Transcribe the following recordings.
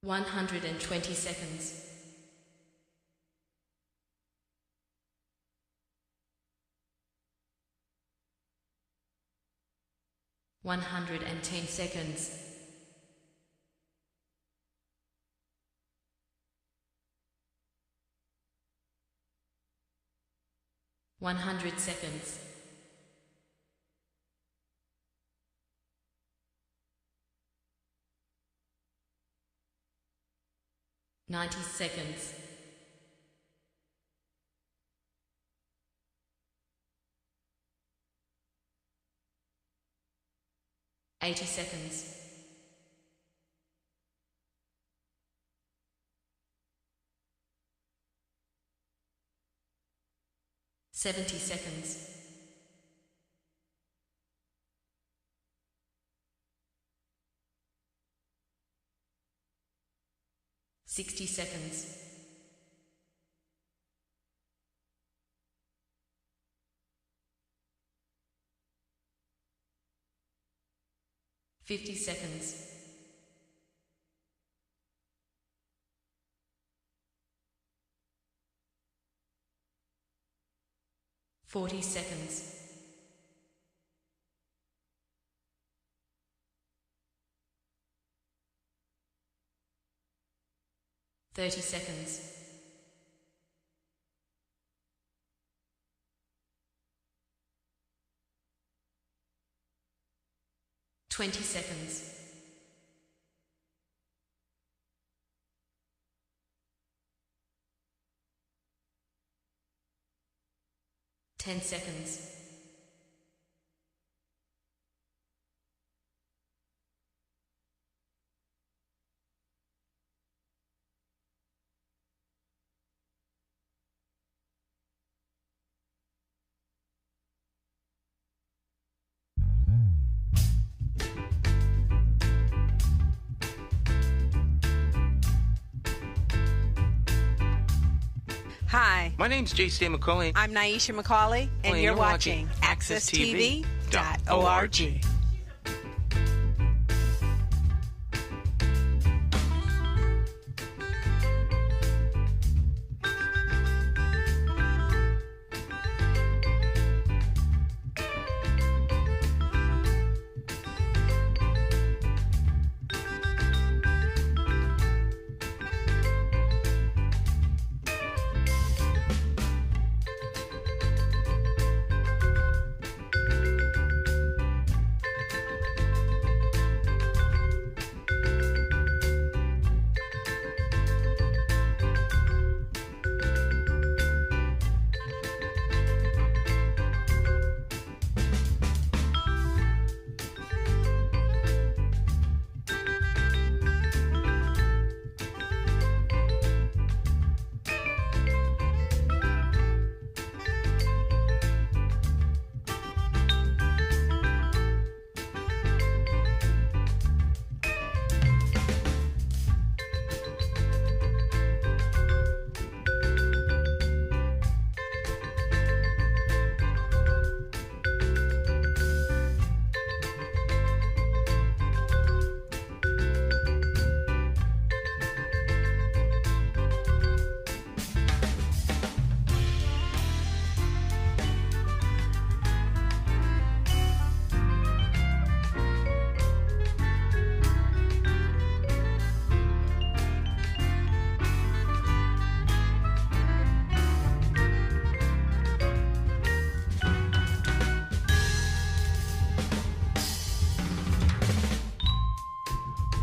120 seconds. 110 seconds. 100 seconds. 90 seconds. 80 seconds. 70 seconds. 60 seconds. 50 seconds. 40 seconds. 30 seconds. 20 seconds. 10 seconds. 'Hi, My name's J.C. McCauley. I'm Naisha McCauley, and you're watching AccessTV.org.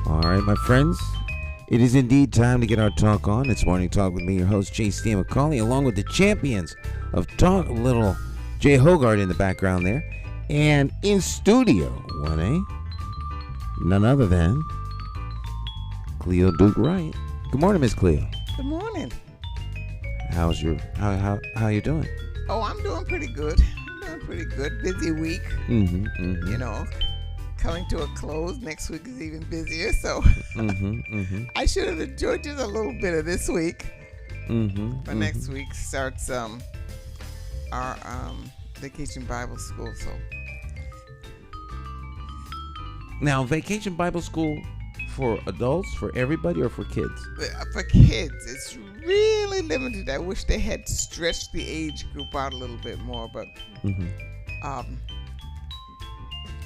All right, my friends, it is indeed time to get our talk on. It's Morning Talk with me, your host, J.C. McCauley, along with the champions of talk, little Jay Hogarth in the background there. And in studio, 1A, none other than Cleo Duke-Wright. Good morning, Miss Cleo. Good morning. How you doing? Oh, I'm doing pretty good. Busy week. You know, coming to a close. Next week is even busier. So I should have enjoyed just a little bit of this week. But next week starts our Vacation Bible School. So now, Vacation Bible School for adults, for everybody, or for kids? For kids, it's really limited. I wish they had stretched the age group out a little bit more, but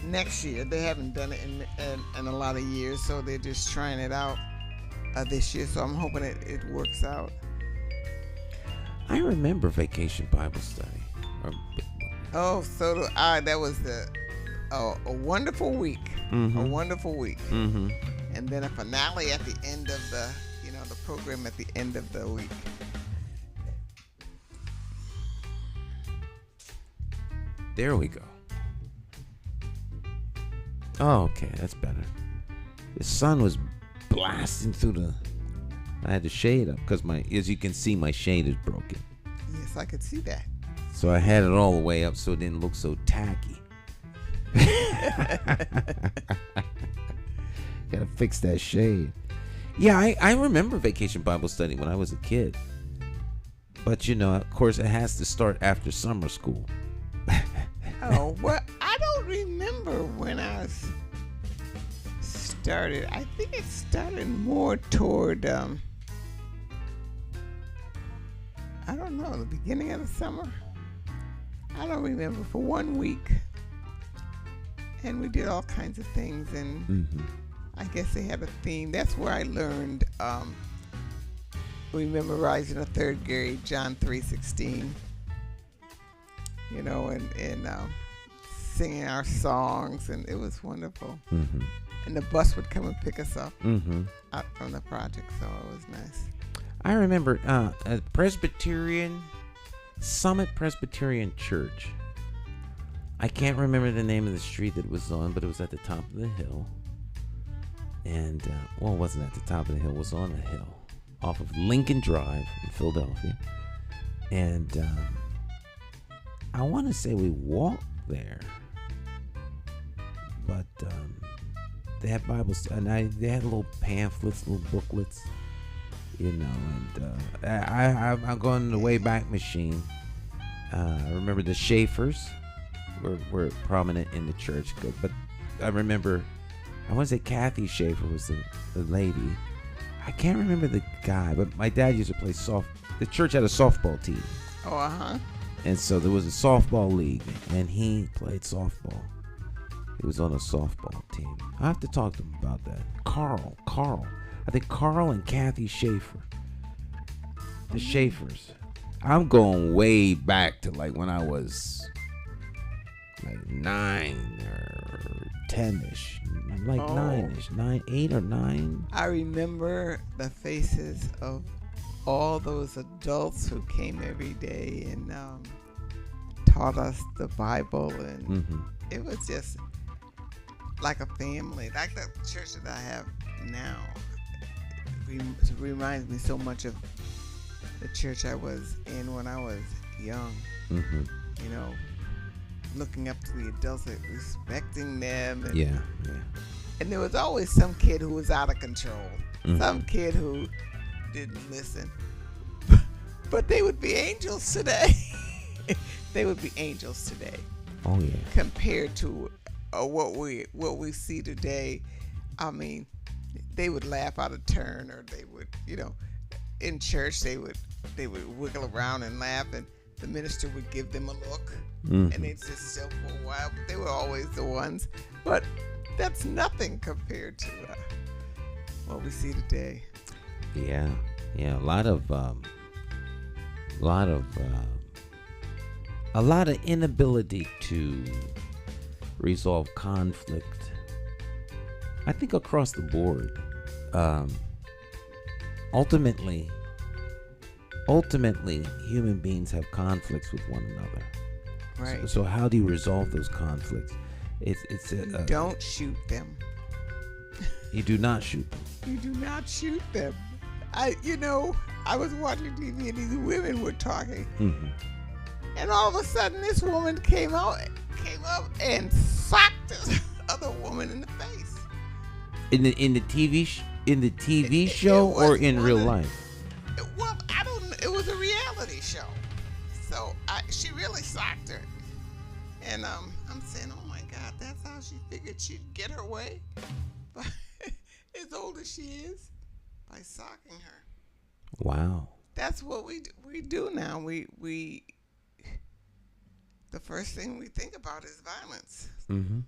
next year, they haven't done it in a lot of years, so they're just trying it out this year, so I'm hoping it works out. I remember Vacation Bible Study. Oh, so do I. That was a wonderful week. Mm-hmm. A wonderful week. Mm-hmm. And then a finale at the end of the program at the end of the week. There we go. Oh, okay, that's better. The sun was blasting through I had the shade up because as you can see, my shade is broken. Yes, I could see that. So I had it all the way up so it didn't look so tacky. Gotta fix that shade. Yeah, I remember Vacation Bible Study when I was a kid. But, of course, it has to start after summer school. Oh, well, I don't remember when I started. I think it started more toward, I don't know, the beginning of the summer. I don't remember. For 1 week. And we did all kinds of things, and I guess they had a theme. That's where I learned memorizing a third grade John 3:16. And singing our songs, and it was wonderful. Mm-hmm. And the bus would come and pick us up Mm-hmm. out from the project, so it was nice. I remember a Summit Presbyterian Church. I can't remember the name of the street that it was on, but it was at the top of the hill. And, it wasn't at the top of the hill. It was on a hill off of Lincoln Drive in Philadelphia. And I want to say we walked there. But they had Bibles, and they had little pamphlets, little booklets, and I'm going to the Wayback Machine. I remember the Schaefers were prominent in the church, but I remember, I want to say Kathy Schaefer was the lady. I can't remember the guy, but my dad used to play the church had a softball team. Oh, uh-huh. And so there was a softball league, and he played softball. He was on a softball team. I have to talk to him about that. Carl. I think Carl and Kathy Schaefer. The Schaefers. I'm going way back to like when I was like 9 or 10-ish. Like 9-ish. 8 or 9. I remember the faces of all those adults who came every day and taught us the Bible, and it was just like a family, like the church that I have now. It reminds me so much of the church I was in when I was young. Looking up to the adults, respecting them. And, and there was always some kid who was out of control, some kid who didn't listen. But they would be angels today. They would be angels today. Oh yeah. Compared to what we see today, I mean, they would laugh out of turn, or they would, in church they would wiggle around and laugh, and the minister would give them a look, and they'd sit still for a while. But they were always the ones. But that's nothing compared to what we see today. Yeah. A lot of inability to resolve conflict. I think across the board. Ultimately, human beings have conflicts with one another. Right. So how do you resolve those conflicts? Don't shoot them. You do not shoot them. You do not shoot them. I was watching TV and these women were talking, and all of a sudden this woman came up and socked this other woman in the face. In the TV show or in real life? Well, I don't know. It was a reality show, so she really socked her, and I'm saying, oh my God, that's how she figured she'd get her way. But it's old who she is? By socking her. Wow. That's what we do now. We the first thing we think about is violence. Mm-hmm.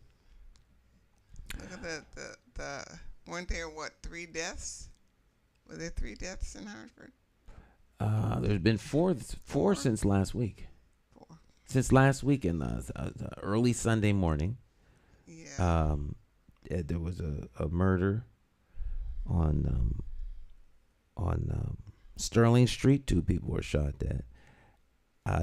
Look at the weren't there 3 deaths? Were there 3 deaths in Hartford? There's been four since last week. 4. Since last weekend, early Sunday morning. Yeah. There was a murder on Sterling Street. 2 people were shot dead.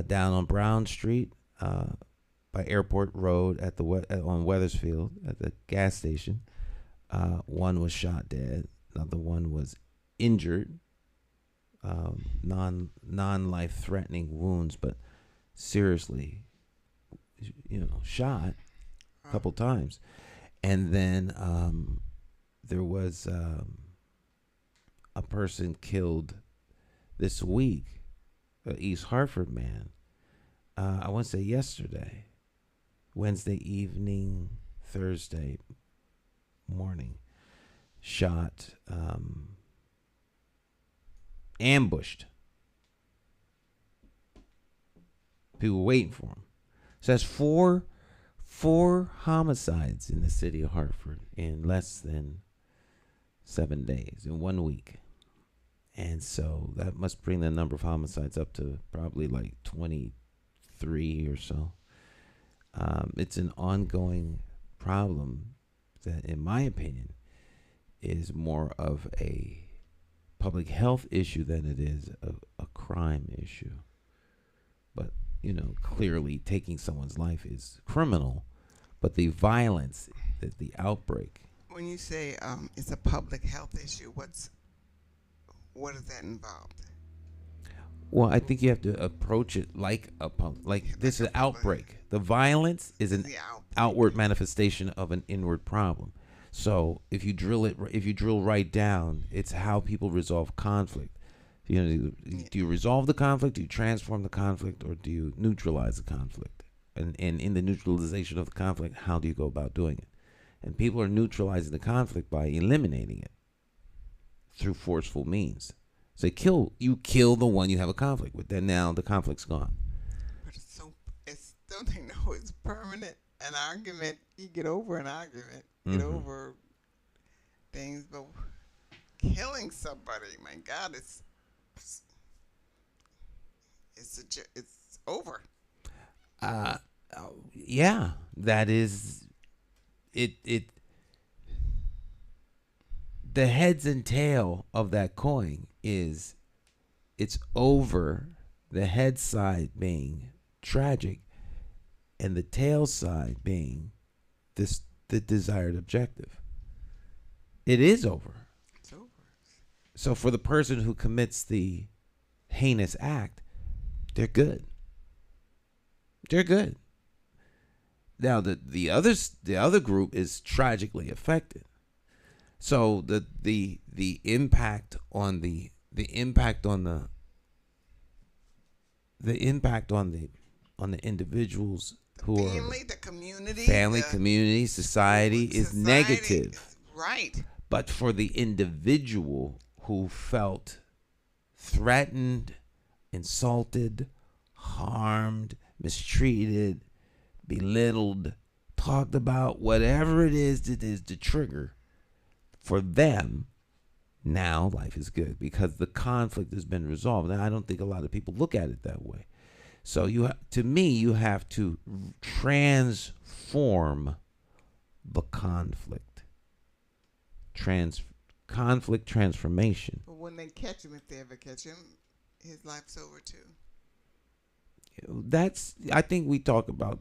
Down on Brown Street, by Airport Road on Weathersfield at the gas station, 1 was shot dead. Another one was injured, non-life threatening wounds, but seriously, shot a couple times. And then there was a person killed this week, an East Hartford man. I want to say yesterday, Wednesday evening, Thursday morning, shot, ambushed. People were waiting for him. So that's four homicides in the city of Hartford in less than 7 days, in 1 week. And so that must bring the number of homicides up to probably like 23 or so. It's an ongoing problem that, in my opinion, is more of a public health issue than it is a crime issue. But, clearly taking someone's life is criminal. But the violence, the outbreak. When you say it's a public health issue, what does that involve? Well, I think you have to approach it like this is an outbreak. The violence is an outward manifestation of an inward problem. So if you drill right down, it's how people resolve conflict. Do you resolve the conflict? Do you transform the conflict, or do you neutralize the conflict? And in the neutralization of the conflict, how do you go about doing it? And people are neutralizing the conflict by eliminating it through forceful means. So you kill the one you have a conflict with. Then now the conflict's gone. But don't they know it's permanent? An argument, you get over an argument, get over things, but killing somebody, my God, it's over. Yeah, that is it. The heads and tail of that coin is it's over, the head side being tragic and the tail side being the desired objective. It is over. It's over. So for the person who commits the heinous act, they're good. They're good. Now the other group is tragically affected. So the impact on the individuals who family, the community, society is negative. Right. But for the individual who felt threatened, insulted, harmed, mistreated, belittled, talked about, whatever it is that is the trigger, for them, now life is good because the conflict has been resolved. Now, I don't think a lot of people look at it that way. So you have to transform the conflict. Conflict transformation. But when they catch him, if they ever catch him, his life's over too.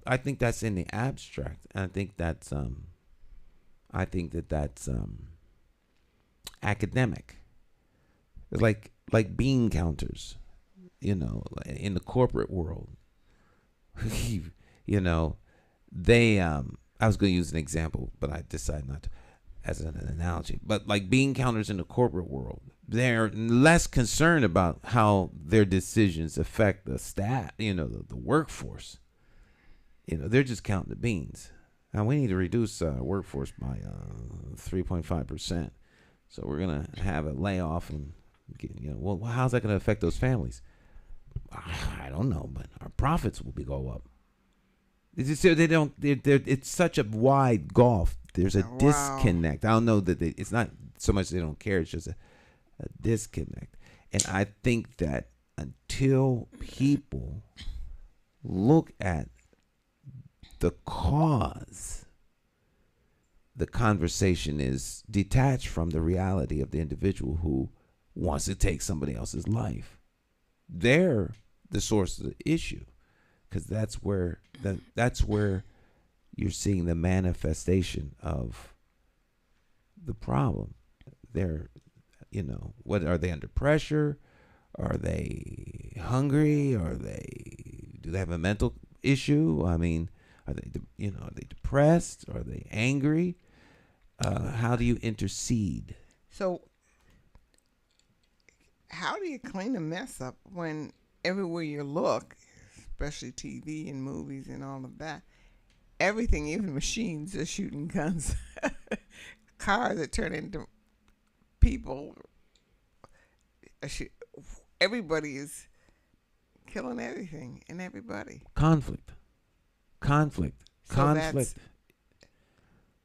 I think that's in the abstract. And I think that's academic. It's like bean counters, in the corporate world. They I was going to use an example, but I decided not to as an analogy. But like bean counters in the corporate world, they're less concerned about how their decisions affect the staff, the workforce. They're just counting the beans. Now we need to reduce workforce by 3.5%. So we're going to have a layoff and, well, how's that going to affect those families? I don't know, but our profits will go up. It's such a wide gulf. There's a disconnect. I don't know that it's not so much they don't care. It's just a disconnect. And I think that until people look at the cause, the conversation is detached from the reality of the individual who wants to take somebody else's life. They're the source of the issue, because that's where you're seeing the manifestation of the problem. They're, what are they under pressure? Are they hungry? Do they have a mental issue? I mean, are they depressed? Are they angry? How do you intercede? So, how do you clean a mess up when everywhere you look, especially TV and movies and all of that, everything, even machines are shooting guns, cars that turn into people, everybody is killing everything and everybody. Conflict.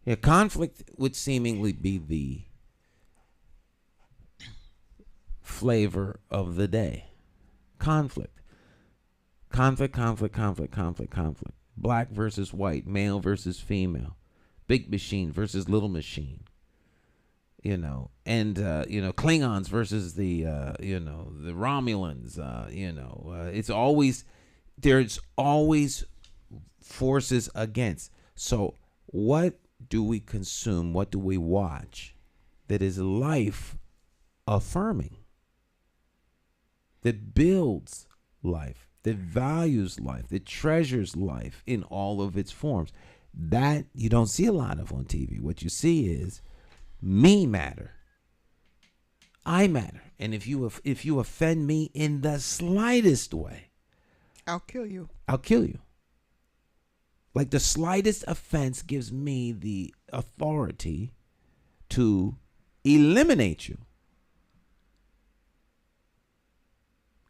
Yeah, conflict would seemingly be the flavor of the day. Conflict. Black versus white, male versus female, big machine versus little machine. Klingons versus the Romulans. There's always forces against. So what do we consume? What do we watch that is life affirming? That builds life, that values life, that treasures life in all of its forms. That you don't see a lot of on TV. What you see is me matter. I matter. And if you offend me in the slightest way, I'll kill you. Like the slightest offense gives me the authority to eliminate you.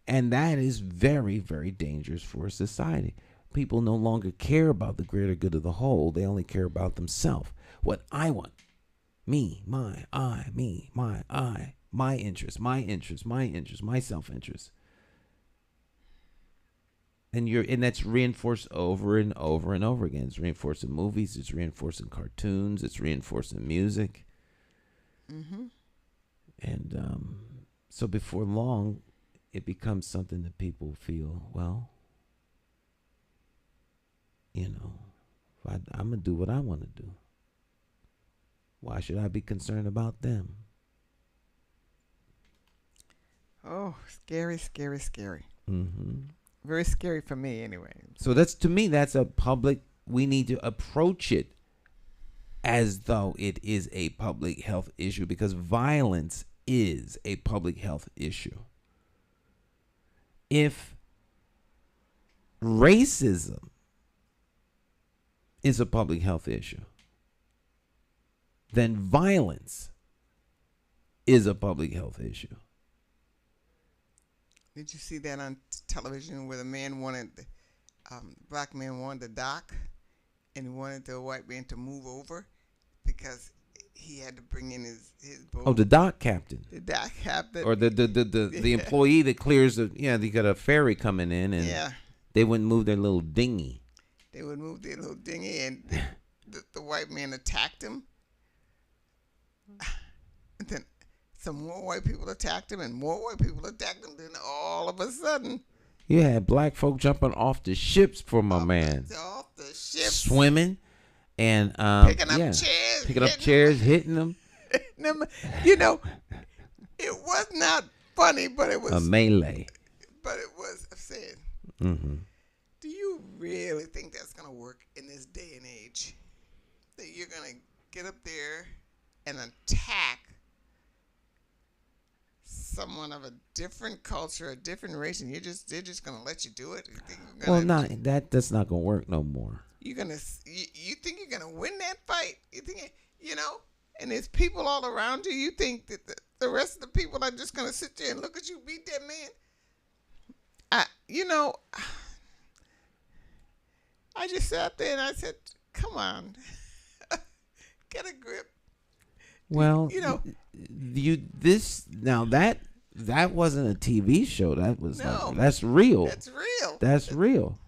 And that is very, very dangerous for society. People no longer care about the greater good of the whole. They only care about themselves. What I want. Me, my, I, me, my, I. My interest, my self-interest. And that's reinforced over and over and over again. It's reinforced in movies. It's reinforced in cartoons. It's reinforced in music. Mm-hmm. And so before long, it becomes something that people feel, well, I'm going to do what I want to do. Why should I be concerned about them? Oh, scary. Mm-hmm. Very scary for me anyway. So to me, that's we need to approach it as though it is a public health issue, because violence is a public health issue. If racism is a public health issue, then violence is a public health issue. Did you see that on television where the black man wanted to dock, and he wanted the white man to move over because he had to bring in his boat? Oh, the dock captain. The dock captain. Or the employee that clears they got a ferry coming in, and they wouldn't move their little dinghy. They would move their little dinghy, and the white man attacked him. And then some more white people attacked him, and more white people attacked him. Then all of a sudden, you had black folk jumping off the ships for my man. Off the ships. Swimming and picking up chairs, hitting them. It was not funny, but it was a melee. But it was sad. Mm-hmm. Do you really think that's going to work in this day and age? That you're going to get up there and attack someone of a different culture, a different race, and they're just going to let you do it? That's not going to work no more. You think you're going to win that fight? You think, and there's people all around you, you think that the rest of the people are just going to sit there and look at you beat that man? I just sat there and I said, come on, get a grip. Well, that wasn't a TV show. That was that's real. That's real. That's real.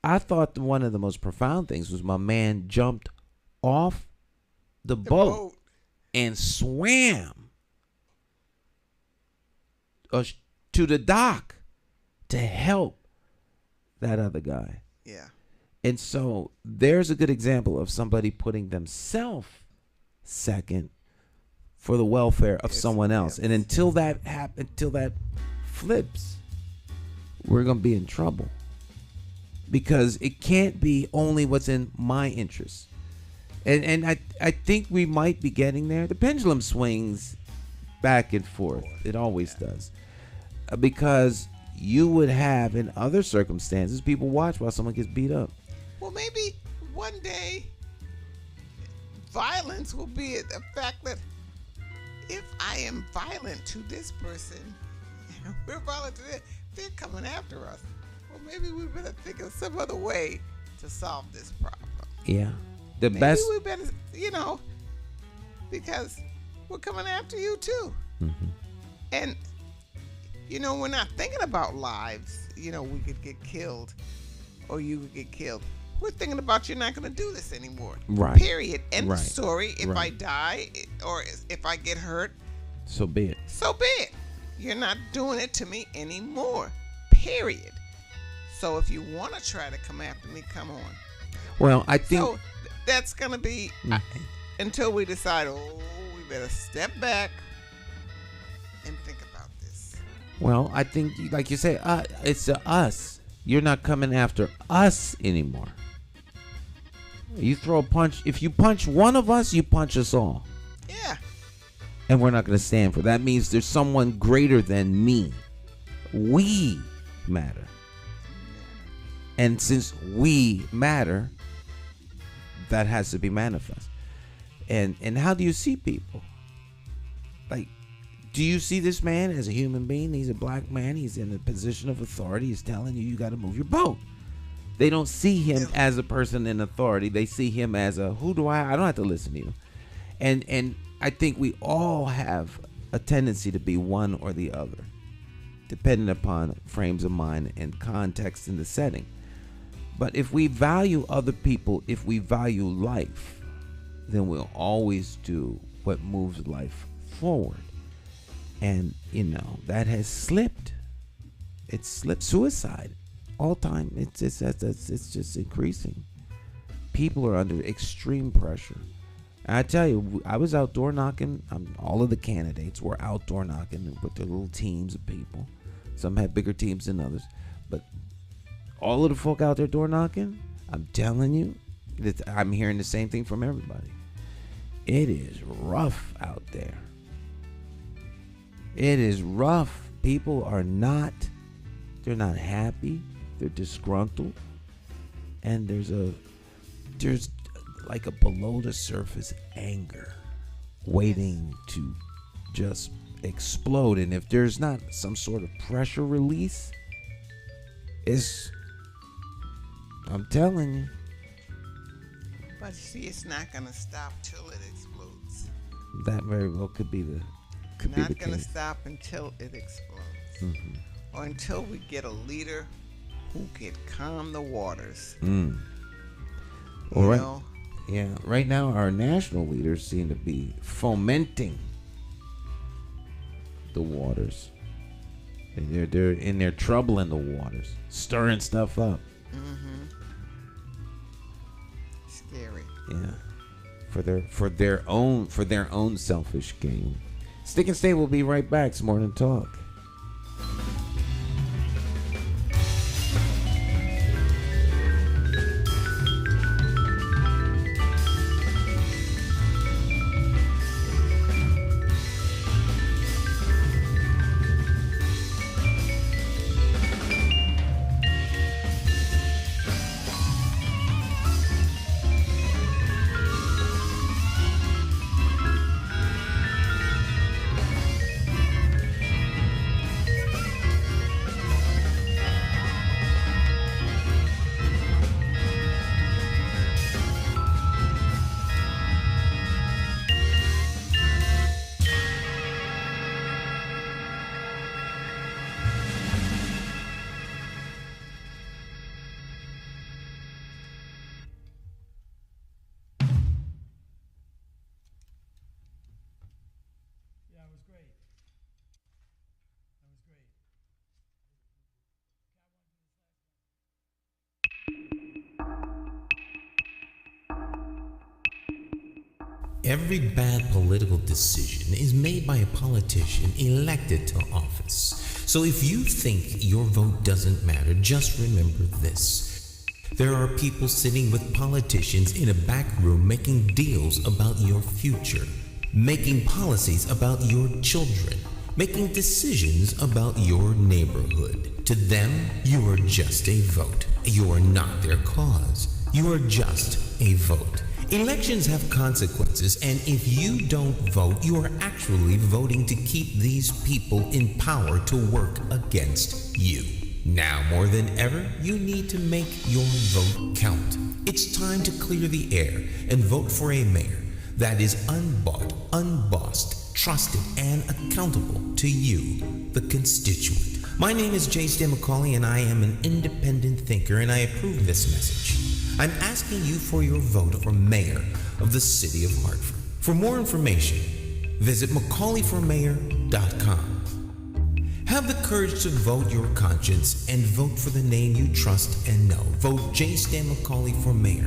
I thought one of the most profound things was my man jumped off the boat and swam to the dock to help that other guy. Yeah. And so there's a good example of somebody putting themselves second for the welfare of someone else. And until that flips, we're going to be in trouble. Because it can't be only what's in my interest. And I think we might be getting there. The pendulum swings back and forth. It always does. Because you would have, in other circumstances, people watch while someone gets beat up. Well, maybe one day violence will be the fact that if I am violent to this person, and we're violent to them, they're coming after us. Well, maybe we better think of some other way to solve this problem. Yeah. Maybe we better, because we're coming after you too. Mm-hmm. And, we're not thinking about lives. We could get killed or you could get killed. We're thinking about you're not going to do this anymore. Right. Period. End of story. If I die or if I get hurt, so be it. So be it. You're not doing it to me anymore. Period. So if you want to try to come after me, come on. Well, I think so. That's gonna be until we decide. We better step back and think about this. Well, I think, like you say, it's us. You're not coming after us anymore. You throw a punch. If you punch one of us, you punch us all. Yeah. And we're not going to stand for that. That means there's someone greater than me. We matter. And since we matter, that has to be manifest. And how do you see people? Like, do you see this man as a human being? He's a black man. He's in a position of authority. He's telling you got to move your boat. They don't see him as a person in authority. They see him as I don't have to listen to you. And I think we all have a tendency to be one or the other, depending upon frames of mind and context in the setting. But if we value other people, if we value life, then we'll always do what moves life forward. And, that has slipped. It's slipped. Suicide, all time. It's just increasing. People are under extreme pressure. And I tell you, I was outdoor knocking. All of the candidates were outdoor knocking with their little teams of people. Some had bigger teams than others. But all of the folk out there door knocking, I'm telling you, I'm hearing the same thing from everybody. It is rough out there. It is rough. People are they're not happy. They're disgruntled. And there's like a below the surface anger waiting to just explode. And if there's not some sort of pressure release, I'm telling you. But see, it's not going to stop till it explodes. That very well could be the Not going to stop until it explodes. Mm-hmm. Or until we get a leader who can calm the waters. Right now our national leaders seem to be fomenting the waters. They're in there troubling the waters, stirring stuff up. Mm-hmm. Scary. Yeah. For their own selfish gain. Stick and Stay will be right back. It's Morning Talk. Every bad political decision is made by a politician elected to office. So if you think your vote doesn't matter, just remember this. There are people sitting with politicians in a back room making deals about your future, making policies about your children, making decisions about your neighborhood. To them, you are just a vote. You are not their cause. You are just a vote. Elections have consequences, and if you don't vote, you are actually voting to keep these people in power to work against you. Now more than ever, you need to make your vote count. It's time to clear the air and vote for a mayor that is unbought, unbossed, trusted, and accountable to you, the constituent. My name is J. Stan McCauley, and I am an independent thinker, and I approve this message. I'm asking you for your vote for mayor of the city of Hartford. For more information, visit McCauleyformayor.com. Have the courage to vote your conscience and vote for the name you trust and know. Vote J. Stan McCauley for mayor.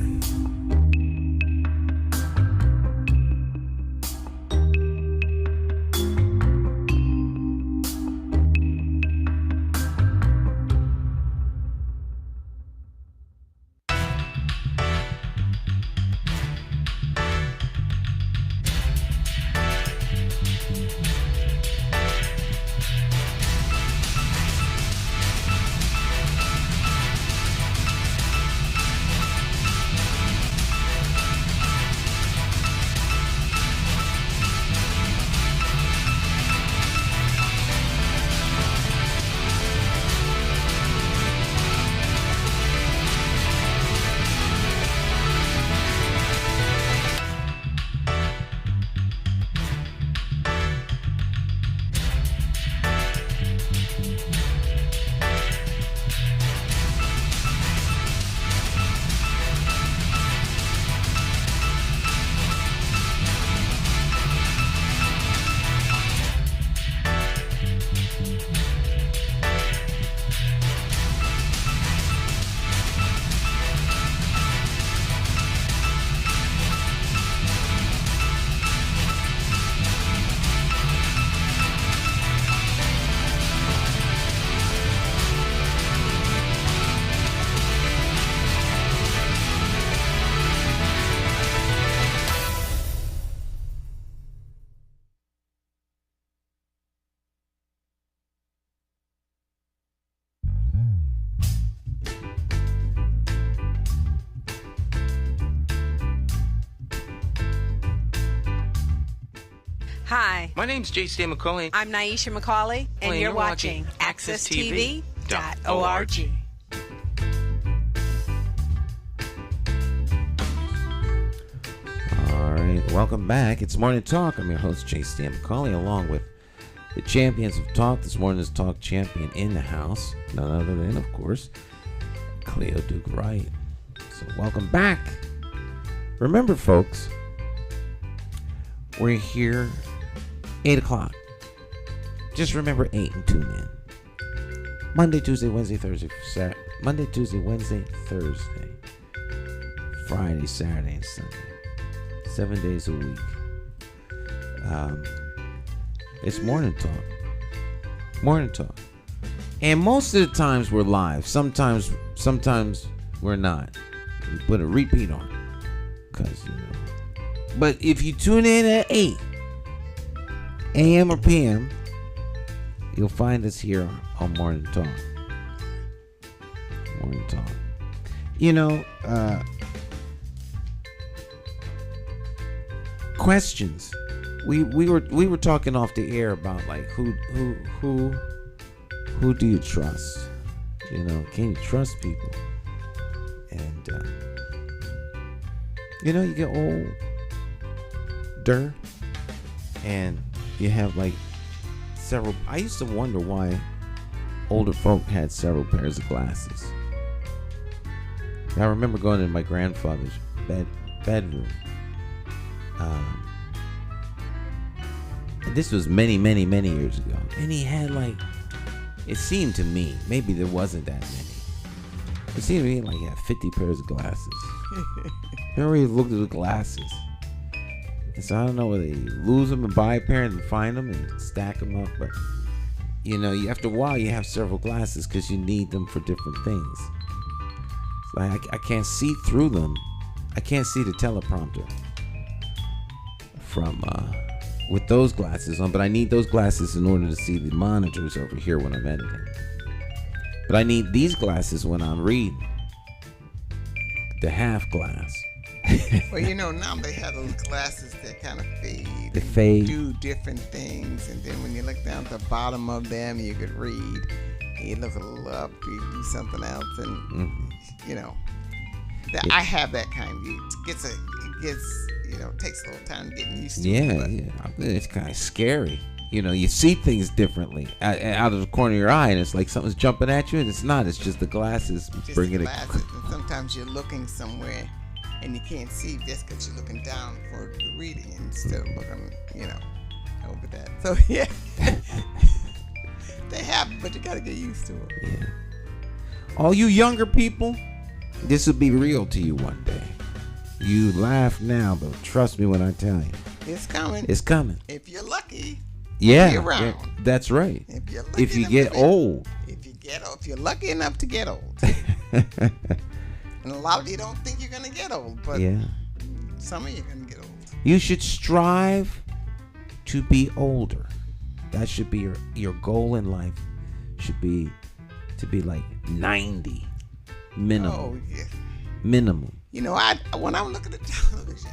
Hi, My name's J. Stan McCauley. I'm Naisha McCauley, and you're watching AccessTV.org. All right, welcome back. It's Morning Talk. I'm your host, J. Stan McCauley, along with the champions of talk. This morning's talk champion in the house, none other than, of course, Cleo Duke-Wright. So welcome back. Remember, folks, we're here 8 o'clock. Just remember 8 and tune in. Monday, Tuesday, Wednesday, Thursday, Monday, Tuesday, Wednesday, Thursday, Friday, Saturday, and Sunday. 7 days a week. It's Morning Talk. Morning Talk. And most of the times we're live. Sometimes we're not. We put a repeat on. Because, But if you tune in at 8 a.m. or p.m., you'll find us here on Morning Talk. Morning Talk. Questions. We were talking off the air about like who do you trust? Can you trust people? And you get older and you have like several. I used to wonder why older folk had several pairs of glasses. I remember going in my grandfather's bedroom. this was many, many, many years ago. And he had like, it seemed to me, maybe there wasn't that many. It seemed to me like he had 50 pairs of glasses. Remember he looked at the glasses. And so I don't know whether you lose them and buy a pair and find them and stack them up. But, you know, after a while you have several glasses because you need them for different things. So I can't see through them. I can't see the teleprompter from with those glasses on, but I need those glasses in order to see the monitors over here when I'm editing. But I need these glasses when I'm reading. The half glass. Well, you know, now they have those glasses that kind of fade. They fade. Do different things. And then when you look down at the bottom of them, you could read. And you look a little up, you do something else. And, you know, I have that kind. It gets, you know, it takes a little time getting used to it. Yeah. It's kind of scary. You know, you see things differently out of the corner of your eye, and it's like something's jumping at you, and it's not. It's just the glasses bringing it. And sometimes you're looking somewhere, and you can't see just because you're looking down for the reading instead of looking, you know, over that. So, yeah. They happen, but you got to get used to it. Yeah. All you younger people, this will be real to you one day. You laugh now, but trust me when I tell you. It's coming. It's coming. If you're lucky. Yeah, around. That's right. If you're lucky if you get old. If you're lucky enough to get old. And a lot of you don't think you're going to get old, but some of you are going to get old. You should strive to be older. That should be your goal in life. Should be to be like 90 minimum. Oh, yeah. Minimum. You know, when I'm looking at television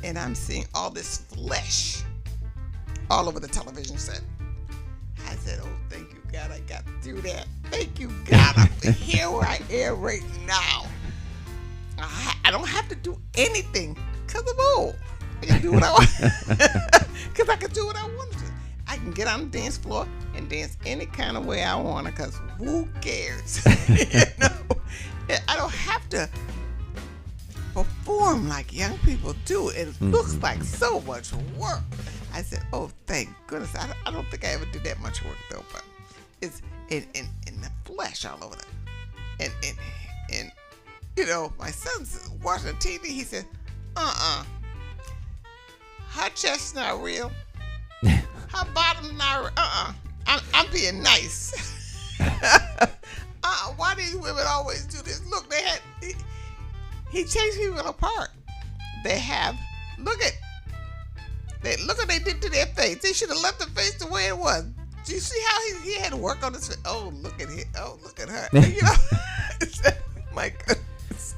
and I'm seeing all this flesh all over the television set, I said, oh, thank you, God, I got through that. Thank you, God, I'm here where I am right now. I don't have to do anything because I'm old. I can do what I want. Because I can do what I want to do. I can get on the dance floor and dance any kind of way I want to, because who cares? You know? I don't have to perform like young people do. It looks like so much work. I said, oh, thank goodness. I don't think I ever did that much work, though, but it's in the flesh all over there. And you know, my son's watching TV. He said, her chest's not real. Her bottom's not real. I'm being nice. Why these women always do this? Look, he chased people apart. Look what they did to their face. They should have left the face the way it was. Do you see how he had to work on his face? Oh, look at him. Oh, look at her. You know, my goodness.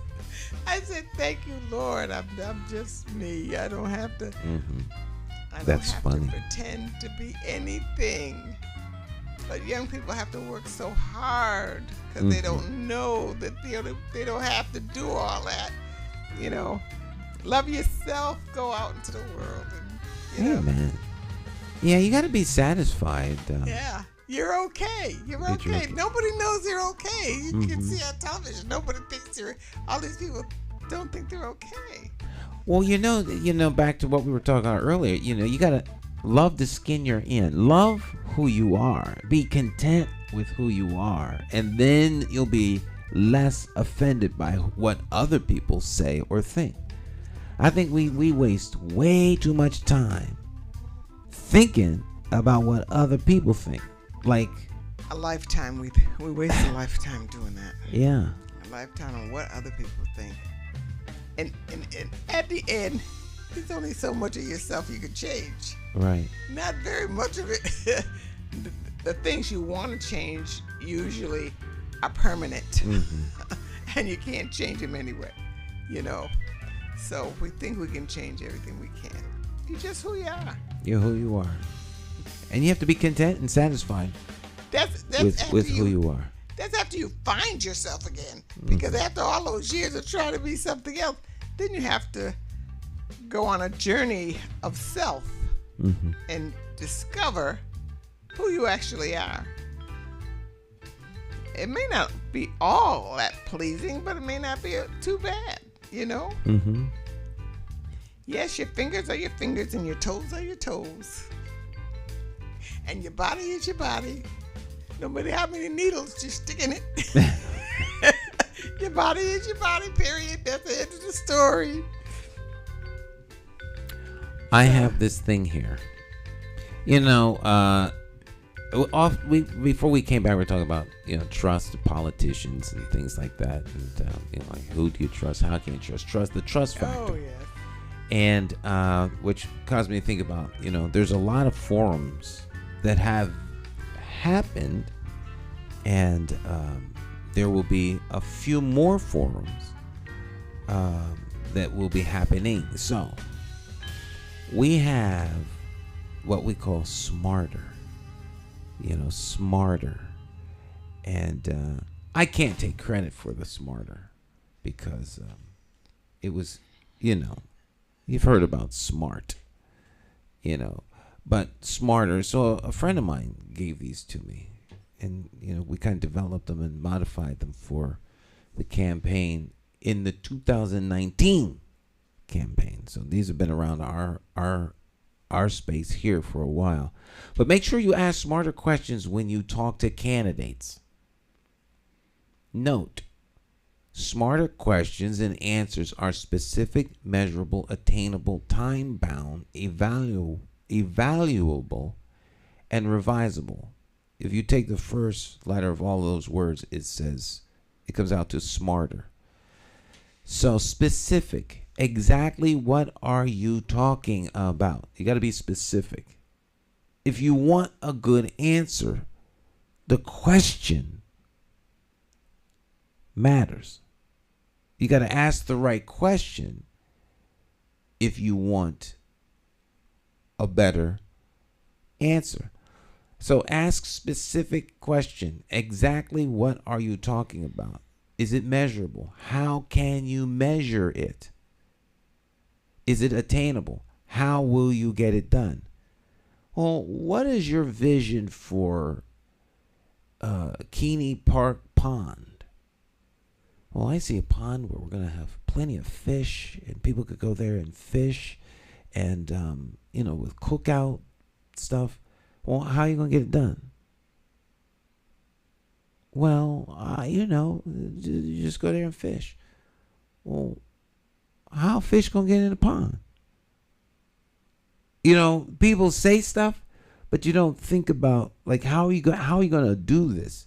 I said, thank you, Lord. I'm just me. I don't have to. I don't have to pretend to be anything. But young people have to work so hard because they don't know that they don't have to do all that. You know, love yourself. Go out into the world. And, you know. Man. Yeah, you got to be satisfied. Yeah, you're okay. You're okay. Nobody knows you're okay. You can see on television. Nobody thinks all these people don't think they're okay. Well, you know, back to what we were talking about earlier, you know, you got to love the skin you're in. Love who you are. Be content with who you are. And then you'll be less offended by what other people say or think. I think we waste way too much time thinking about what other people think. Like a lifetime. We waste a lifetime doing that. Yeah. A lifetime on what other people think. And at the end, there's only so much of yourself you can change. Right. Not very much of it. The things you want to change usually are permanent. And you can't change them anyway. You know. So we think we can change everything we can. You're just who you are. You're who you are. And you have to be content and satisfied that's with who you are. That's after you find yourself again. Because after all those years of trying to be something else, then you have to go on a journey of self and discover who you actually are. It may not be all that pleasing, but it may not be too bad, you know? Yes, your fingers are your fingers and your toes are your toes. And your body is your body. No matter how many needles you stick in it. Your body is your body, period. That's the end of the story. I have this thing here. Before we came back, we were talking about trust politicians and things like that, and like who do you trust? How can you trust the trust factor? Oh yes. And which caused me to think about there's a lot of forums that have happened, and there will be a few more forums that will be happening. So we have what we call Smarter. Smarter. And I can't take credit for the Smarter because it was, you've heard about Smart, but Smarter. So a friend of mine gave these to me, and, we kind of developed them and modified them for the campaign in the 2019 campaign. So these have been around our space here for a while. But make sure you ask smarter questions when you talk to candidates. Note, smarter questions and answers are specific, measurable, attainable, time-bound, evaluable, and revisable. If you take the first letter of all those words, it comes out to smarter. So specific. Exactly what are you talking about? You got to be specific. If you want a good answer, the question matters. You got to ask the right question if you want a better answer. So ask specific question. Exactly what are you talking about? Is it measurable? How can you measure it? Is it attainable? How will you get it done? Well, what is your vision for Keeney Park Pond? Well, I see a pond where we're going to have plenty of fish, and people could go there and fish, and, with cookout stuff. Well, how are you going to get it done? Well, you just go there and fish. Well, how fish gonna get in the pond? People say stuff, but you don't think about how are you gonna do this?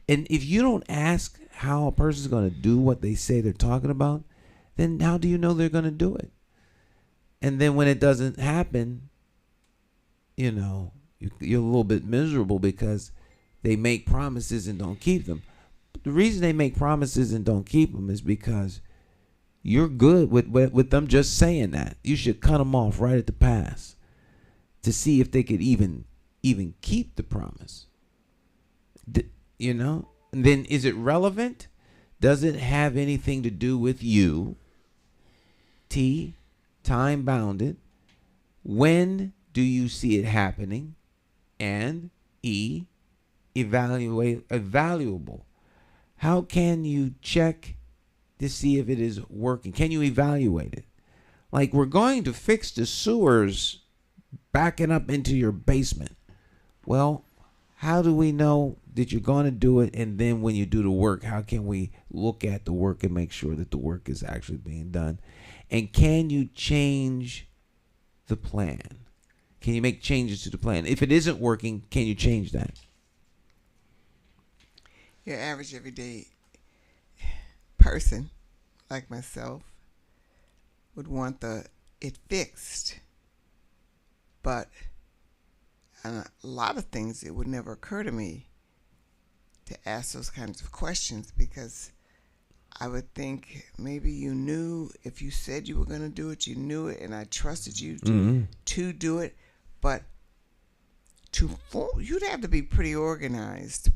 And if you don't ask how a person's gonna do what they say they're talking about, then how do you know they're gonna do it? And then when it doesn't happen, you're a little bit miserable because they make promises and don't keep them. But the reason they make promises and don't keep them is because you're good with them just saying that. You should cut them off right at the pass to see if they could even keep the promise. And then is it relevant? Does it have anything to do with you? T, time bounded. When do you see it happening? And E, evaluable. How can you check to see if it is working? Can you evaluate it? We're going to fix the sewers backing up into your basement. Well, how do we know that you're going to do it? And then when you do the work, how can we look at the work and make sure that the work is actually being done? And can you change the plan? Can you make changes to the plan? If it isn't working, can you change that? Your average everyday person like myself would want it fixed, but on a lot of things it would never occur to me to ask those kinds of questions, because I would think maybe you knew, if you said you were going to do it, you knew it, and I trusted you to do it. But you'd have to be pretty organized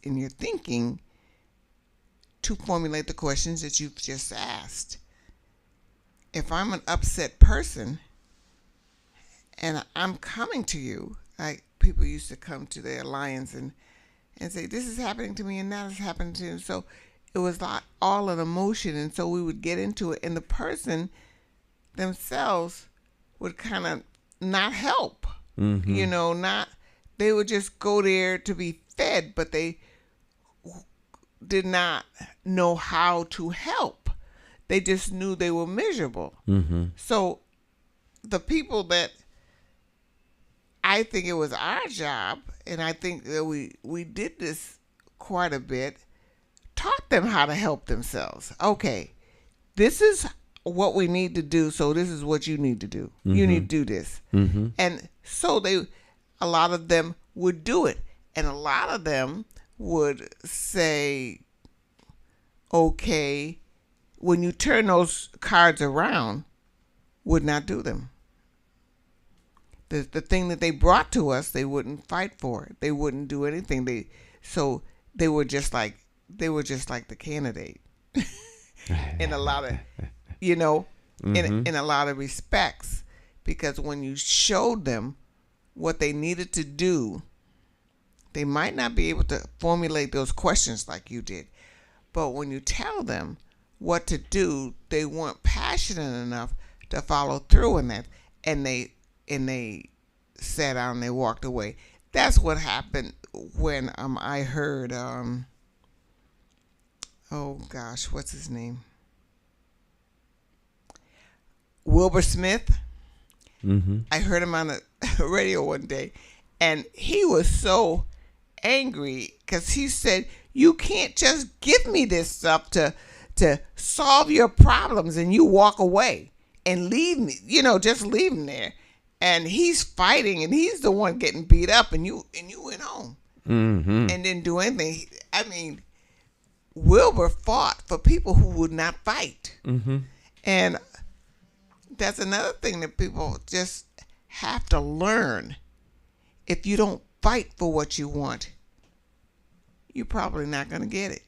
in your thinking to formulate the questions that you've just asked. If I'm an upset person and I'm coming to you, like people used to come to the Alliance and say, this is happening to me and that is happening to me. So it was like all an emotion, and so we would get into it, and the person themselves would kind of not help. Mm-hmm. They would just go there to be fed, but they did not know how to help. They just knew they were miserable. Mm-hmm. So the people that I think it was our job, and I think that we did this quite a bit, taught them how to help themselves. Okay, this is what we need to do, so this is what you need to do. You need to do this. Mm-hmm. And so a lot of them would do it. And a lot of them would say, okay, when you turn those cards around, would not do them. The thing that they brought to us, they wouldn't fight for it. They wouldn't do anything. They were just like the candidate in a lot of, in a lot of respects, because when you showed them what they needed to do, they might not be able to formulate those questions like you did. But when you tell them what to do, they weren't passionate enough to follow through in that, and they sat down and they walked away. That's what happened when I heard oh gosh, what's his name? Wilbur Smith. Mm-hmm. I heard him on the radio one day, and he was so angry because he said, you can't just give me this stuff to solve your problems and you walk away and leave me, just leave him there. And he's fighting, and he's the one getting beat up, and you went home and didn't do anything. I mean, Wilbur fought for people who would not fight. Mm-hmm. And that's another thing that people just have to learn. If you don't fight for what you want, you're probably not going to get it.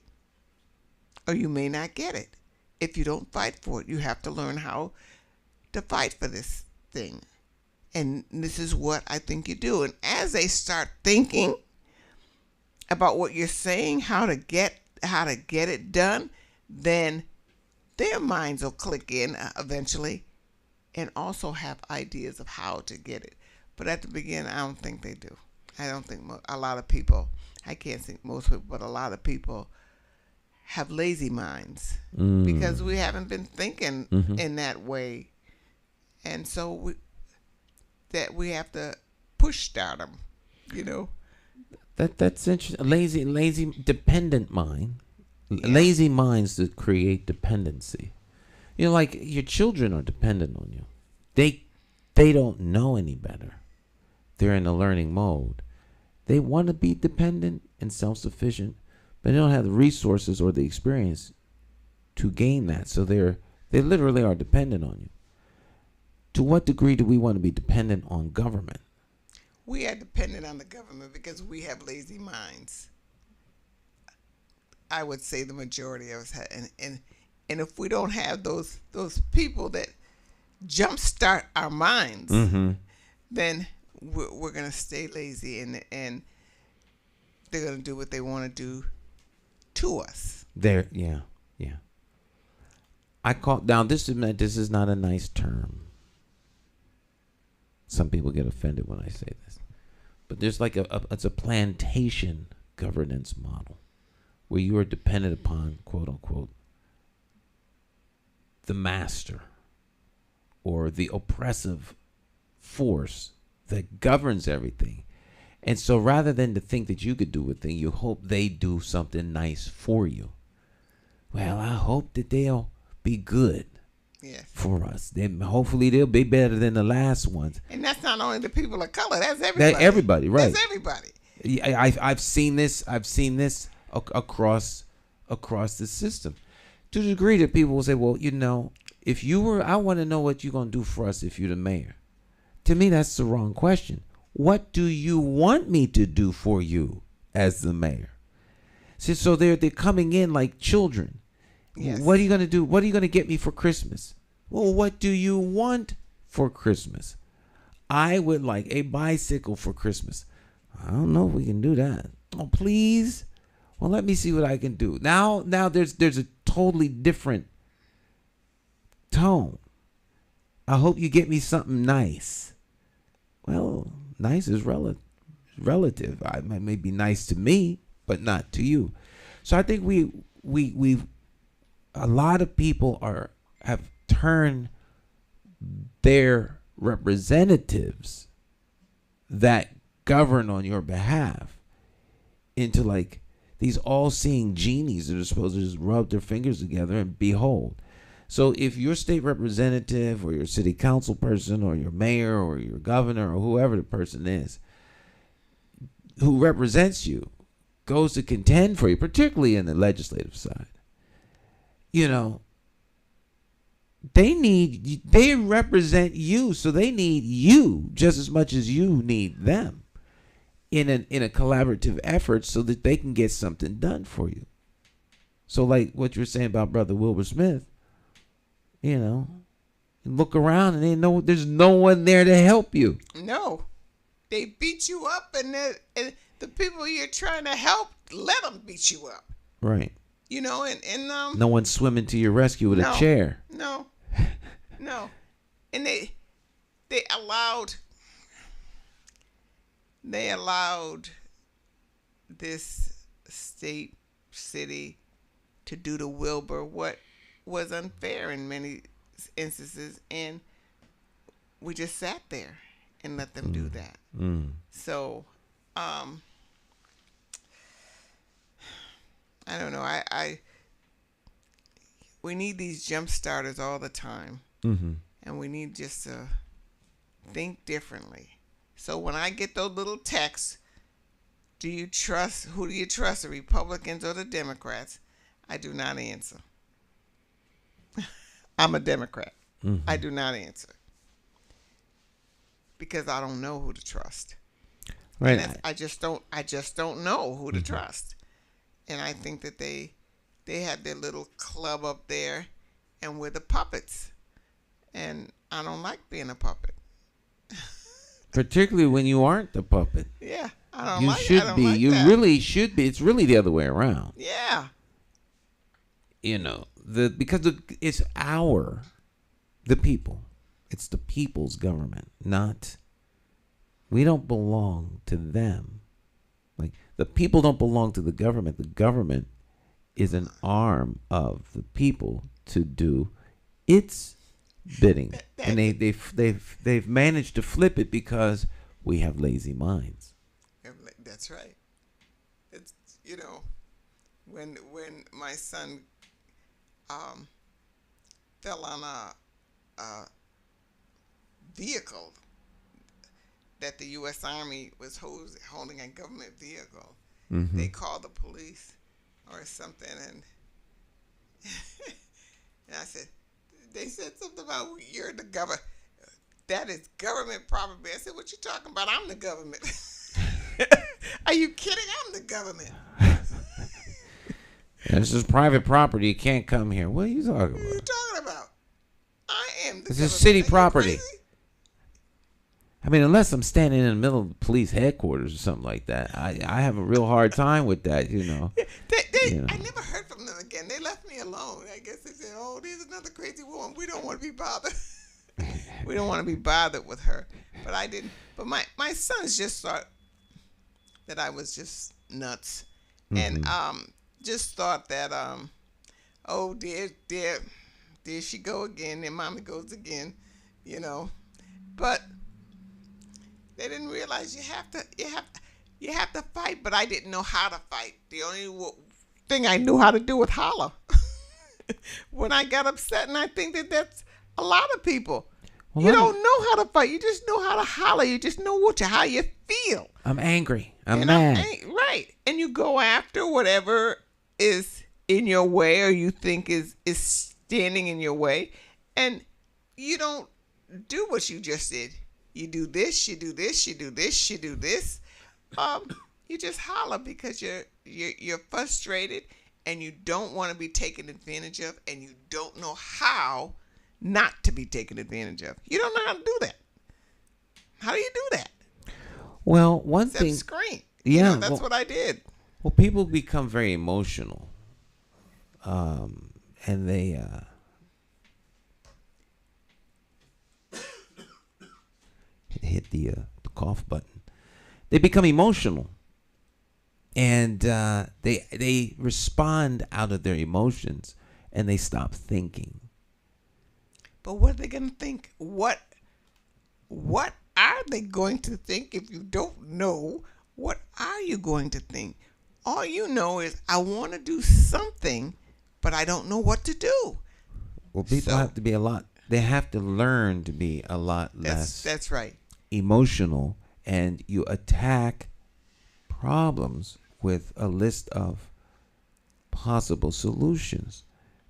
Or you may not get it. If you don't fight for it, you have to learn how to fight for this thing. And this is what I think you do. And as they start thinking about what you're saying, how to get it done, then their minds will click in eventually and also have ideas of how to get it. But at the beginning, I don't think they do. I don't think a lot of people, I can't think most people, but a lot of people have lazy minds because we haven't been thinking in that way. And so we have to push start them, That's interesting. Lazy, dependent mind. Yeah. Lazy minds that create dependency. Like your children are dependent on you. They don't know any better. They're in a learning mode. They want to be dependent and self-sufficient, but they don't have the resources or the experience to gain that. So they literally are dependent on you. To what degree do we want to be dependent on government? We are dependent on the government because we have lazy minds. I would say the majority of us have, and if we don't have those people that jumpstart our minds, then we're gonna stay lazy, and they're gonna do what they want to do to us. Yeah. I call now. This is not a nice term. Some people get offended when I say this, but there's like it's a plantation governance model where you are dependent upon, quote unquote, the master or the oppressive force that governs everything. And so rather than to think that you could do a thing, you hope they do something nice for you. Well, I hope that they'll be good. Yes. For us. Then hopefully they'll be better than the last ones. And that's not only the people of color. That's everybody. Everybody, right? That's everybody. I've seen this across the system, to the degree that people will say, well, if you were, I want to know what you're gonna do for us if you're the mayor. To me, that's the wrong question. What do you want me to do for you as the mayor? See, so they're coming in like children. Yes. What are you going to do? What are you going to get me for Christmas? Well, what do you want for Christmas? I would like a bicycle for Christmas. I don't know if we can do that. Oh, please. Well, let me see what I can do. Now there's a totally different tone. I hope you get me something nice. Well, nice is relative. It may be nice to me, but not to you. So I think we've a lot of people have turned their representatives that govern on your behalf into like these all-seeing genies that are supposed to just rub their fingers together and behold. So if your state representative or your city council person or your mayor or your governor or whoever the person is who represents you goes to contend for you, particularly in the legislative side, they represent you, so they need you just as much as you need them in a collaborative effort so that they can get something done for you. So like what you were saying about Brother Wilbur Smith, look around and there's no one there to help you. No, they beat you up, and the people you're trying to help, let them beat you up. Right. And no one's swimming to your rescue with a chair. No. And they allowed this city to do to Wilbur what was unfair in many instances, and we just sat there and let them do that. So I don't know. We need these jump starters all the time, and we need just to think differently. So when I get those little texts, who do you trust, the Republicans or the Democrats? I do not answer. I'm a Democrat. I do not answer because I don't know who to trust. Right. I just don't know who to trust. And I think that they have their little club up there, and we're the puppets. And I don't like being a puppet. Particularly when you aren't the puppet. Yeah, I don't you like. should I don't be. like You that. really should be. It's really the other way around. Yeah. Because it's the people. It's the people's government, not. We don't belong to them. Like the people don't belong to the government. The government is an arm of the people to do its bidding, and they've managed to flip it because we have lazy minds. That's right. It's when my son fell on a vehicle that the U.S. Army was holding a government vehicle. They called the police or something, and and I said, they said something about you're the government. That is government property. I said, what you talking about? I'm the government. Are you kidding? I'm the government. This is private property. You can't come here. What are you talking about? What are you talking about? I am the government. This is city Are you property. crazy? I mean, unless I'm standing in the middle of the police headquarters or something like that, I have a real hard time with that, I never heard from them again. They left me alone. I guess they said, oh, there's another crazy woman. We don't want to be bothered. We don't want to be bothered with her. But I didn't. But my sons just thought that I was just nuts. And just thought that, oh, there she go again. And mommy goes again, But they didn't realize you have to fight, but I didn't know how to fight. The only thing I knew how to do was holler when I got upset, and I think that's a lot of people. Well, you don't know how to fight. You just know how to holler. You just know how you feel. I'm angry. I'm mad. Right, and you go after whatever is in your way or you think is standing in your way, and you don't do what you just did. You do this, you do this, you do this, you do this. You just holler because you're frustrated and you don't want to be taken advantage of, and you don't know how not to be taken advantage of. You don't know how to do that. How do you do that? Well, one Except thing. scream. Yeah, that's what I did. Well, people become very emotional, and hit the cough button. They become emotional, and they respond out of their emotions, and they stop thinking. But what are they going to think? What are they going to think if you don't know? What are you going to think? All you know is, I want to do something, but I don't know what to do. Well, people have to be they have to learn to be a lot less that's right. emotional, and you attack problems with a list of possible solutions,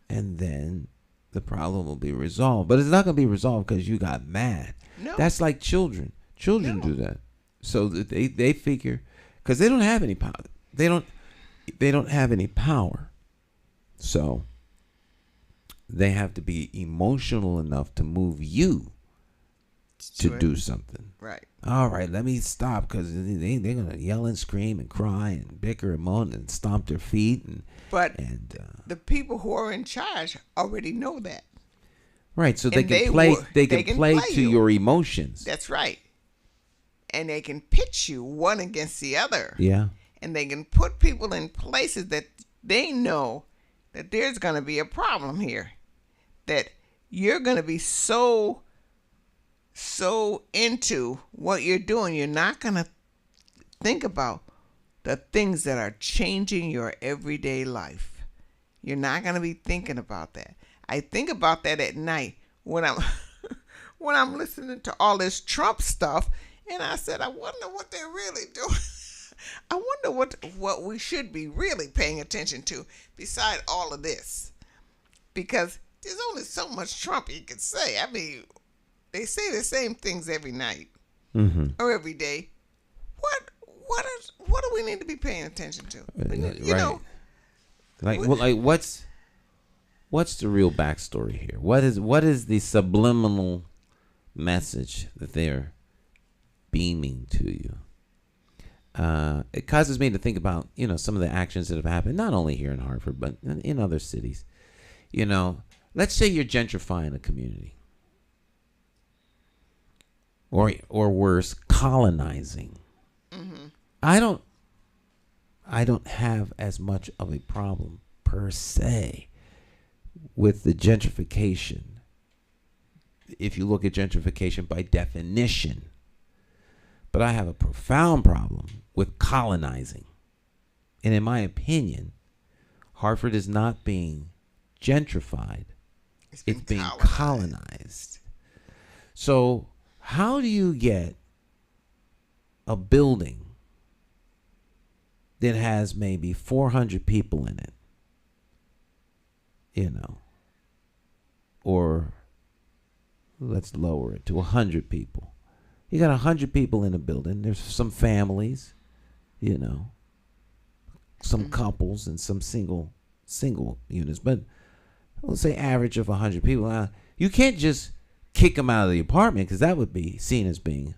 and then the problem will be resolved. But it's not going to be resolved because you got mad. No. That's like children. Children do that. So that they figure, because they don't have any power. They don't have any power. So they have to be emotional enough to move you to do something. Right. All right, let me stop, because they're going to yell and scream and cry and bicker and moan and stomp their feet. But the people who are in charge already know that. Right, so they And can play to you. your emotions. That's right. And they can pitch you one against the other. Yeah. And they can put people in places that they know that there's going to be a problem here. That you're going to be so into what you're doing, you're not going to think about the things that are changing your everyday life. You're not going to be thinking about that. I think about that at night when I'm when I'm listening to all this Trump stuff, and I said, I wonder what they're really doing. I wonder what we should be really paying attention to beside all of this. Because there's only so much Trump you can say. I mean, they say the same things every night or every day. What do we need to be paying attention to? You know, what's the real backstory here? What is the subliminal message that they're beaming to you? It causes me to think about, some of the actions that have happened, not only here in Hartford, but in other cities. Let's say you're gentrifying a community. Or worse, colonizing. Mm-hmm. I don't have as much of a problem per se with the gentrification. If you look at gentrification by definition. But I have a profound problem with colonizing. And in my opinion, Hartford is not being gentrified. It's being colonized. So how do you get a building that has maybe 400 people in it, or let's lower it to 100 people. You got 100 people in a building. There's some families, some couples and some single units. But let's say average of 100 people. Now, you can't just kick them out of the apartment, because that would be seen as being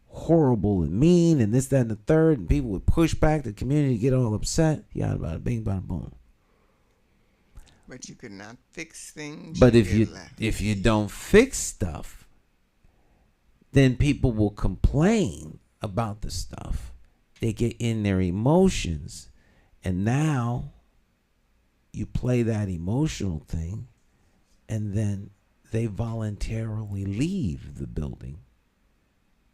horrible and mean and this, that, and the third. And people would push back. The community would get all upset. Yada, bada, bing, bada, boom. But you could not fix things. But if you don't fix stuff, then people will complain about the stuff. They get in their emotions, and now you play that emotional thing, and then they voluntarily leave the building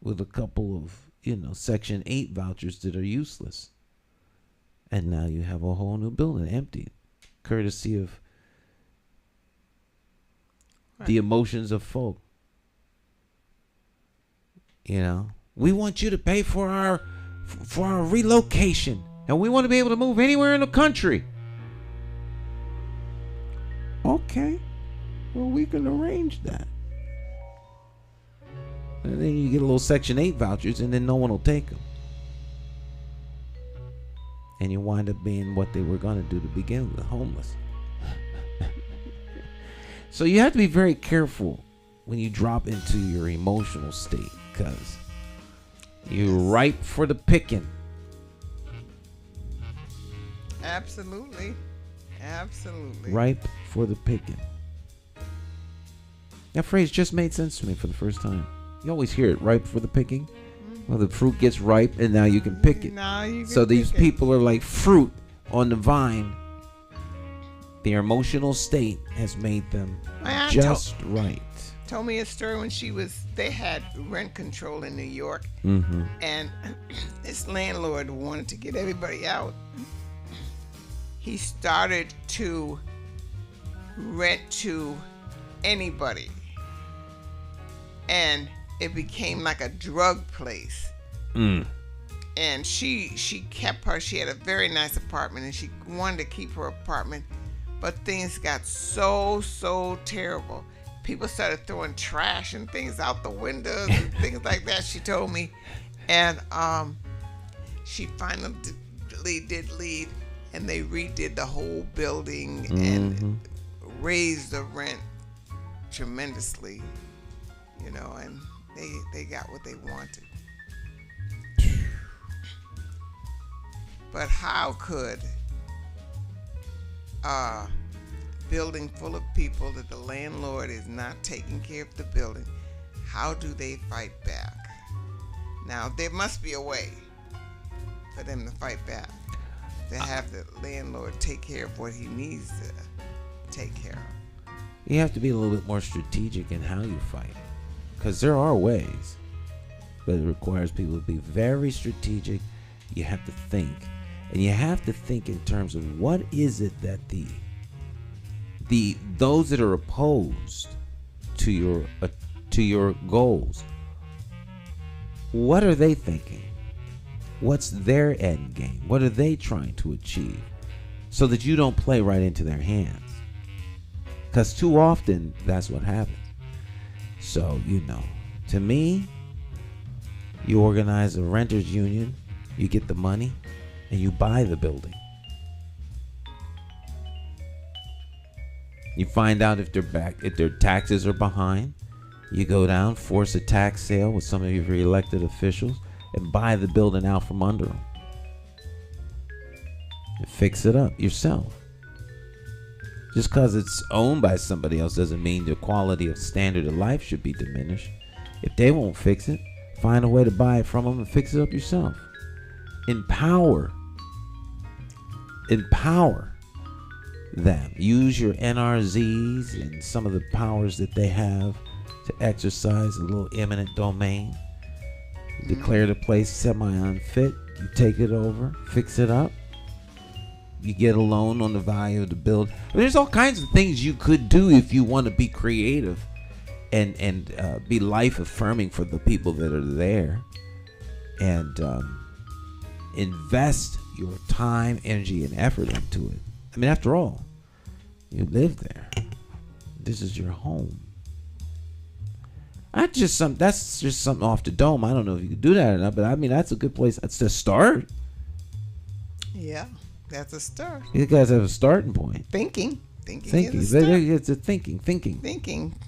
with a couple of, Section 8 vouchers that are useless. And now you have a whole new building empty, courtesy of the emotions of folk. We want you to pay for our relocation, and we want to be able to move anywhere in the country. Okay, well, we can arrange that. And then you get a little Section 8 vouchers, and then no one will take them. And you wind up being what they were going to do to begin with, homeless. So you have to be very careful when you drop into your emotional state, because you're ripe for the picking. Absolutely. Ripe for the picking. That phrase just made sense to me for the first time. You always hear it right before the picking. Well, the fruit gets ripe, and now you can pick it. Now you can So these pick it. people are like fruit on the vine. Their emotional state has made them My aunt just right. told me a story when they had rent control in New York, and this landlord wanted to get everybody out. He started to rent to anybody, and it became like a drug place. And she had a very nice apartment, and she wanted to keep her apartment, but things got so terrible. People started throwing trash and things out the windows and things like that, she told me. And she finally did leave, and they redid the whole building and raised the rent tremendously, and they got what they wanted. But how could a building full of people that the landlord is not taking care of the building, how do they fight back? Now, there must be a way for them to fight back, to have the landlord take care of what he needs to take care of. You have to be a little bit more strategic in how you fight, because there are ways, but it requires people to be very strategic. You have to think, and you have to think in terms of what is it that those that are opposed to your goals, what are they thinking? What's their end game? What are they trying to achieve? So that you don't play right into their hands. Because too often, that's what happens. So, to me, you organize a renters union, you get the money, and you buy the building. You find out if their taxes are behind. You go down, force a tax sale with some of your elected officials, and buy the building out from under them. And fix it up yourself. Just because it's owned by somebody else doesn't mean the quality of standard of life should be diminished. If they won't fix it, find a way to buy it from them and fix it up yourself. Empower them. Use your NRZs and some of the powers that they have to exercise a little eminent domain. You declare the place semi-unfit. You take it over, fix it up. You get a loan on the value of the building. There's all kinds of things you could do if you want to be creative and be life affirming for the people that are there. And invest your time, energy, and effort into it. I mean, after all, you live there. This is your home. That's just something off the dome. I don't know if you can do that or not, but I mean, that's a good place. That's a start. Yeah, that's a start. You guys have a starting point. Thinking is a start. It's a thinking.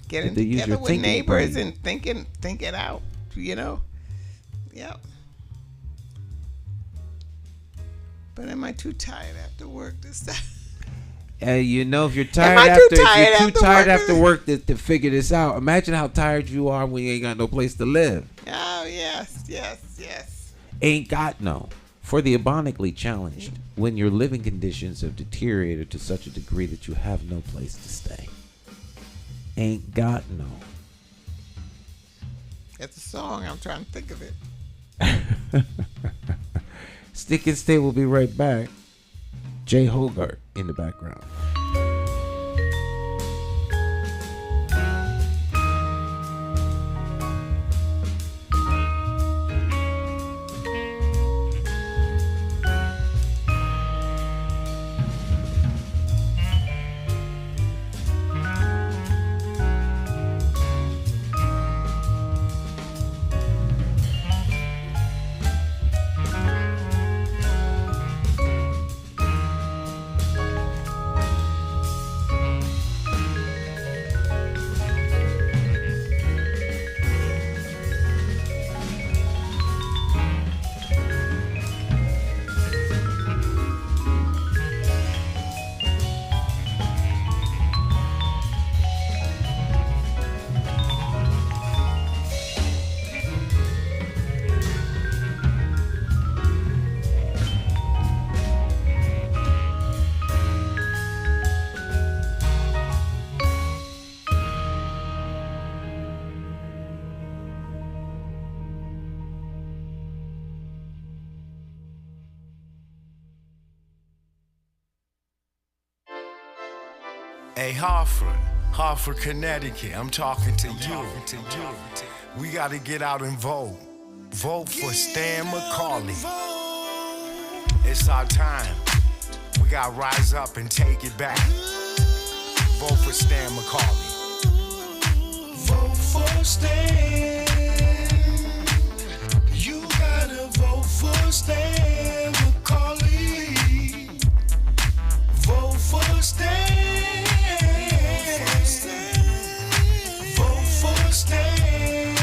Getting together with neighbors brain. And think it out. Yep. But am I too tired after work this time? If you're too tired after work to figure this out, imagine how tired you are when you ain't got no place to live. Oh, yes. Ain't got no. For the abonically challenged, when your living conditions have deteriorated to such a degree that you have no place to stay. Ain't got no. It's a song. I'm trying to think of it. Stick and Stay will be right back. Jay Hogarth in the background. Hey, Hartford, Connecticut, I'm talking to you. We gotta get out and vote. Vote for Stan McCauley. It's our time. We gotta rise up and take it back. Vote for Stan McCauley. Vote for Stan. You gotta vote for Stan McCauley. Vote for Stan. Vote for Stan.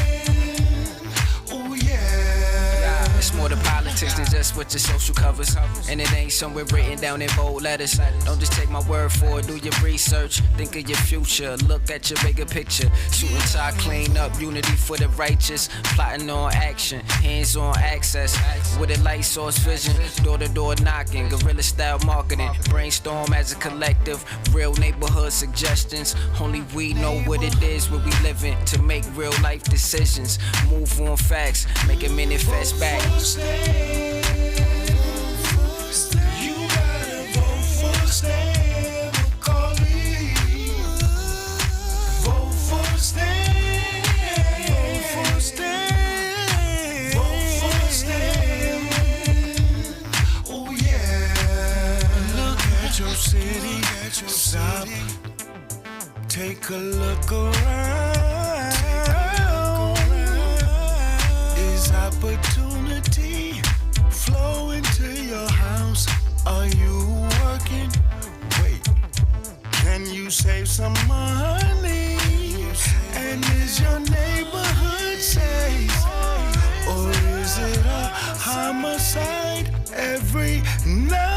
Oh yeah. It's more than politics than just what your social covers. And it ain't somewhere written down in bold letters. Don't just take my word for it, do your research. Think of your future, look at your bigger picture. Suit and tie, clean up, unity for the righteous. Plotting on action, hands on access. With a light source vision, door to door knocking. Guerrilla style marketing, brainstorm as a collective. Real neighborhood suggestions. Only we know what it is where we living. To make real life decisions. Move on facts, make it manifest back. You gotta vote for Stan McCauley. Vote for Stan. Vote for Stan. Vote for Stan. Oh yeah. Look at your city, stop. Take a look around. Is opportunity flow into your house? Are you working? Wait, can you save some money? And is your neighborhood safe? Or is it a homicide every night?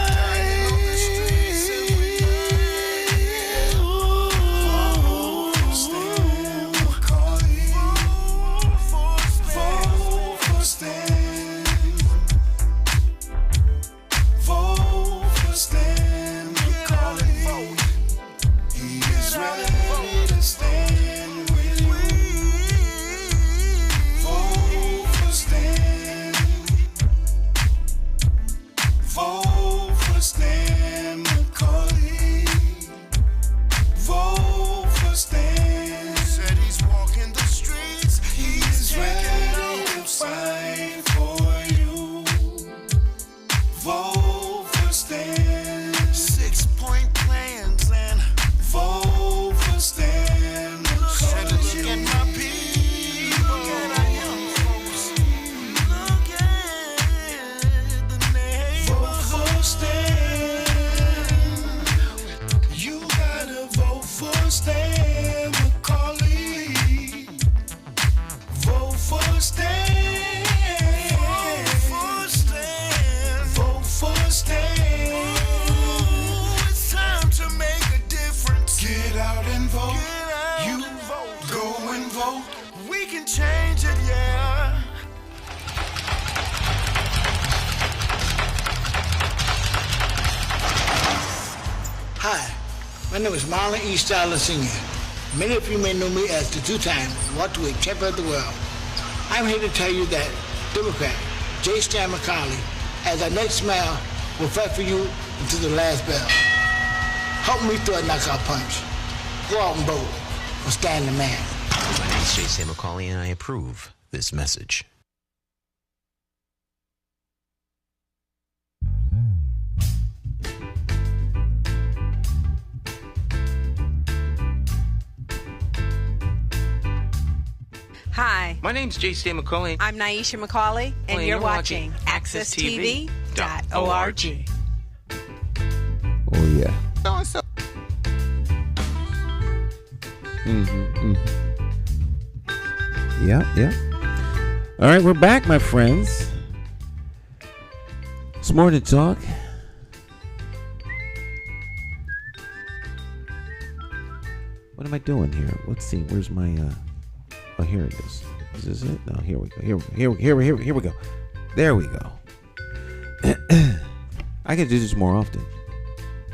My name is Marlon E. Starler Sr. Many of you may know me as the two-time welterweight champion of the world. I'm here to tell you that Democrat J. Stan McCauley, as our next mayor, will fight for you until the last bell. Help me throw a knockout punch. Go out and vote for Stan the man. My name is J. Stan McCauley, and I approve this message. Hi, My name's J. Stan McCauley. I'm Naisha McCauley, and you're watching AccessTV.org. Oh yeah. So-and-so. Yeah. All right, we're back, my friends. It's more to talk. What am I doing here? Let's see. Where's my? Oh, here it is. Is this it? No, here we go. Here we go. There we go. I could do this more often.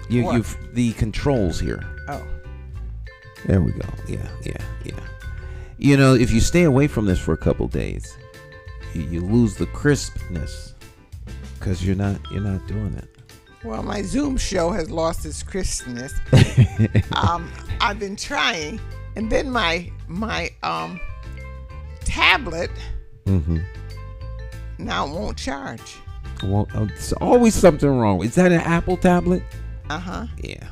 You've the controls here. Oh. There we go. Yeah. You know, if you stay away from this for a couple days, you lose the crispness because you're not doing it. Well, my Zoom show has lost its crispness. I've been trying, and then my tablet now won't charge. Well, it's always something wrong. Is that an Apple tablet? Yeah.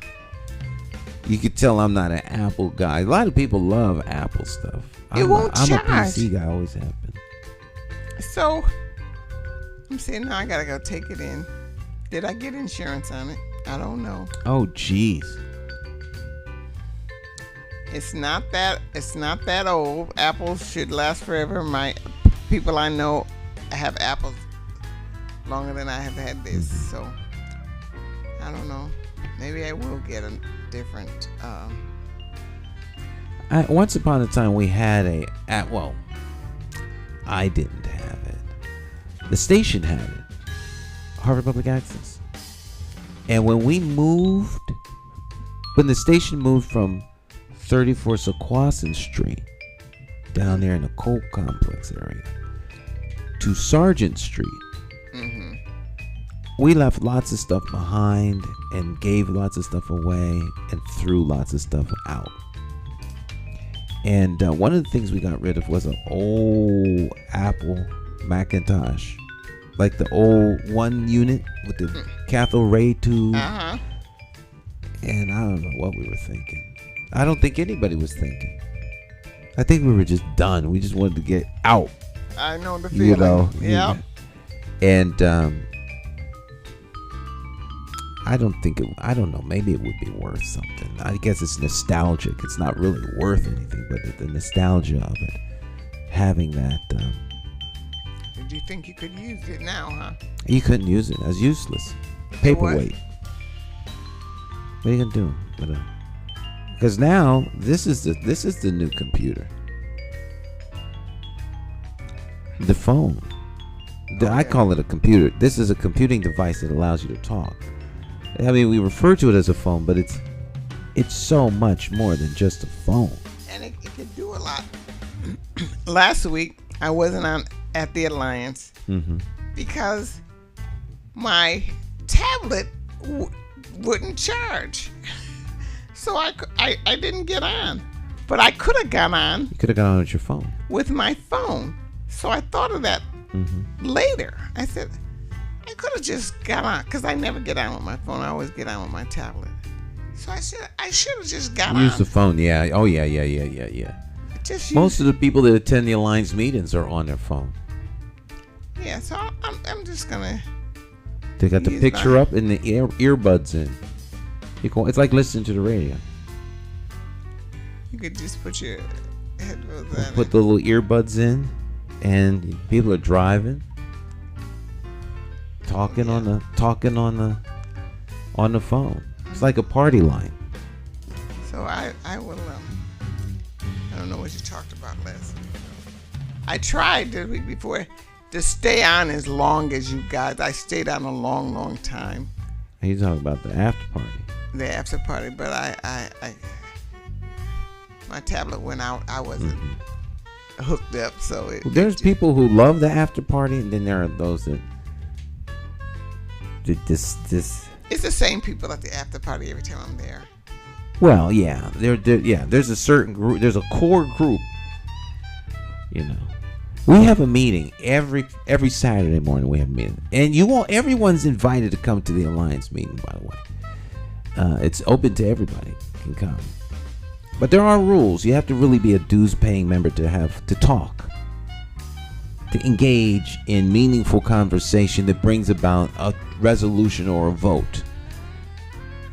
You could tell I'm not an Apple guy. A lot of people love Apple stuff. It won't charge. I'm a PC guy. Always have been. So I'm saying now I gotta go take it in. Did I get insurance on it? I don't know. Oh, jeez. It's not that old. Apples should last forever. My people I know have apples longer than I have had this. So I don't know. Maybe I will get a different. Once upon a time, we had well, I didn't have it. The station had it. Harvard Public Access. And when the station moved from 34 Sequoia Street down there in the Coal Complex area to Sargent Street, we left lots of stuff behind and gave lots of stuff away and threw lots of stuff out. And one of the things we got rid of was an old Apple Macintosh. Like the old 1 unit with the cathode ray tube. And I don't know what we were thinking. I don't think anybody was thinking. I think we were just done. We just wanted to get out. I know the feeling. Yeah. And I don't know. Maybe it would be worth something. I guess it's nostalgic. It's not really worth anything, but the nostalgia of it. Having that. Did you think you could use it now, huh? You couldn't use it. It was useless. Paperweight. What are you gonna do? Because now this is the new computer. The phone. I call it a computer. This is a computing device that allows you to talk. I mean, we refer to it as a phone, but it's so much more than just a phone. And it can do a lot. Last week I wasn't at the Alliance because my tablet wouldn't charge. So I didn't get on. But I could have got on. You could have got on with your phone. With my phone. So I thought of that later. I said, I could have just got on. Because I never get on with my phone. I always get on with my tablet. So I said, I should have just got on. Use the phone, yeah. Oh, yeah. Most of the people that attend the Alliance meetings are on their phone. Yeah, so I'm just gonna. They got the picture up and the earbuds in. It's like listening to the radio. You could just put your headphones on. Put the little earbuds in, and people are driving, talking on the phone. It's like a party line. So I will. I don't know what you talked about last week. I tried the week before to stay on as long as you guys. I stayed on a long, long time. Are you talking about the after party? The after party, but I my tablet went out. I wasn't hooked up, so there's people who love the after party, and then there are those that this. It's the same people at the after party every time I'm there. Well, yeah, there's a certain group. There's a core group. You know, we have a meeting every Saturday morning. We have a meeting, and everyone's invited to come to the Alliance meeting. By the way, it's open to everybody can come, but there are rules. You have to really be a dues-paying member to talk, to engage in meaningful conversation that brings about a resolution or a vote.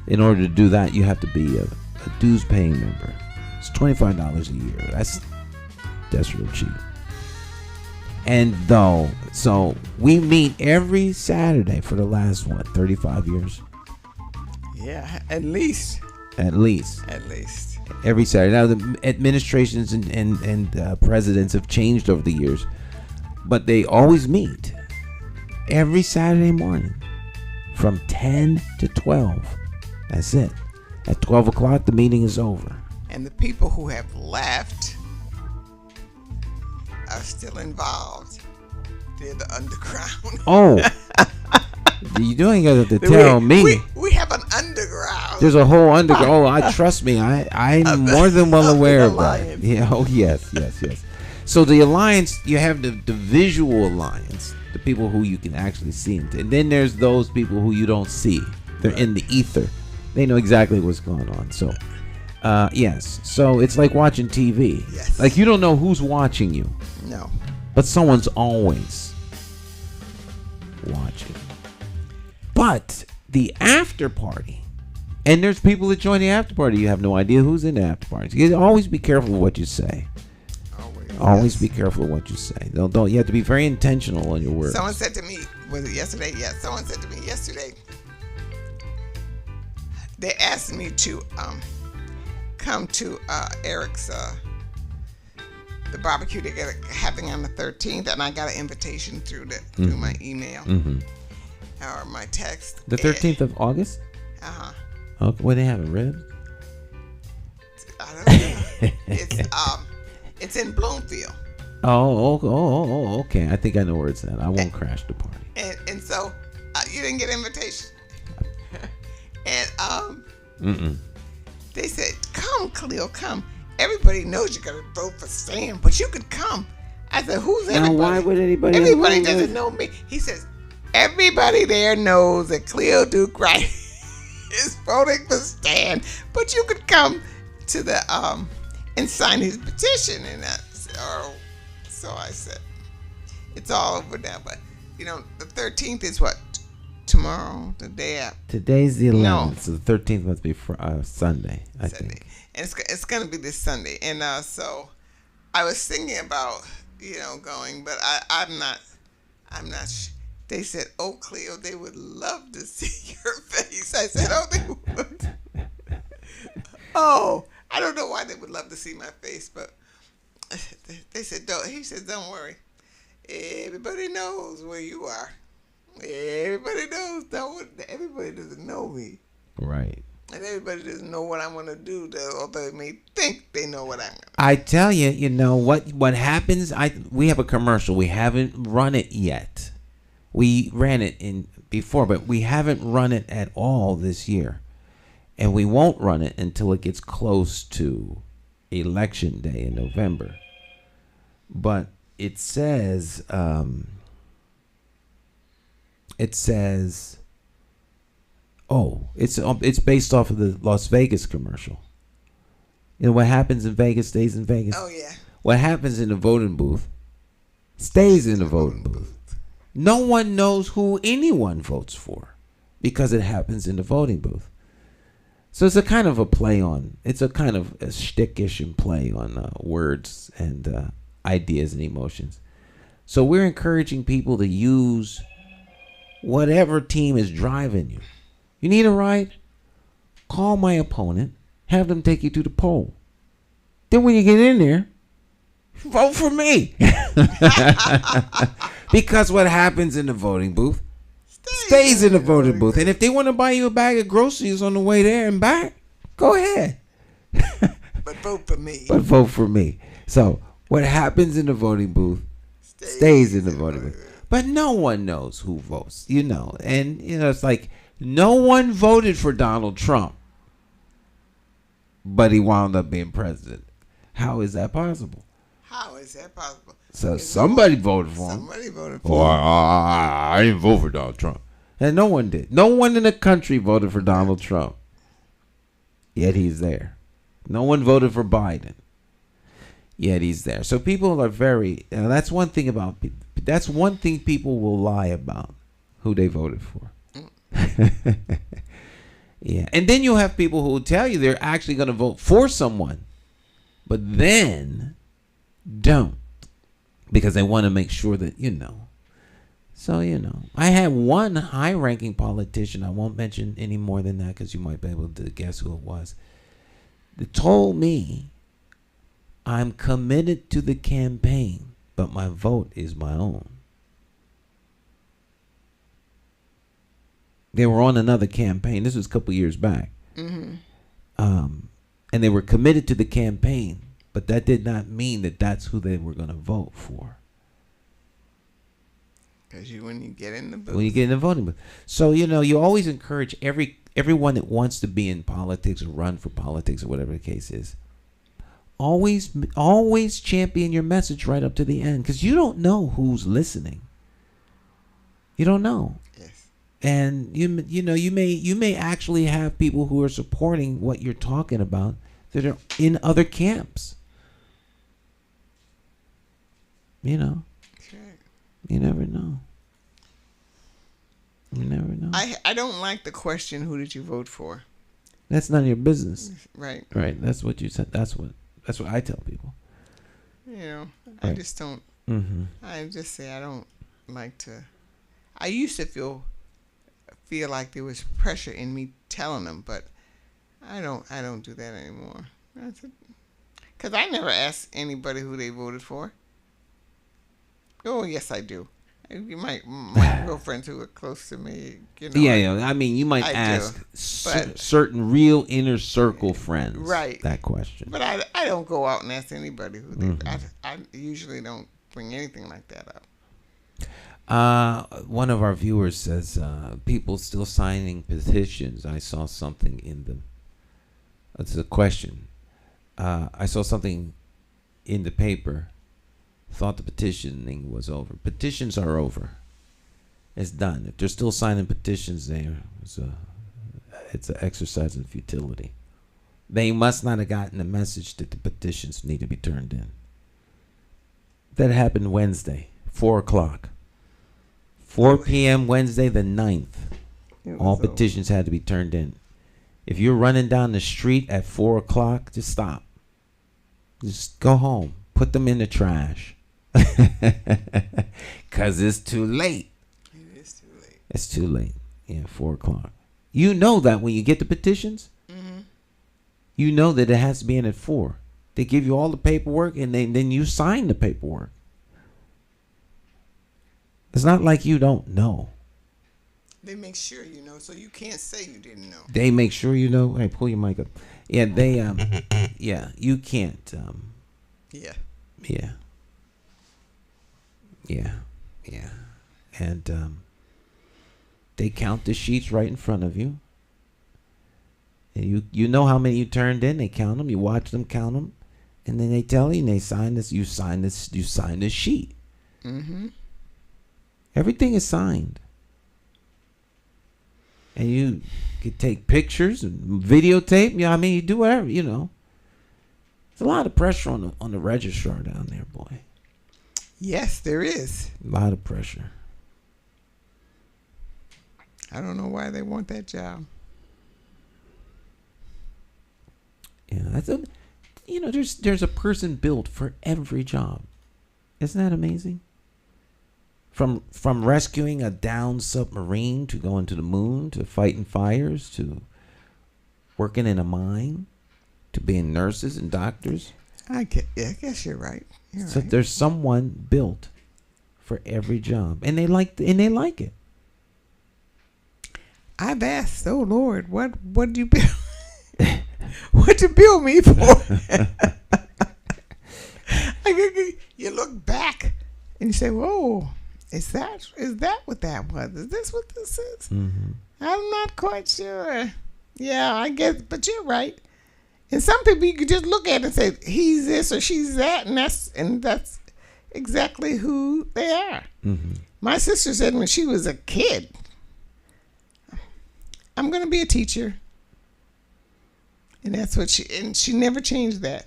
In order to do that, you have to be a dues-paying member. It's $25 a year. That's real cheap. And so we meet every Saturday for the last 35 years. Yeah, at least. Every Saturday. Now the administrations and presidents have changed over the years, but they always meet every Saturday morning from 10 to 12. That's it. At 12 o'clock, the meeting is over. And the people who have left are still involved. They're the underground. Oh, You ain't got to tell me. We have an underground. There's a whole underground. Oh, trust me. I'm more than well aware of that. Yeah. Oh, yes. So the alliance, you have the visual alliance, the people who you can actually see, and then there's those people who you don't see. They're in the ether. They know exactly what's going on. So, yes. So it's like watching TV. Yes. Like you don't know who's watching you. No. But someone's always watching. But the after party, and there's people that join the after party. You have no idea who's in the after party. You always be careful of what you say. Always be careful of what you say. Don't. You have to be very intentional on your words. Someone said to me, was it yesterday? Yeah. Someone said to me yesterday. They asked me to come to Eric's the barbecue they're having on the 13th, and I got an invitation through my email or my text. The 13th of August. Okay. What they having, ribs? I don't know. It's in Bloomfield. Oh, okay. I think I know where it's at. I won't crash the party. And so you didn't get an invitation. And they said, "Come, Cleo, come. Everybody knows you're gonna vote for Stan, but you could come." I said, "Who's everybody?" Now, why would anybody? Everybody doesn't know me. He says, "Everybody there knows that Cleo Duke-Wright is voting for Stan, but you could come to the and sign his petition." And so I said, "It's all over now." But the 13th is what? Tomorrow, the day after. Today's the 11th, so the 13th must be Sunday, I think. And it's going to be this Sunday. And so I was thinking about, going, but I'm not. They said, "Oh, Cleo, they would love to see your face." I said, "Oh, they would." Oh, I don't know why they would love to see my face, but they said, "Don't." He said, "Don't worry. Everybody knows where you are. Everybody knows. Everybody doesn't know me. Right. And everybody doesn't know what I'm going to do, although they may think they know what I'm going to do." I tell you, what happens, we have a commercial. We haven't run it yet. We ran it before, but we haven't run it at all this year. And we won't run it until it gets close to Election Day in November. But it says, it's based off of the Las Vegas commercial. What happens in Vegas stays in Vegas. Oh, yeah. What happens in the voting booth stays in the voting booth. No one knows who anyone votes for because it happens in the voting booth. So it's a kind of a play on, it's a kind of a shtick-ish and play on words and ideas and emotions. So we're encouraging people to use whatever team is driving you. You need a ride? Call my opponent. Have them take you to the poll. Then when you get in there, vote for me. Because what happens in the voting booth stays in the voting booth. And if they want to buy you a bag of groceries on the way there and back, go ahead. But vote for me. But vote for me. So what happens in the voting booth stays in the voting booth. But no one knows who votes, And, it's like no one voted for Donald Trump, but he wound up being president. How is that possible? How is that possible? So somebody voted for him. Somebody voted for him. I didn't vote for Donald Trump. And no one did. No one in the country voted for Donald Trump. Yet he's there. No one voted for Biden. Yet he's there. So people are that's one thing people will lie about, who they voted for. Yeah. And then you'll have people who will tell you they're actually going to vote for someone, but then don't, because they want to make sure that, So, I had one high-ranking politician, I won't mention any more than that because you might be able to guess who it was, that told me, "I'm committed to the campaign, but my vote is my own." They were on another campaign. This was a couple years back. Mm-hmm. And they were committed to the campaign, but that did not mean that that's who they were going to vote for. Because when you get in the booth. When you get in the voting booth. So, you always encourage everyone that wants to be in politics or run for politics or whatever the case is. Always champion your message right up to the end, because you don't know who's listening. You don't know. Yes. And you may actually have people who are supporting what you're talking about that are in other camps. Sure. You never know. You never know. I don't like the question, who did you vote for? That's none of your business. Right. Right. That's what you said. That's what I tell people. I just don't. Mm-hmm. I just say I don't like to. I used to feel like there was pressure in me telling them, but I don't do that anymore. Because I never asked anybody who they voted for. Oh, yes, I do. My girlfriends who are close to me, Yeah. I mean, you might ask certain real inner circle friends, right, that question. But I don't go out and ask anybody who they. I usually don't bring anything like that up. One of our viewers says people still signing petitions. I saw something in the. It's a question. I saw something in the paper. Thought the petitioning was over. Petitions are over. It's done. If they're still signing petitions, it's an exercise in futility. They must not have gotten the message that the petitions need to be turned in. That happened Wednesday, 4 o'clock. 4 p.m. Wednesday the 9th. All petitions had to be turned in. If you're running down the street at 4 o'clock, just stop. Just go home. Put them in the trash. Because it's too late. It is too late. It's too late. Yeah, 4 o'clock. You know that when you get the petitions, you know that it has to be in at 4. They give you all the paperwork, and then you sign the paperwork. It's not like you don't know. They make sure you know, so you can't say you didn't know. They make sure you know. Hey, pull your mic up. Yeah, they yeah, you can't Yeah. And they count the sheets right in front of you. And you know how many you turned in. They count them. You watch them count them. And then they tell you, and they sign this. You sign this sheet. Mm-hmm. Everything is signed. And you could take pictures and videotape. I mean, you do whatever, There's a lot of pressure on the registrar down there, boy. Yes, there is. A lot of pressure. I don't know why they want that job. Yeah, there's a person built for every job. Isn't that amazing? From rescuing a downed submarine to going to the moon to fighting fires to working in a mine to being nurses and doctors. I guess you're right. So there's someone built for every job, and they like it. I've asked, oh Lord, what did you build? What'd you build me for? You look back and you say, whoa, is that what that was? Is this what this is? Mm-hmm. I'm not quite sure. Yeah, I guess, but you're right. And some people you could just look at and say, he's this or she's that, and that's exactly who they are. Mm-hmm. My sister said when she was a kid, I'm going to be a teacher. And that's what she never changed that.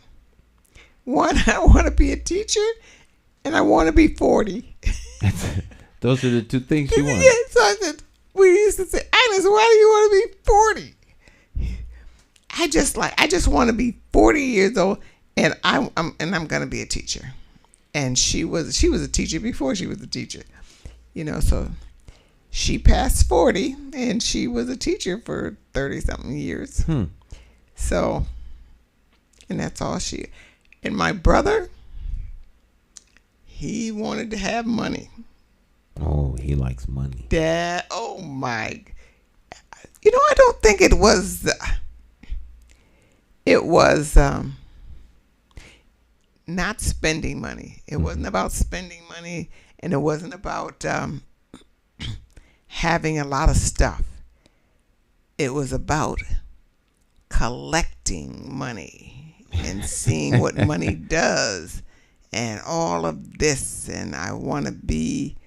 One, I want to be a teacher, and I want to be 40. Those are the two things she wants. Yeah, so I said, we used to say, Agnes, why do you want to be 40? I just want to be 40 years old, and I'm going to be a teacher. And she was a teacher before she was a teacher. So she passed 40, and she was a teacher for 30-something years. So, and that's all she. And my brother, he wanted to have money. Oh, he likes money. Dad, oh my. I don't think it was. It was not spending money. It wasn't about spending money, and it wasn't about having a lot of stuff. It was about collecting money and seeing what money does and all of this. And I want to be,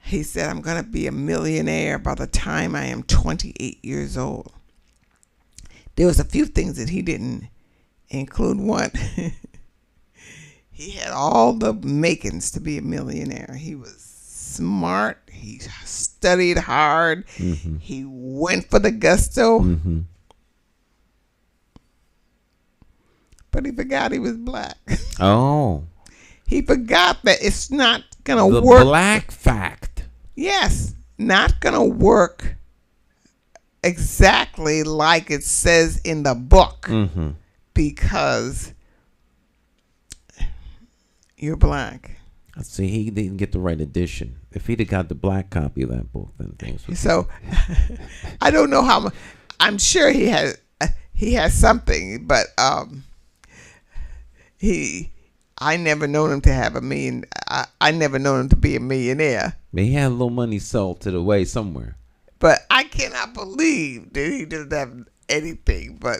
he said, I'm going to be a millionaire by the time I am 28 years old. There was a few things that he didn't include. One, he had all the makings to be a millionaire. He was smart. He studied hard. Mm-hmm. He went for the gusto. Mm-hmm. But he forgot he was black. Oh. He forgot that it's not going to work. The black fact. Yes. Not going to work exactly like it says in the book. Mm-hmm. Because you're black. See, he didn't get the right edition. If he'd have got the black copy of that book, then things would. So, I don't know how much. I'm sure he has something, but I never known him to have a million. I never known him to be a millionaire. But he had a little money sold to the way somewhere. But I cannot believe that he doesn't have anything. But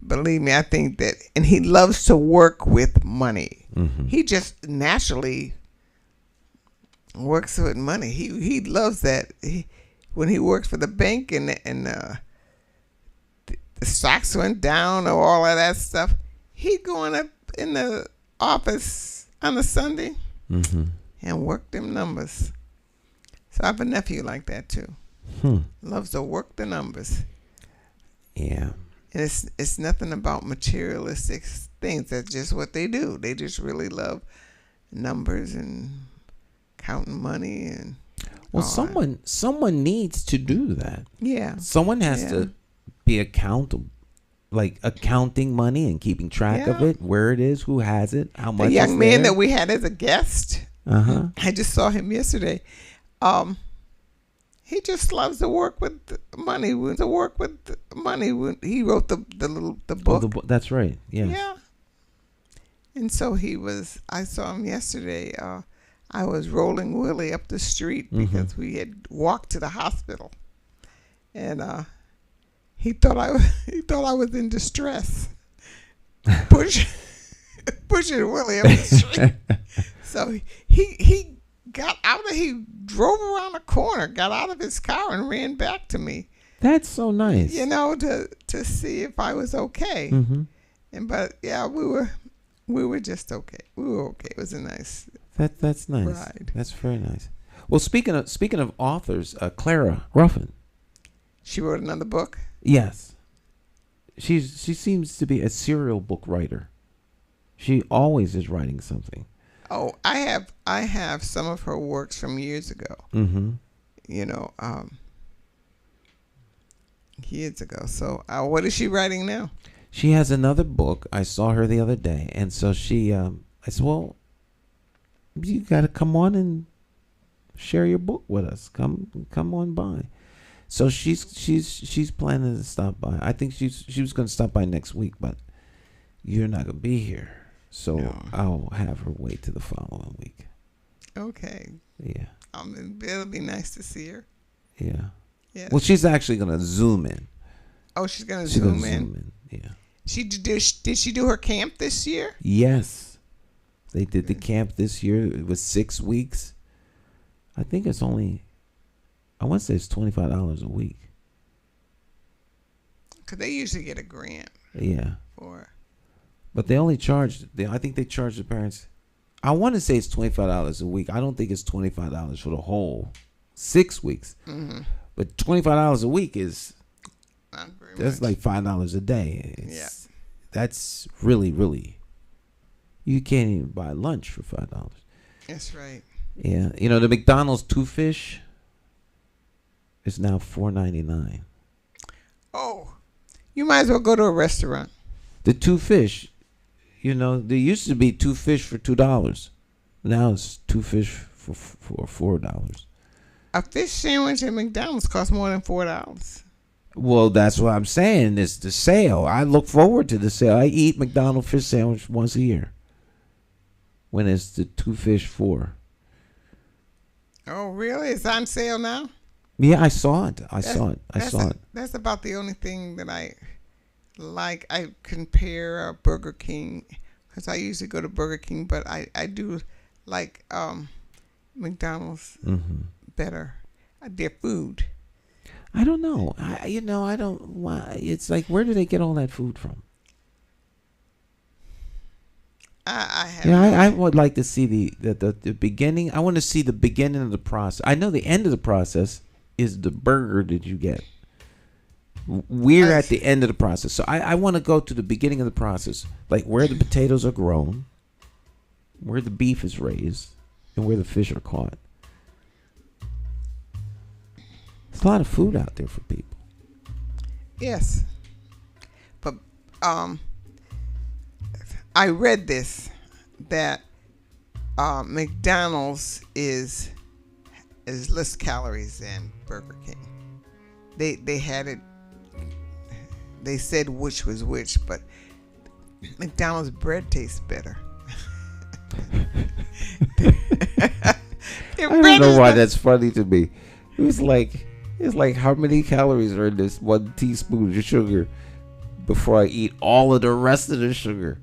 believe me, I think that, and he loves to work with money. Mm-hmm. He just naturally works with money. He loves that. When he works for the bank and the stocks went down or all of that stuff, he going up in the office on a Sunday and work them numbers. So I have a nephew like that too. Loves to work the numbers. Yeah. And it's nothing about materialistic things. That's just what they do. They just really love numbers and counting money and. Well, someone needs to do that. Yeah. Someone has to be accountable, like accounting money and keeping track of it, where it is, who has it, how much. The young is man there. that we had as a guest. I just saw him yesterday. He just loves to work with money. He wrote the book. Oh, that's right. Yes. Yeah. And so I saw him yesterday. I was rolling Willie up the street because we had walked to the hospital, and he thought I was in distress, pushing Willie up the street. So he got out of. He drove around the corner, got out of his car, and ran back to me. That's so nice. To see if I was okay. But yeah, we were just okay. We were okay. It was a nice. That's nice. Ride. That's very nice. Well, speaking of authors, Clara Ruffin. She wrote another book. Yes. She seems to be a serial book writer. She always is writing something. Oh, I have some of her works from years ago. Years ago. So, what is she writing now? She has another book. I saw her the other day, and so she. I said, "Well, you got to come on and share your book with us. Come on by." So she's planning to stop by. I think she was going to stop by next week, but you're not going to be here. So I'll have her wait till the following week. Okay. Yeah. It'll be nice to see her. Yeah. Yeah. Well, she's actually going to Zoom in. Oh, she's going to Zoom in. Yeah. Did she do her camp this year? Yes. They did the camp this year. It was 6 weeks. I think it's only, I want to say it's $25 a week. Because they usually get a grant. Yeah. For. But they only charge, I think they charge the parents, I want to say it's $25 a week. I don't think it's $25 for the whole 6 weeks. But $25 a week is, that's like $5 a day. That's really, really, you can't even buy lunch for $5. That's right. Yeah. The McDonald's two fish is now $4.99. Oh, you might as well go to a restaurant. The two fish, there used to be two fish for $2. Now it's two fish for $4. A fish sandwich at McDonald's costs more than $4. Well, that's what I'm saying. It's the sale. I look forward to the sale. I eat McDonald's fish sandwich once a year. When it's the two fish $4. Oh, really? It's on sale now? Yeah, I saw it. I saw it. That's about the only thing that I like. I compare Burger King, because I usually go to Burger King, but I do like McDonald's better. Their food. I don't know. I don't. Why? It's like, where do they get all that food from? I would like to see the beginning. I want to see the beginning of the process. I know the end of the process is the burger that you get. We're at the end of the process. So I want to go to the beginning of the process, like where the potatoes are grown, where the beef is raised, and where the fish are caught. There's a lot of food out there for people. Yes. But I read this, that McDonald's is less calories than Burger King. They had it. They said which was which, but McDonald's bread tastes better. I don't know why that's funny to me. It's like how many calories are in this 1 teaspoon of sugar before I eat all of the rest of the sugar?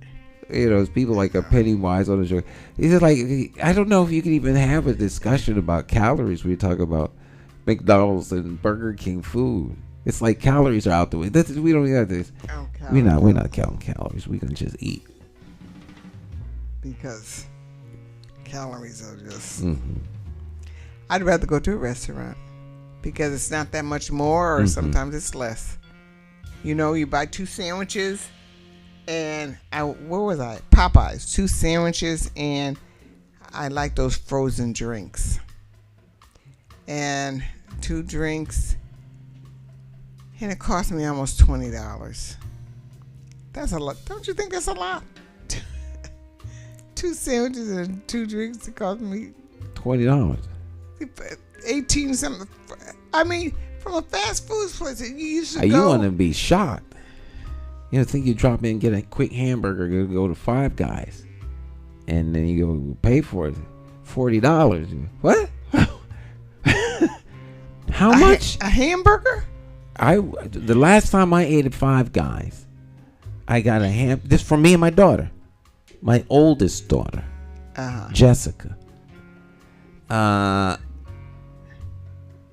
It's people like a penny wise on the sugar. It's like, I don't know if you can even have a discussion about calories when you talk about McDonald's and Burger King food. It's like calories are out the way. We don't have this. We're not counting calories. We can just eat. Because calories are just. I'd rather go to a restaurant because it's not that much more, or sometimes it's less. You buy 2 sandwiches, and where was I? Popeyes, 2 sandwiches, and I like those frozen drinks. And 2 drinks, and it cost me almost $20. That's a lot. Don't you think that's a lot? 2 sandwiches and 2 drinks, it cost me $20. 18 something. I mean, from a fast food place, you used to go. You want to be shocked. Think you drop in and get a quick hamburger, go to Five Guys, and then you go pay for it, $40. What? How much? A hamburger? The last time I ate at Five Guys, I got a this for me and my daughter, my oldest daughter, Jessica.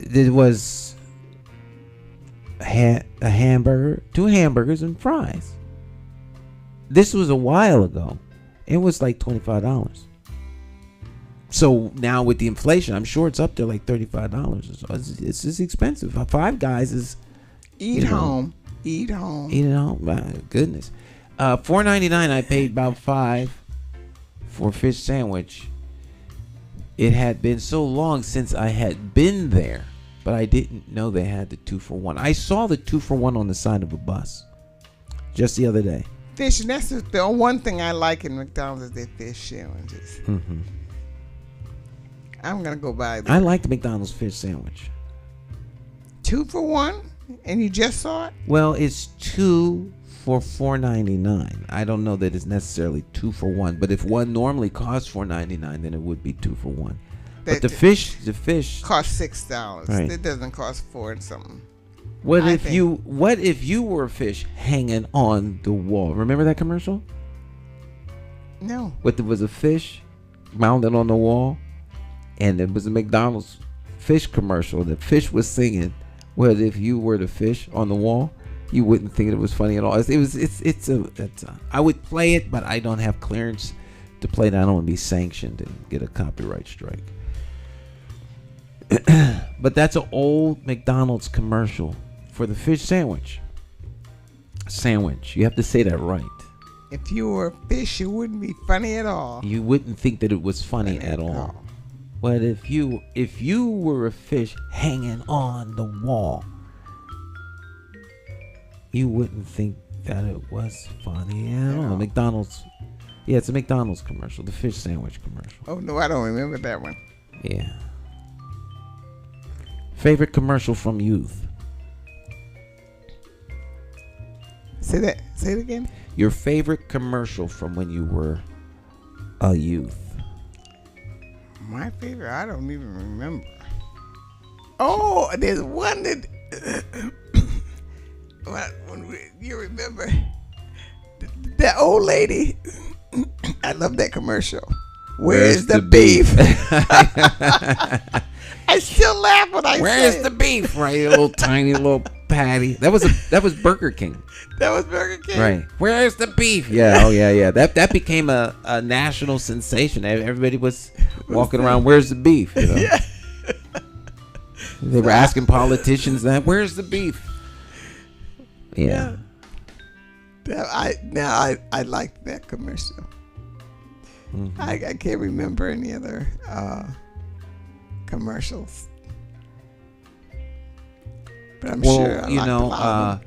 It was a hamburger, 2 hamburgers, and fries. This was a while ago. It was like $25. So now with the inflation, I'm sure it's up there like $35. It's just expensive. Five Guys is eat home. My goodness. $4.99. I paid about $5 for a fish sandwich. It had been so long since I had been there, but I didn't know they had the 2-for-1. I saw the 2-for-1 on the side of a bus just the other day. Fish, and that's the one thing I like in McDonald's is their fish sandwiches. I'm gonna go buy that. I like the McDonald's fish sandwich. 2-for-1, and you just saw it? Well, it's 2 for $4.99. I don't know that it's necessarily 2-for-1, but if one normally costs $4.99, then it would be 2-for-1. But the fish costs $6. Right. It doesn't cost $4 and something. What if you were a fish hanging on the wall? Remember that commercial? No. There was a fish mounted on the wall, and it was a McDonald's fish commercial. The fish was singing, "What if you were the fish on the wall?" You wouldn't think it was funny at all. I would play it, but I don't have clearance to play it. I don't want to be sanctioned and get a copyright strike. But that's an old McDonald's commercial for the fish sandwich. You have to say that right. If you were a fish, it wouldn't be funny at all. You wouldn't think that it was funny at all. But if you were a fish hanging on the wall, you wouldn't think that it was funny at all. McDonald's. Yeah, it's a McDonald's commercial, the fish sandwich commercial. Oh, no, I don't remember that one. Yeah. Favorite commercial from youth? Say it again. Your favorite commercial from when you were a youth? My favorite, I don't even remember. Oh, there's one that you remember that old lady. I love that commercial. Where's the beef? I still laugh when I say Where's the beef? Right, a little tiny little patty. That was Burger King. That was Burger King. Right. Where's the beef? Yeah. Oh yeah. That became a national sensation. Everybody was walking around. Where's the beef? You know? Yeah. They were asking politicians that. Where's the beef? Yeah. I like that commercial. Mm-hmm. I can't remember any other commercials, but I'm sure. Well, you know,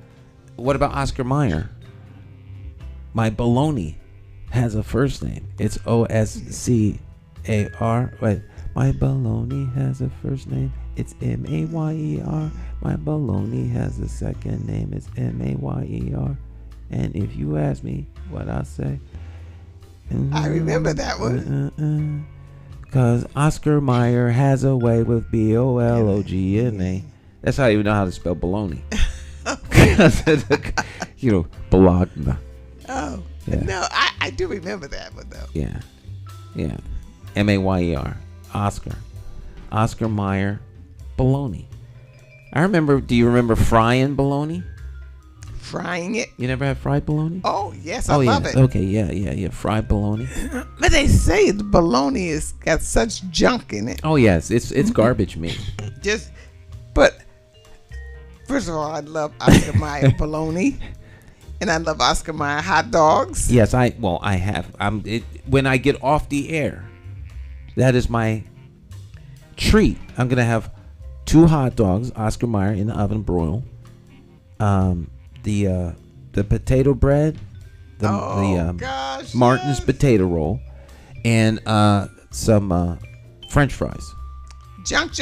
what about Oscar Mayer? My baloney has a first name. It's Oscar. Wait, my baloney has a first name. It's Mayer. My baloney has a second name. It's Mayer. And if you ask me what I say, I remember that one. Cause Oscar Mayer has a way with Bologna. That's how you know how to spell baloney. You know, Bologna. Oh, yeah. No, I do remember that one though. Yeah. Mayer. Oscar Mayer, bologna. I remember. Do you remember frying bologna? Frying it? You never had fried bologna? Oh yes, I love it. Okay, yeah. Fried bologna. But they say the bologna has got such junk in it. Oh yes, it's garbage meat. But first of all, I love Oscar Mayer bologna, and I love Oscar Mayer hot dogs. Yes, I have. When I get off the air, that is my treat. I'm gonna have 2 hot dogs, Oscar Mayer in the oven broil. The potato bread, Martin's potato roll, and some French fries. Junk.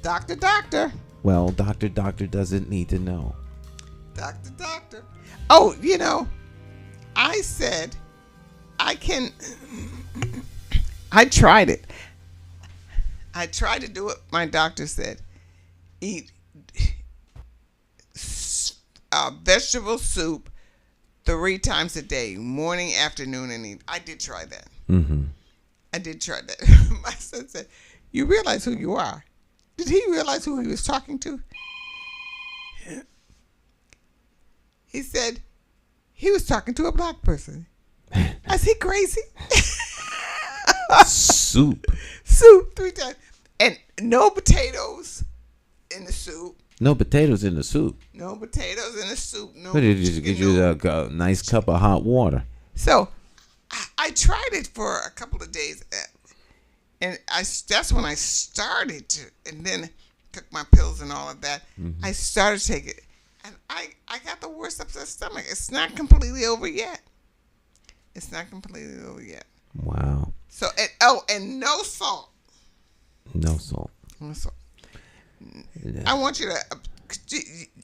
Doctor. Well, doctor doesn't need to know. Doctor. Oh, you know, I said I tried it. I tried to do it. My doctor said, eat vegetable soup 3 times a day, morning, afternoon, and evening. I did try that. Mm-hmm. I did try that. My son said, you realize who you are. Did he realize who he was talking to? He said he was talking to a black person. Is he crazy? Soup 3 times. And no potatoes in the soup. No potatoes in the soup. No potatoes in the soup. No. What did you just get you a nice cup of hot water? So I tried it for a couple of days, and that's when I started to, and then took my pills and all of that. Mm-hmm. I started to take it, and I got the worst upset stomach. It's not completely over yet. Wow. So and no salt. No salt. I want you to.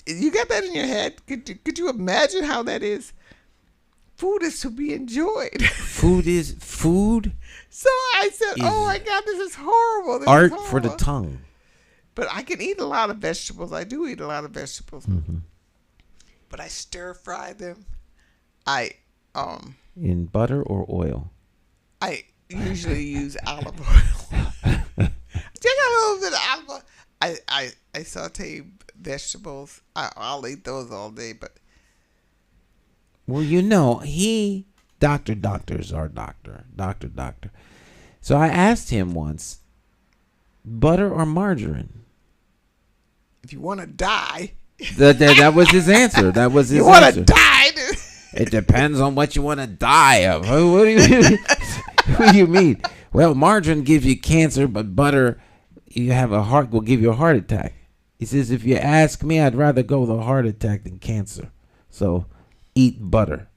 You got that in your head? Could you imagine how that is? Food is to be enjoyed. Food is food. So I said, "Oh my God, this is horrible." Art for the tongue. But I can eat a lot of vegetables. I do eat a lot of vegetables. Mm-hmm. But I stir fry them. In butter or oil? I usually use olive oil. Take a little bit of olive oil. I saute vegetables. I'll eat those all day, but. Well, you know, doctor's our doctor. Doctor. So I asked him once, butter or margarine? If you want to die. That was his answer. That was his answer. You want to die, dude? It depends on what you want to die of. What do you mean? Well, margarine gives you cancer, but butter, will give you a heart attack. He says, if you ask me, I'd rather go with a heart attack than cancer. So eat butter.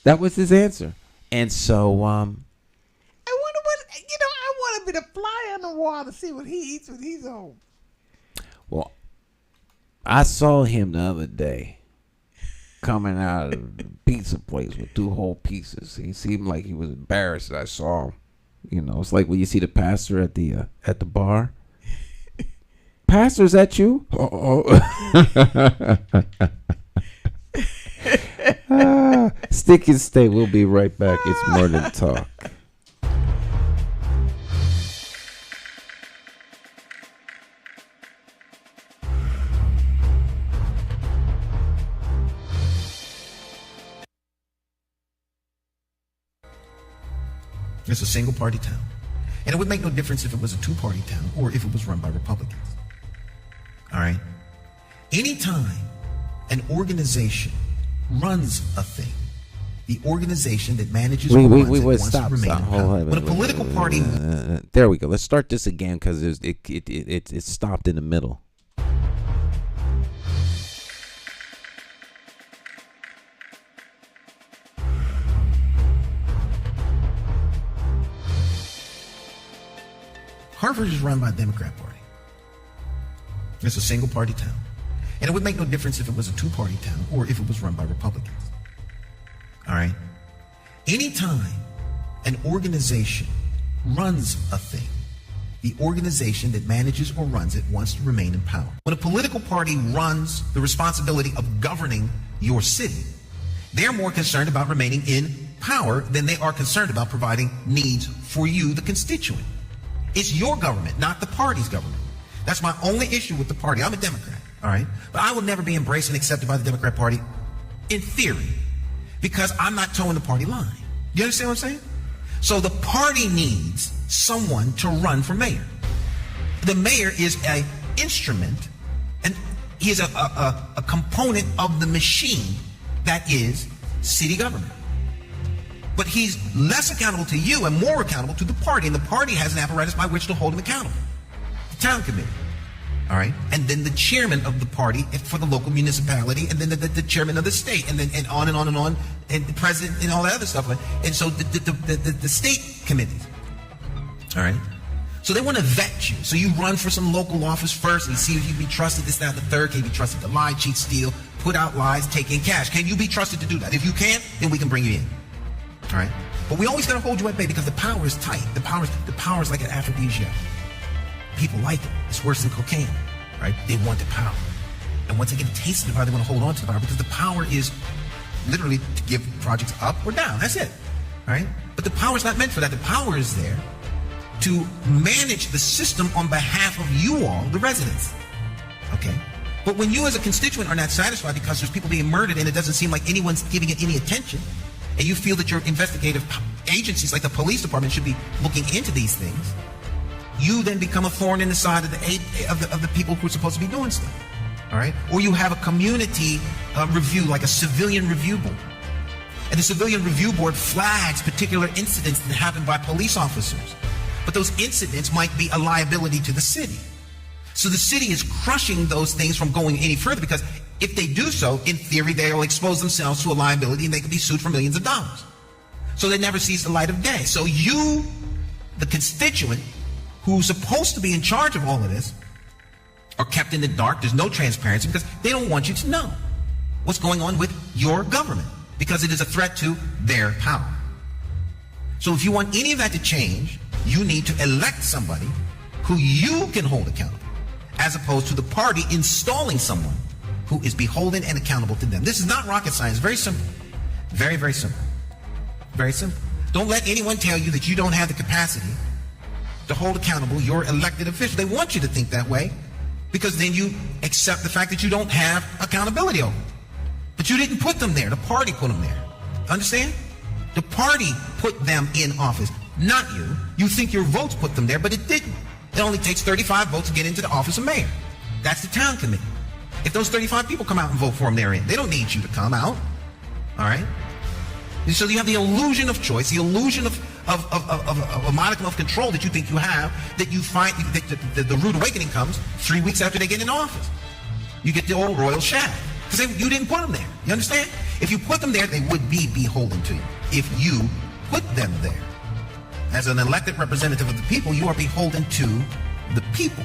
That was his answer. And so, I wonder what, I want to be the fly on the wall to see what he eats when he's home. Well, I saw him the other day coming out of the pizza place with 2 whole pieces. He seemed like he was embarrassed that I saw him. You know, it's like when you see the pastor at the bar. Pastor, is that you? Stick and stay. We'll be right back. It's Morning Talk. It's a single-party town. And it would make no difference if it was a 2-party town or if it was run by Republicans. All right? Anytime an organization runs a thing, the organization that manages stop. When a political party... there we go. Let's start this again because it stopped in the middle. Harvard is run by the Democrat Party. It's a single-party town. And it would make no difference if it was a 2-party town or if it was run by Republicans. All right? Anytime an organization runs a thing, the organization that manages or runs it wants to remain in power. When a political party runs the responsibility of governing your city, they're more concerned about remaining in power than they are concerned about providing needs for you, the constituent. It's your government, not the party's government. That's my only issue with the party. I'm a Democrat, all right? But I will never be embraced and accepted by the Democrat Party in theory because I'm not towing the party line. You understand what I'm saying? So the party needs someone to run for mayor. The mayor is an instrument, and he is a component of the machine that is city government. But he's less accountable to you and more accountable to the party. And the party has an apparatus by which to hold him accountable. The town committee. All right. And then the chairman of the party for the local municipality. And then the chairman of the state. And then and on and on and on. And the president and all that other stuff. And so the state committees. All right. So they want to vet you. So you run for some local office first and see if you can be trusted, this, that, and the third. Can you be trusted to lie, cheat, steal, put out lies, take in cash? Can you be trusted to do that? If you can't, then we can bring you in. All right, but we always gotta hold you at bay because the power is tight. The power is like an aphrodisiac. People like it. It's worse than cocaine, right? They want the power, and once they get a taste of the power, they want to hold on to the power because the power is literally to give projects up or down. That's it, all right? But the power is not meant for that. The power is there to manage the system on behalf of you all, the residents. Okay. But when you as a constituent are not satisfied because there's people being murdered and it doesn't seem like anyone's giving it any attention, and you feel that your investigative agencies like the police department should be looking into these things, you then become a thorn in the side of the people who are supposed to be doing stuff. All right? Or you have a community review, like a civilian review board. And the civilian review board flags particular incidents that happen by police officers. But those incidents might be a liability to the city. So the city is crushing those things from going any further because if they do so, in theory, they will expose themselves to a liability and they can be sued for millions of dollars. So they never sees the light of day. So you, the constituent, who's supposed to be in charge of all of this, are kept in the dark. There's no transparency because they don't want you to know what's going on with your government because it is a threat to their power. So if you want any of that to change, you need to elect somebody who you can hold accountable, as opposed to the party installing someone who is beholden and accountable to them. This is not rocket science. Very simple. Very, very simple. Very simple. Don't let anyone tell you that you don't have the capacity to hold accountable your elected official. They want you to think that way because then you accept the fact that you don't have accountability over them. But you didn't put them there. The party put them there. Understand? The party put them in office, not you. You think your votes put them there, but it didn't. It only takes 35 votes to get into the office of mayor. That's the town committee. If those 35 people come out and vote for them, they're in. They don't need you to come out. All right? And so you have the illusion of choice, the illusion of a modicum of control that you think you have, that you find that the rude awakening comes 3 weeks after they get in office. You get the old royal shaft. Because you didn't put them there. You understand? If you put them there, they would be beholden to you. If you put them there. As an elected representative of the people, you are beholden to the people,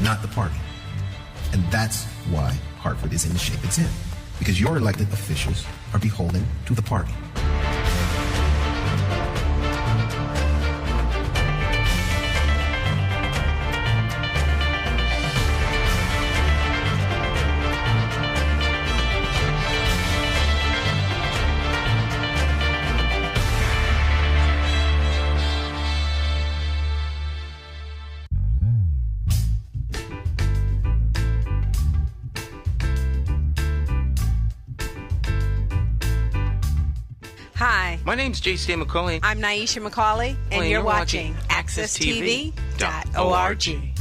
not the party. And that's why Hartford is in the shape it's in. because your elected officials are beholden to the party. Hi, My name's J.C. McCauley. I'm Naisha McCauley, and you're watching AccessTV.org.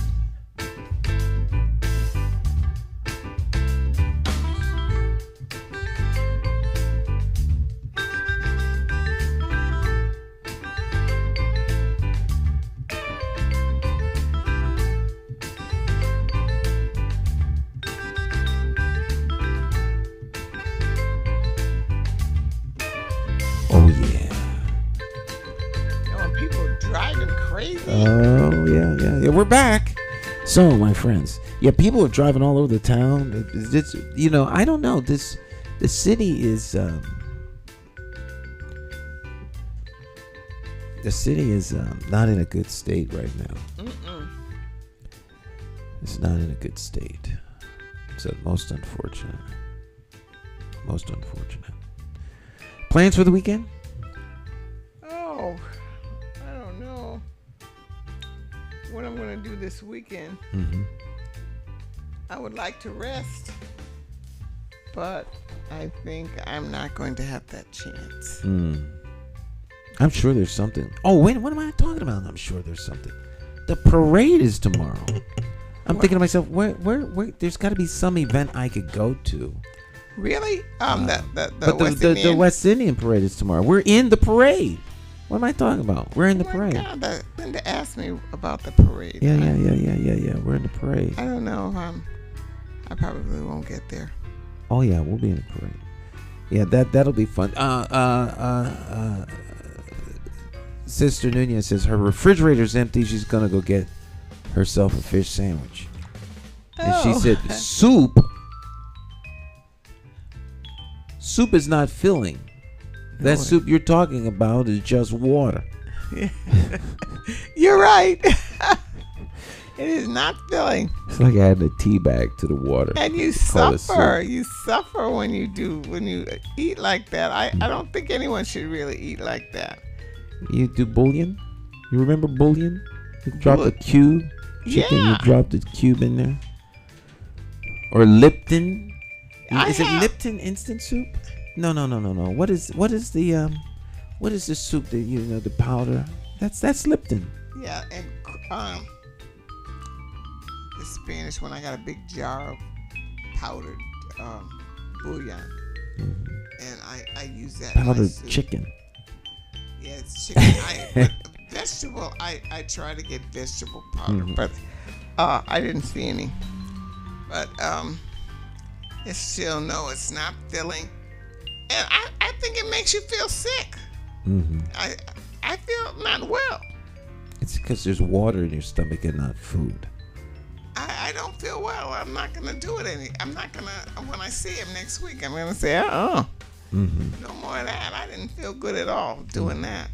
Oh, yeah. When people are driving crazy. Oh, yeah. We're back. So, my friends, yeah, people are driving all over the town. It's, I don't know. The city is, not in a good state right now. It's not in a good state. So, most unfortunate. Plans for the weekend? Oh, I don't know what I'm going to do this weekend. I would like to rest, but I think I'm not going to have that chance. I'm sure there's something. Oh, wait, what am I talking about? I'm sure there's something. The parade is tomorrow. I'm thinking to myself, where there's got to be some event I could go to. Really? The West Indian parade is tomorrow. We're in the parade. What am I talking about? We're in the parade. God, Linda asked me about the parade. Yeah. We're in the parade. I don't know if I probably won't get there. Oh yeah, we'll be in the parade. Yeah, that'll be fun. Sister Nunez says her refrigerator's empty. She's gonna go get herself a fish sandwich. And she said soup is not filling. That soup you're talking about is just water. You're right. It is not filling. It's like adding a tea bag to the water. And you suffer. You suffer when you eat like that. I don't think anyone should really eat like that. You do bouillon? You remember bouillon? You drop a cube chicken. Yeah. You drop the cube in there. Or Lipton. Is it Lipton instant soup? No. What is the soup that the powder? That's Lipton. Yeah, and the Spanish one, I got a big jar of powdered bouillon, and I use that. Powdered chicken. Yeah, it's chicken. Vegetable. I try to get vegetable powder, but I didn't see any. But it's still it's not filling, and I think it makes you feel sick. I feel not well. It's because there's water in your stomach and not food. I don't feel well. I'm not gonna do it I'm not gonna. When I see him next week, I'm gonna say, no more of that. I didn't feel good at all doing that.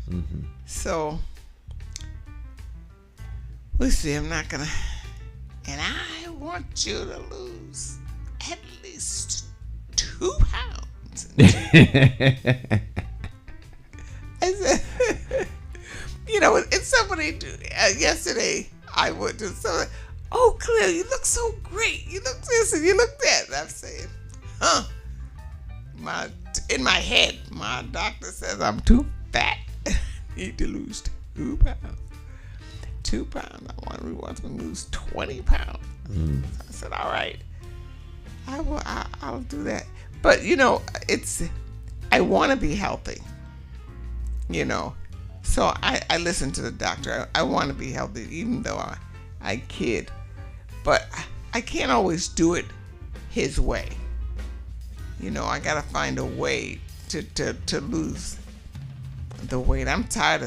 So we'll see. I'm not gonna. And I want you to lose at least 2 pounds. I said, it's somebody yesterday. I went to somebody. Oh, Cleo, you look so great. You look this and you look that. And I'm saying, in my head, my doctor says I'm too fat. Need to lose 2 pounds. 2 pounds. He wants me to lose 20 pounds. I said, all right, I'll do that. But I want to be healthy. So I listen to the doctor. I want to be healthy, even though I kid. But I can't always do it his way. I gotta find a way to lose the weight. I'm tired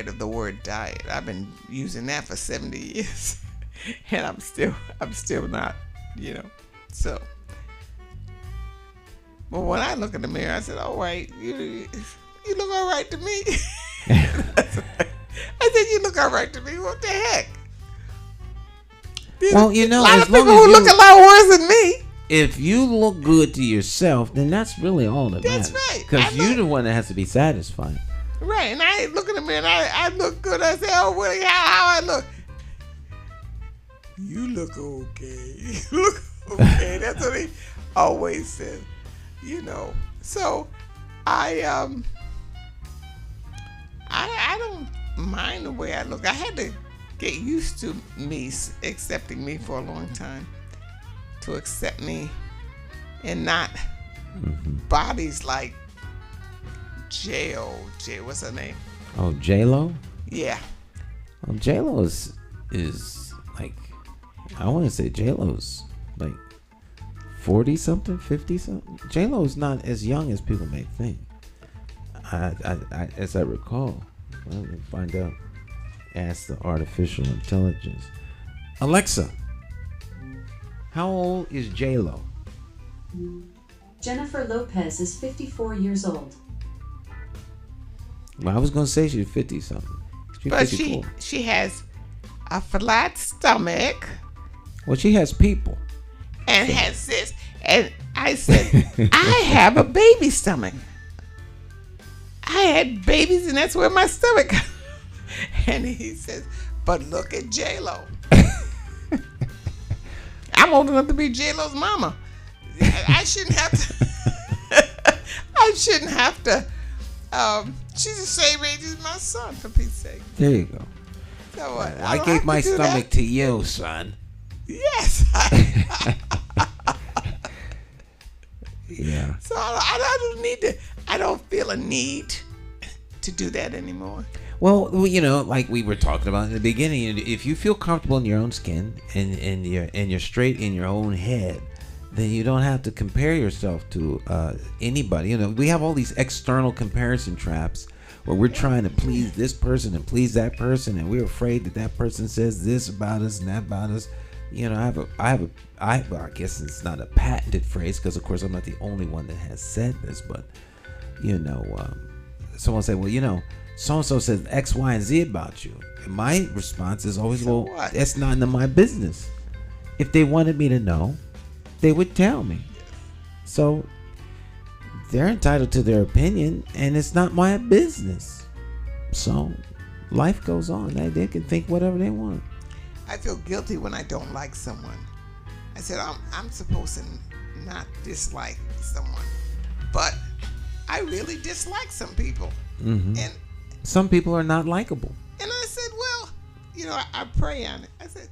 of the word diet. I've been using that for 70 years, and I'm still not. So But when I look in the mirror, I said, "All right, you look all right to me." I said, "You look all right to me. What the heck?" Well, you know, a lot as of long people as who you look a lot worse than me. If you look good to yourself, then that's really all that matters. That's right. Because you're the one that has to be satisfied. Right, and I look in the mirror and I look good. I say, "Oh, Willie, how I look?" You look okay. You look okay. That's what he always said. You know. So I don't mind the way I look. I had to get used to me accepting me for a long time. To accept me and not bodies like what's her name? Oh, J-Lo? Yeah. Well, J-Lo is like, I want to say J-Lo's like 40 something, 50 something. J-Lo's not as young as people may think. As I recall. Well, we'll find out. Ask the artificial intelligence. Alexa, how old is J-Lo? Jennifer Lopez is 54 years old. Well, I was going to say she's 50 something. But she has a flat stomach. Well, she has people. And has this. And I said, I have a baby stomach. I had babies and that's where my stomach. And he says, but look at J-Lo. I'm old enough to be J-Lo's mama. I shouldn't have to. I shouldn't have to. She's the same age as my son, for Pete's sake. There you go. So I gave my stomach to you, son. Yes. Yeah. So I don't need to. I don't feel a need to do that anymore. Well, you know, like we were talking about in the beginning, if you feel comfortable in your own skin and you're straight in your own head, then you don't have to compare yourself to anybody. You know, we have all these external comparison traps where we're trying to please this person and please that person, and we're afraid that person says this about us and that about us. You know, I guess it's not a patented phrase because, of course, I'm not the only one that has said this, but you know, someone said, well, you know, so-and-so says X, Y, and Z about you. And my response is always, well, that's not none of my business. If they wanted me to know, they would tell me. So they're entitled to their opinion, and it's not my business. So life goes on. They can think whatever they want. I feel guilty when I don't like someone. I said, I'm supposed to not dislike someone, but I really dislike some people. Mm-hmm. And some people are not likable. And I said, well, you know, I pray on it. I said,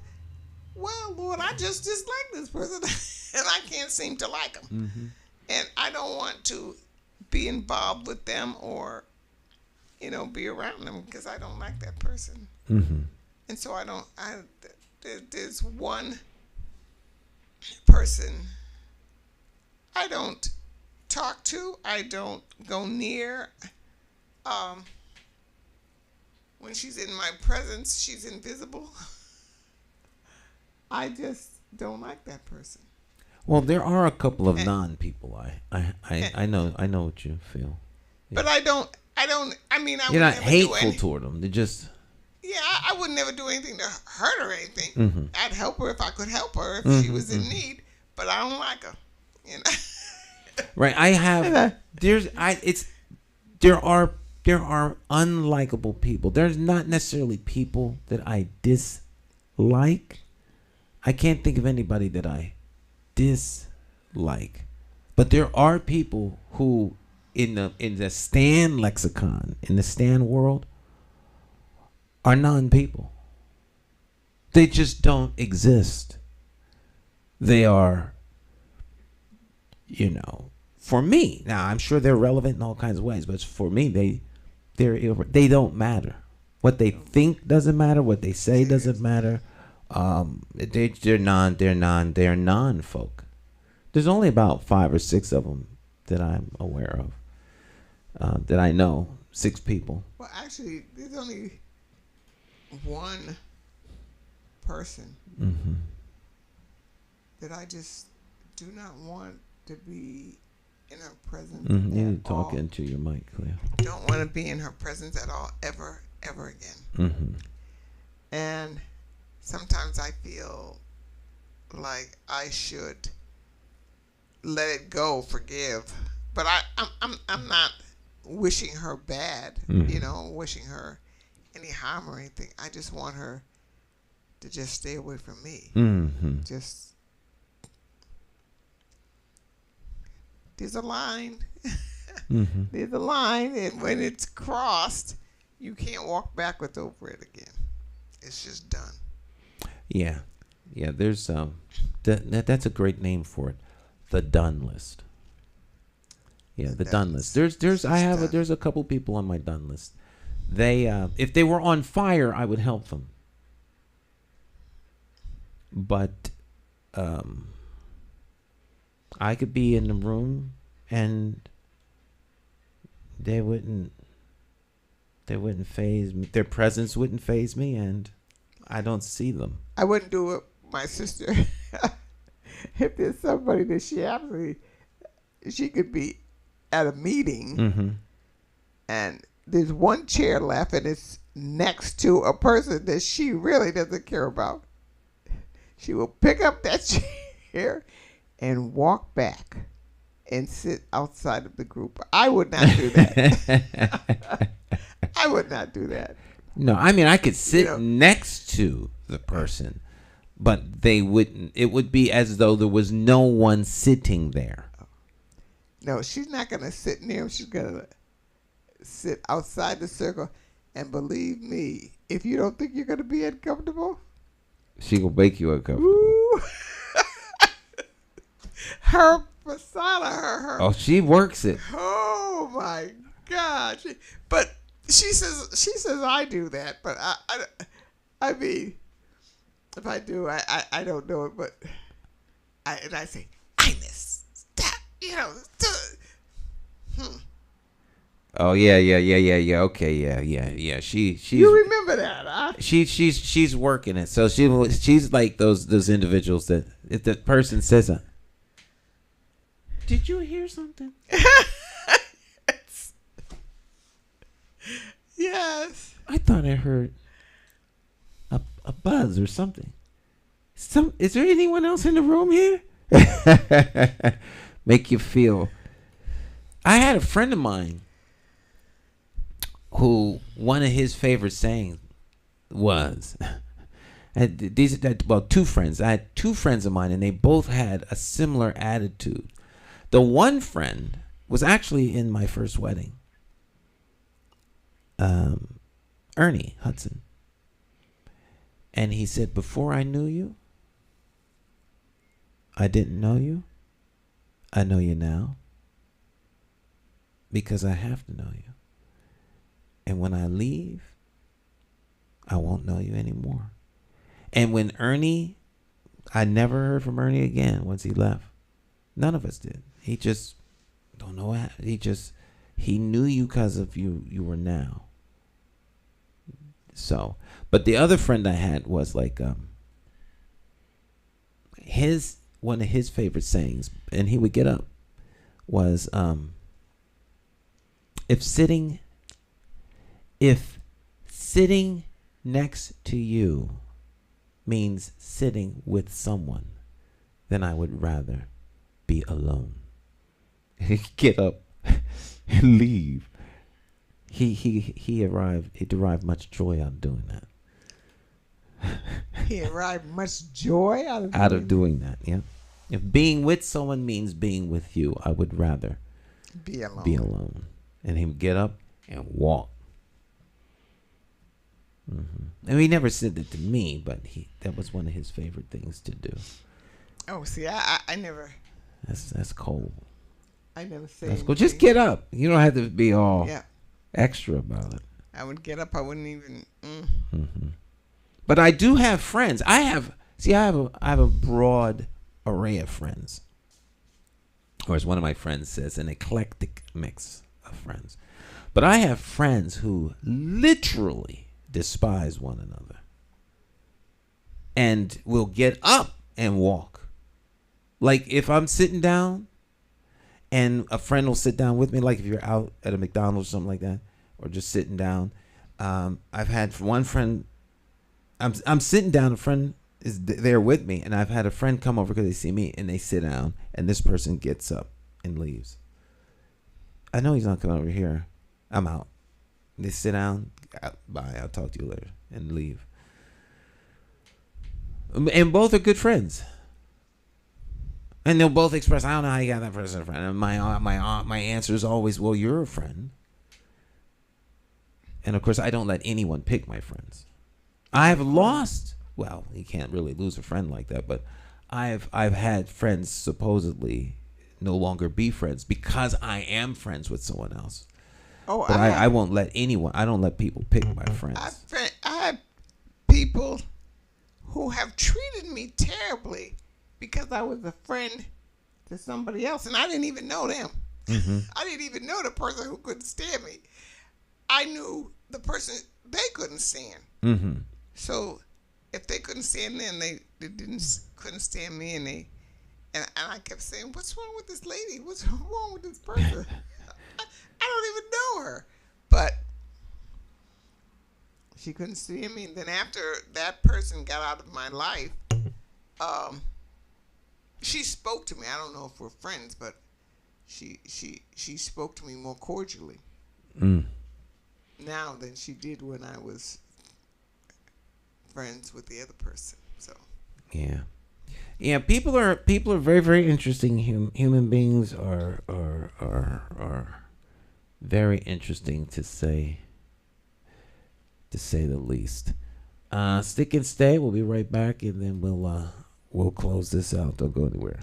well, Lord, I just dislike this person, and I can't seem to like them. Mm-hmm. And I don't want to be involved with them or, you know, be around them because I don't like that person. Mm-hmm. And so there's one person I don't talk to, I don't go near. When she's in my presence, she's invisible. I just don't like that person. Well, there are a couple of non-people. I know what you feel. Yeah. But I mean, you're not hateful toward them. They're just. Yeah, I would never do anything to hurt her or anything. Mm-hmm. I'd help her if I could help her if she was in need, but I don't like her. You know. Right. I have. There are unlikable people. There's not necessarily people that I dislike. I can't think of anybody that I dislike. But there are people who in the Stan lexicon, in the Stan world, are non-people. They just don't exist. They are, you know, for me. Now, I'm sure they're relevant in all kinds of ways, but for me, they don't matter. What they think doesn't matter. What they say doesn't matter. They're non-folk. There's only about 5 or 6 of them that I'm aware of. That I know. 6 people. Well, actually, there's only one person that I just do not want to be in her presence. You need to at talk all. into your mic, Cleo. Don't want to be in her presence at all, ever again. And sometimes I feel like I should let it go, forgive. But I'm not wishing her bad, wishing her any harm or anything. I just want her to just stay away from me. Just there's a line. There's a line, and when it's crossed, you can't walk backwards over it again. It's just done. Yeah. There's that's a great name for it, the done list. Yeah, the done list. There's a couple people on my done list. They if they were on fire, I would help them. But I could be in the room and they wouldn't phase me. Their presence wouldn't phase me, and I don't see them. I wouldn't do it, my sister. If there's somebody that she could be at a meeting, and there's one chair left, and it's next to a person that she really doesn't care about. She will pick up that chair and walk back and sit outside of the group. I would not do that. I would not do that. No, I mean, I could sit next to the person, but they wouldn't. It would be as though there was no one sitting there. No, she's not going to sit near him. She's going to sit outside the circle. And believe me, if you don't think you're going to be uncomfortable, she will make you uncomfortable. Ooh. Her persona, her. She works it. Oh my God! But she says I do that. But I mean, if I do, I don't know it. But I say, Ines, stop. Oh yeah. Okay, yeah. She's. You remember that, huh? She's working it. So she's like those individuals that if the person says, "Did you hear something?" Yes. I thought I heard a buzz or something. Is there anyone else in the room here? Make you feel. I had a friend of mine who one of his favorite sayings was, two friends. I had two friends of mine, and they both had a similar attitude. The one friend was actually in my first wedding. Ernie Hudson. And he said, before I knew you, I didn't know you. I know you now. Because I have to know you. And when I leave, I won't know you anymore. And when I never heard from Ernie again once he left. None of us did. He just, don't know how. He knew you because of you were now. So, but the other friend I had was like, one of his favorite sayings, and he would get up, was, if sitting next to you means sitting with someone, then I would rather be alone. Get up and leave. He derived much joy out of doing that. He derived much joy out of doing that. Yeah. If being with someone means being with you, I would rather be alone. And he would get up and walk. And he never said that to me, but that was one of his favorite things to do. Oh, see, I never. That's cold. I never say. That's cool. Just get up. You don't have to be all extra about it. I would get up. I wouldn't even. But I do have friends. I have a broad array of friends. Or as one of my friends says, an eclectic mix of friends. But I have friends who literally despise one another and will get up and walk. Like if I'm sitting down and a friend will sit down with me, like if you're out at a McDonald's or something like that, or just sitting down. I've had one friend. I'm sitting down. A friend is there with me, and I've had a friend come over because they see me, and they sit down, and this person gets up and leaves. I know he's not coming over here. I'm out. They sit down. Bye. I'll talk to you later, and leave. And both are good friends. And they'll both express, I don't know how you got that person a friend. And my answer is always, well, you're a friend. And of course, I don't let anyone pick my friends. I've lost. Well, you can't really lose a friend like that, but I've had friends supposedly no longer be friends because I am friends with someone else. Oh, but I won't let anyone. I don't let people pick my friends. I have people who have treated me terribly because I was a friend to somebody else, and I didn't even know them. Mm-hmm. I didn't even know the person who couldn't stand me. I knew the person they couldn't stand. Mm-hmm. So if they couldn't stand them, they couldn't stand me, and I kept saying, "What's wrong with this lady? What's wrong with this person? I don't even know her." But she couldn't stand me. And then after that person got out of my life, she spoke to me. I don't know if we're friends, but she spoke to me more cordially now than she did when I was friends with the other person. So yeah, people are very, very interesting. Human beings are very interesting to say the least. Stick and stay. We'll be right back, and then we'll close this out. Don't go anywhere.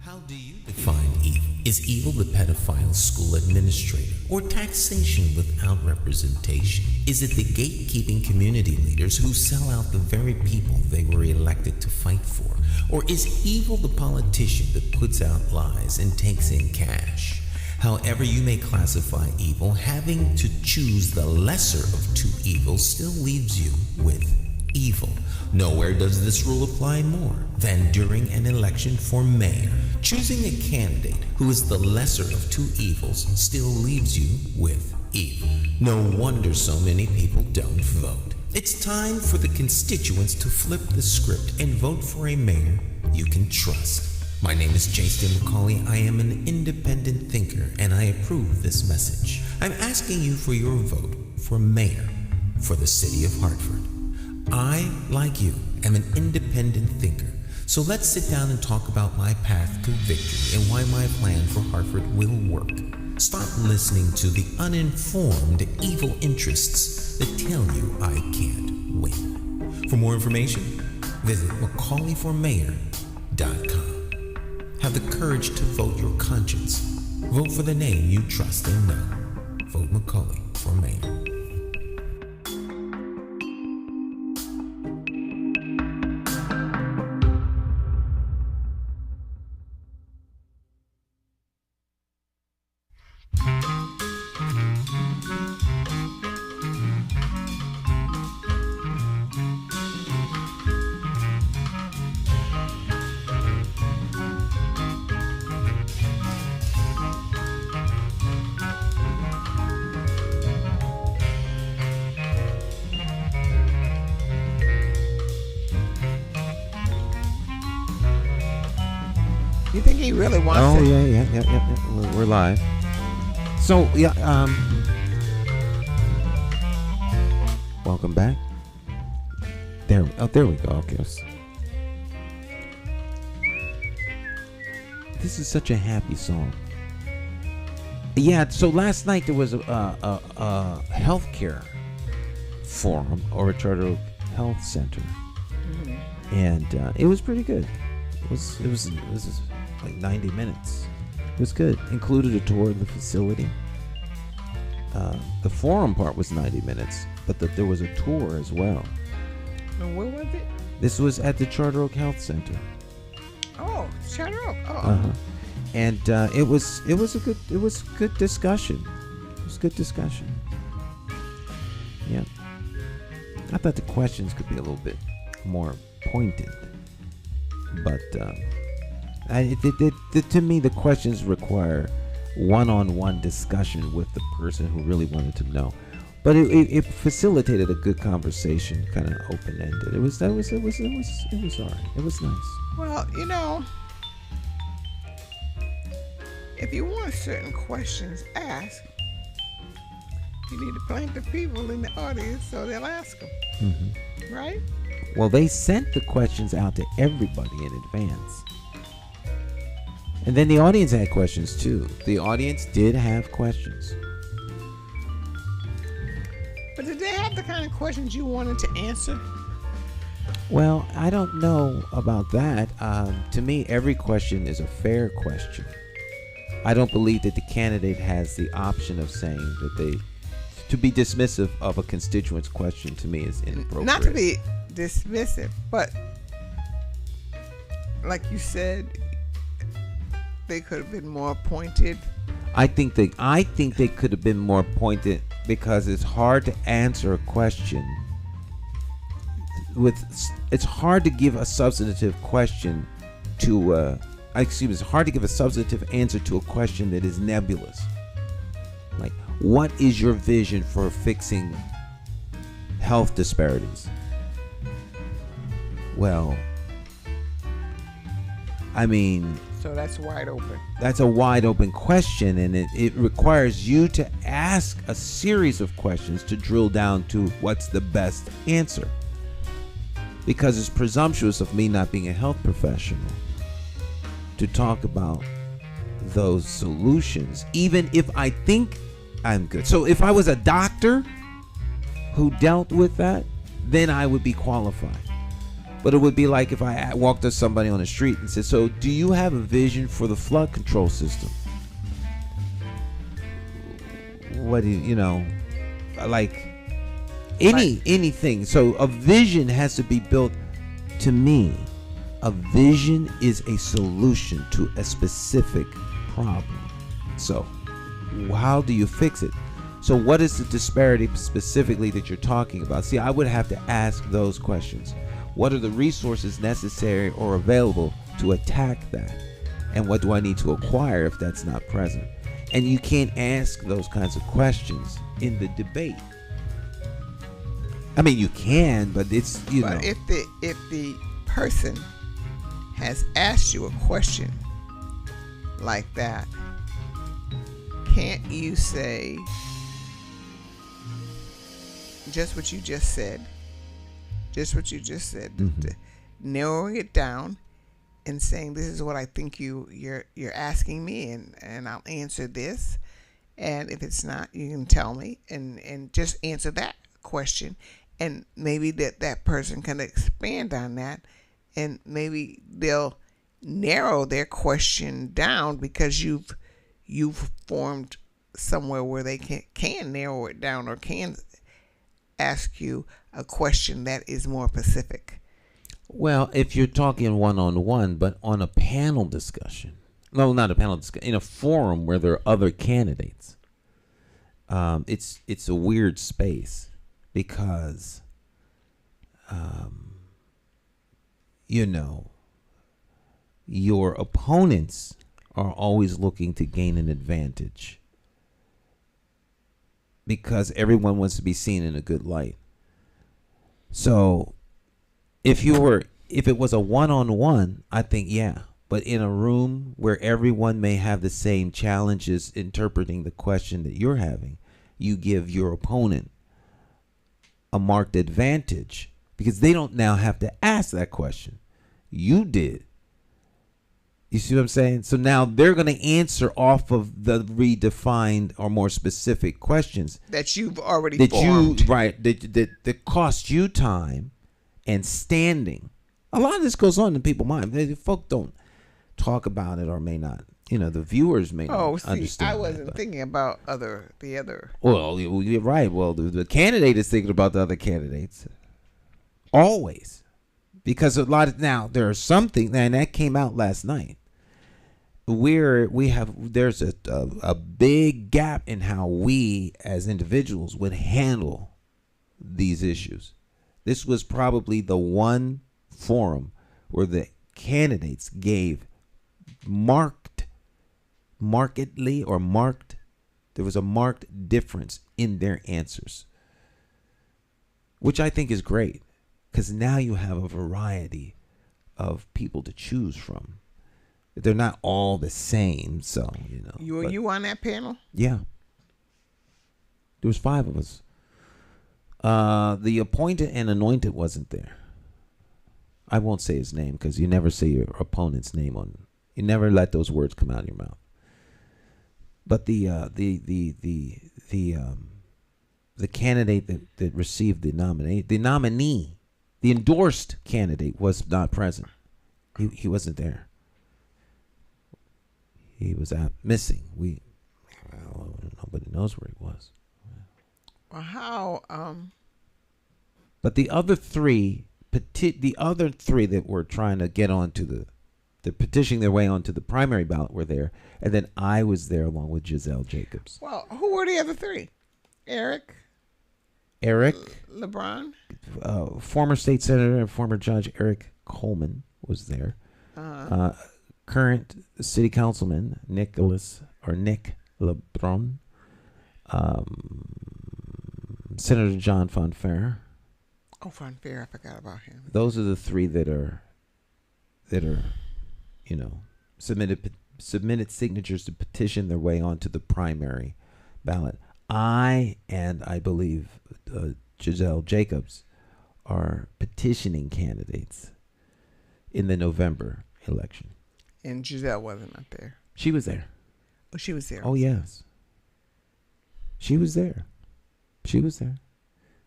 How do you define evil? Is evil the pedophile school administrator or taxation without representation? Is it the gatekeeping community leaders who sell out the very people they were elected to fight for? Or is evil the politician that puts out lies and takes in cash? However you may classify evil, having to choose the lesser of two evils still leaves you with evil. Nowhere does this rule apply more than during an election for mayor. Choosing a candidate who is the lesser of two evils still leaves you with evil. No wonder so many people don't vote. It's time for the constituents to flip the script and vote for a mayor you can trust. My name is Jason McCauley. I am an independent thinker, and I approve this message. I'm asking you for your vote for mayor for the city of Hartford. I, like you, am an independent thinker. So let's sit down and talk about my path to victory and why my plan for Hartford will work. Stop listening to the uninformed evil interests that tell you I can't win. For more information, visit McCauleyformayor.com. Have the courage to vote your conscience. Vote for the name you trust and know. Vote McCauley for mayor. you think he really wants Oh, it? yeah. We're live. So, welcome back. There we go. Okay. This is such a happy song. Yeah, so last night there was a healthcare forum or a Charter Oak Health Center, and it was pretty good. It was like 90 minutes. It was good. Included a tour of the facility. The forum part was 90 minutes, but there was a tour as well. And where was it? This was at the Charter Oak Health Center. Oh, Charter Oak. Oh. Uh-huh. And it was good discussion. It was good discussion. Yeah. I thought the questions could be a little bit more pointed, but To me, the questions require one-on-one discussion with the person who really wanted to know. But it facilitated a good conversation, kind of open-ended. It was all right. It was nice. Well, if you want certain questions asked, you need to plant the people in the audience so they'll ask them. Mm-hmm. Right? Well, they sent the questions out to everybody in advance. And then the audience had questions too. The audience did have questions. But did they have the kind of questions you wanted to answer? Well, I don't know about that. To me, every question is a fair question. I don't believe that the candidate has the option of saying that to be dismissive of a constituent's question, to me, is inappropriate. Not to be dismissive, but like you said, they could have been more pointed. I think they could have been more pointed, because it's hard to answer a question it's hard to give a substantive question to it's hard to give a substantive answer to a question that is nebulous. Like, what is your vision for fixing health disparities? Well, I mean, so that's wide open. That's a wide open question, and it requires you to ask a series of questions to drill down to what's the best answer. Because it's presumptuous of me, not being a health professional, to talk about those solutions, even if I think I'm good. So if I was a doctor who dealt with that, then I would be qualified. But it would be like if I walked to somebody on the street and said, so do you have a vision for the flood control system? What do you know, like anything. So a vision has to be built. To me, a vision is a solution to a specific problem. So how do you fix it? So what is the disparity specifically that you're talking about? See, I would have to ask those questions. What are the resources necessary or available to attack that? And what do I need to acquire if that's not present? And you can't ask those kinds of questions in the debate. I mean, you can, but it's, But if the person has asked you a question like that, can't you say just what you just said? Mm-hmm. Narrowing it down and saying, this is what I think you're asking me, and I'll answer this, and if it's not, you can tell me, and just answer that question, and maybe that person can expand on that, and maybe they'll narrow their question down because you've formed somewhere where they can narrow it down, or can ask you a question that is more specific. Well, if you're talking one-on-one, but on a panel discussion, no, not a panel discussion, in a forum where there are other candidates, it's a weird space, because your opponents are always looking to gain an advantage, because everyone wants to be seen in a good light. So if it was a one-on-one, I think, yeah. But in a room where everyone may have the same challenges interpreting the question that you're having, you give your opponent a marked advantage, because they don't now have to ask that question. You did. You see what I'm saying? So now they're going to answer off of the redefined or more specific questions that you've already formed. That cost you time and standing. A lot of this goes on in people's mind. Folk don't talk about it, or may not. The viewers may not understand. I wasn't thinking about the other. Well, you're right. Well, the candidate is thinking about the other candidates. Always. Because there are something, and that came out last night, there's a big gap in how we as individuals would handle these issues. This was probably the one forum where the candidates gave there was a marked difference in their answers, which I think is great, because now you have a variety of people to choose from. They're not all the same, so You on that panel? Yeah. There was 5 of us. The appointed and anointed wasn't there. I won't say his name because you never say your opponent's name you never let those words come out of your mouth. But the candidate that received the nominee, the endorsed candidate was not present. He wasn't there. He was missing. Nobody knows where he was. Well, how? But the other three that were trying to get onto they're petitioning their way onto the primary ballot were there, and then I was there along with Giselle Jacobs. Well, who were the other 3? Eric, LeBron, former state senator and former judge Eric Coleman was there. Current city councilman Nick LeBron, Senator John Fonfair. Oh, Fonfair, I forgot about him. Those are the 3 that are submitted signatures to petition their way onto the primary ballot. I believe Giselle Jacobs are petitioning candidates in the November election. And Giselle wasn't up there. She was there. Oh, she was there. Oh, yes. She was there.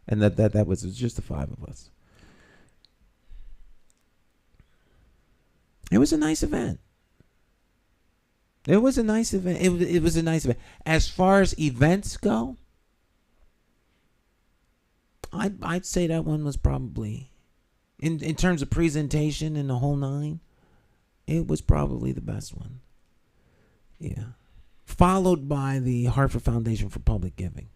And that was just the 5 of us. It was a nice event. It was a nice event. As far as events go, I'd say that one was probably, in terms of presentation and the whole 9, it was probably the best one. Yeah. Followed by the Hartford Foundation for Public Giving.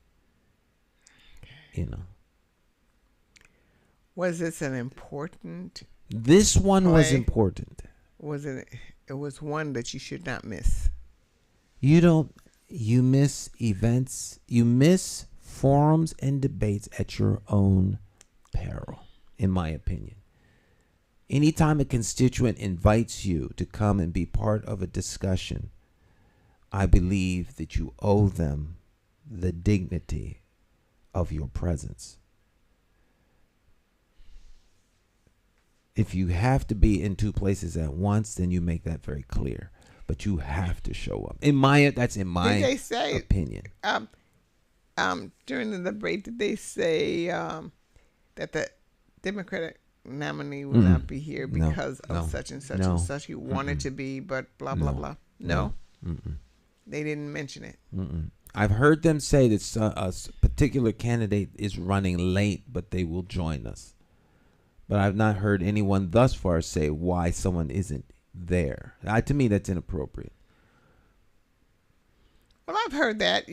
Was this an important? This one was important. Was it? It was one that you should not miss. You miss events. You miss forums and debates at your own peril, in my opinion. Anytime a constituent invites you to come and be part of a discussion, I believe that you owe them the dignity of your presence. If you have to be in 2 places at once, then you make that very clear. But you have to show up. That's in my did they say, opinion. During the debate, did they say that the Democratic nominee will not be here because of such and such and such? He wanted to be, but blah, blah, blah. No? They didn't mention it. I've heard them say that a particular candidate is running late, but they will join us. But I've not heard anyone thus far say why someone isn't there. To me, that's inappropriate. Well, I've heard that,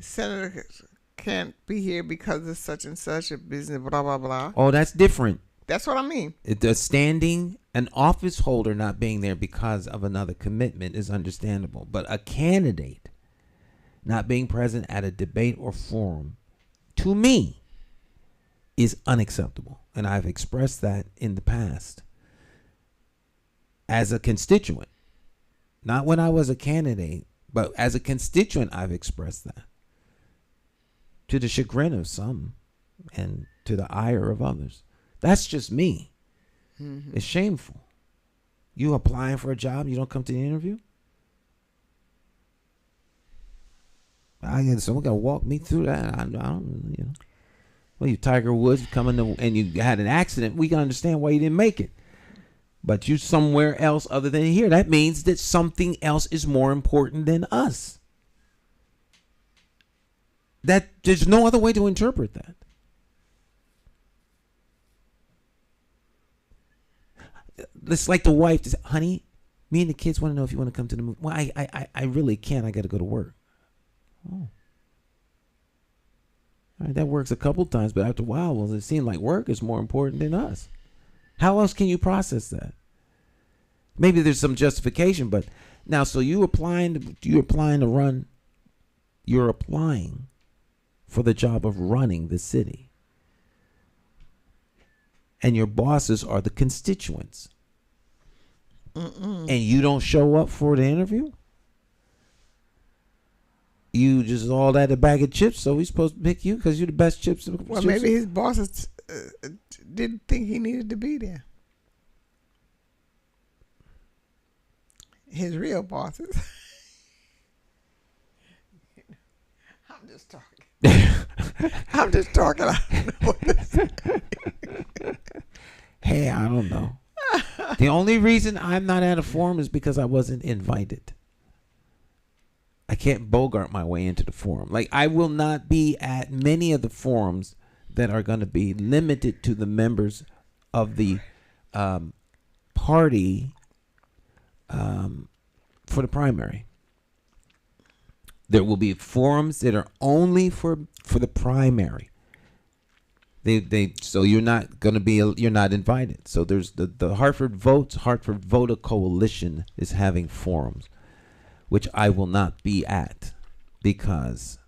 senators can't be here because of such and such a business, blah, blah, blah. Oh, that's different. That's what I mean. An office holder not being there because of another commitment is understandable. But a candidate not being present at a debate or forum, to me, is unacceptable. And I've expressed that in the past as a constituent. Not when I was a candidate, but as a constituent, I've expressed that. To the chagrin of some and to the ire of others. That's just me. It's shameful. You applying for a job, you don't come to the interview? Someone got to walk me through that. I don't. Well, you Tiger Woods coming to, and you had an accident. We can understand why you didn't make it. But you somewhere else other than here. That means that something else is more important than us. That there's no other way to interpret that. It's like the wife says, honey, me and the kids want to know if you want to come to the movie. Well, I really can't. I got to go to work. Oh. All right, that works a couple times, but after a while, it seems like work is more important than us. How else can you process that? Maybe there's some justification, but now, so you're applying for the job of running the city. And your bosses are the constituents. And you don't show up for the interview? You just all that a bag of chips, so he's supposed to pick you because you're the best chips. Well, maybe his bosses didn't think he needed to be there. His real bosses. I'm just talking. I'm just talking. I don't know what to say. Hey, I don't know. The only reason I'm not at a forum is because I wasn't invited. I can't bogart my way into the forum. Like, I will not be at many of the forums that are going to be limited to the members of the party for the primary. There will be forums that are only for the primary. So you're not invited. So there's the Hartford Voter Coalition is having forums, which I will not be at because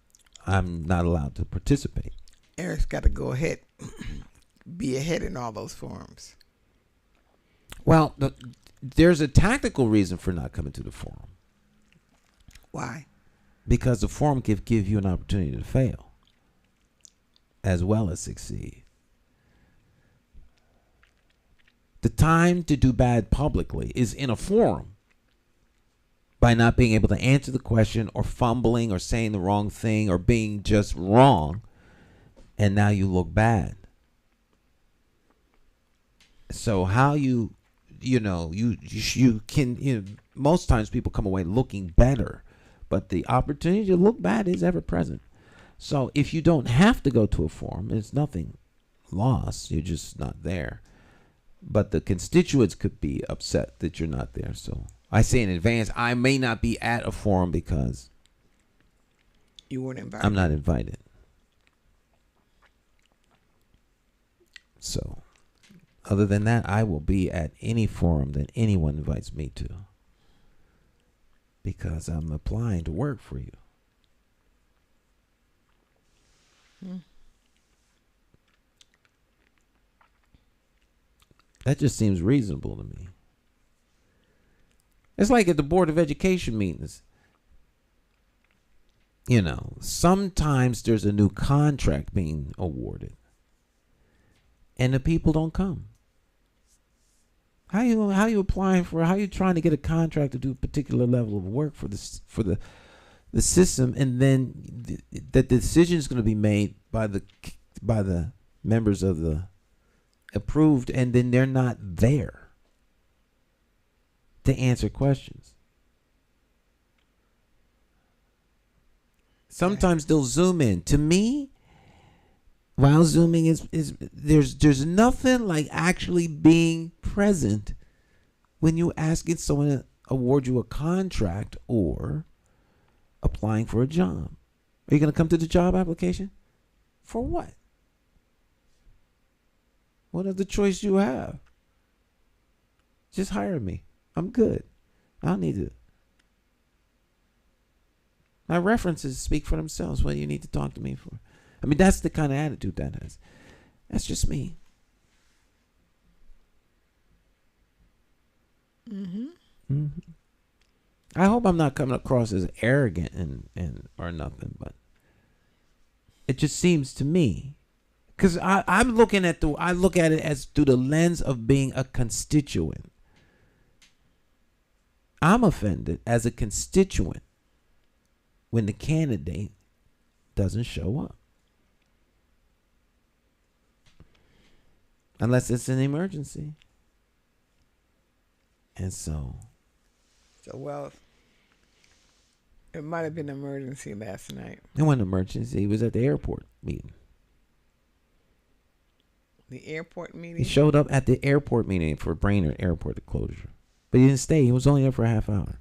I'm not allowed to participate. Eric's got to go ahead, be ahead in all those forums. Well, there's a tactical reason for not coming to the forum. Why? Because the forum give you an opportunity to fail as well as succeed. The time to do bad publicly is in a forum by not being able to answer the question or fumbling or saying the wrong thing or being just wrong, and now you look bad. So how you can most times people come away looking better, but the opportunity to look bad is ever present. So if you don't have to go to a forum, it's nothing lost. You're just not there. But the constituents could be upset that you're not there. So I say in advance, I may not be at a forum because you weren't invited. I'm not invited. So other than that, I will be at any forum that anyone invites me to because I'm applying to work for you. That just seems reasonable to me. It's like at the Board of Education meetings. Sometimes there's a new contract being awarded and the people don't come. How you applying for? How you trying to get a contract to do a particular level of work for the system, and then the decision is going to be made by the members of the approved, and then they're not there to answer questions. Sometimes they'll zoom in. To me, while zooming is there's nothing like actually being present when you asking someone to award you a contract or applying for a job. Are you going to come to the job application? For what? What other choice you have? Just hire me. I'm good. I don't need to. My references speak for themselves. What do you need to talk to me for? I mean, that's the kind of attitude that has. That's just me. I hope I'm not coming across as arrogant and or nothing, but it just seems to me, because I look at it as through the lens of being a constituent. I'm offended as a constituent when the candidate doesn't show up. Unless it's an emergency. And so, well, it might have been an emergency last night. It wasn't an emergency. He was at the airport meeting. The airport meeting? He showed up at the airport meeting for Brainerd Airport closure. But he didn't stay. He was only there for a half hour.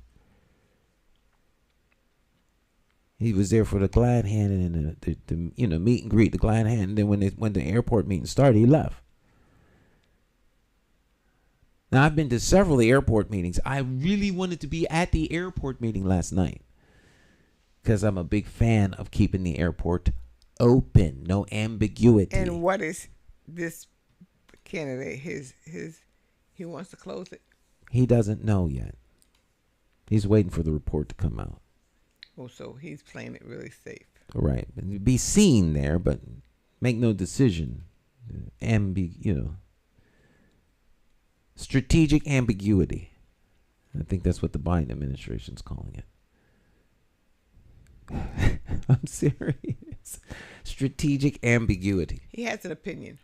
He was there for the glad hand and the meet and greet, the glad hand. And then when the airport meeting started, he left. Now, I've been to several of the airport meetings. I really wanted to be at the airport meeting last night because I'm a big fan of keeping the airport open, no ambiguity. And what is this candidate? He wants to close it. He doesn't know yet. He's waiting for the report to come out. Oh, so he's playing it really safe. Right. Be seen there, but make no decision. Strategic ambiguity. I think that's what the Biden administration's calling it. I'm serious. Strategic ambiguity. He has an opinion.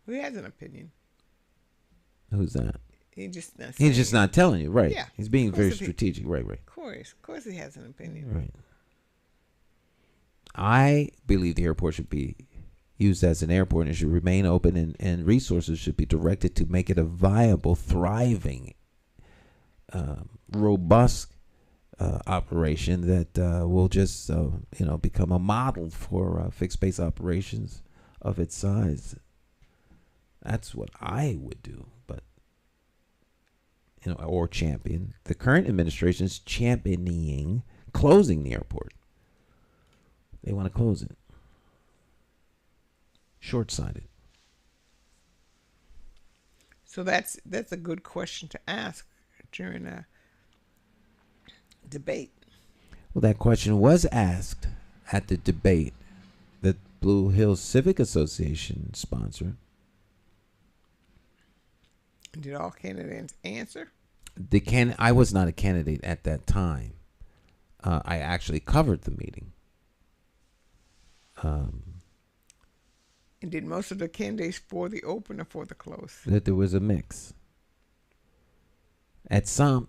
Who has an opinion? Who's that? He's just not telling you, right? Yeah. He's being very strategic, right? Of course, he has an opinion. Right. I believe the airport should be used as an airport and it should remain open, and resources should be directed to make it a viable, thriving, robust operation that will just become a model for fixed base operations of its size. That's what I would do, but or champion. The current administration is championing closing the airport. They want to close it. Short-sighted. So that's a good question to ask during a debate. Well, that question was asked at the debate that Blue Hills Civic Association sponsored. Did all candidates answer? I was not a candidate at that time. I actually covered the meeting. And did most of the candidates for the open or for the close? That there was a mix. At some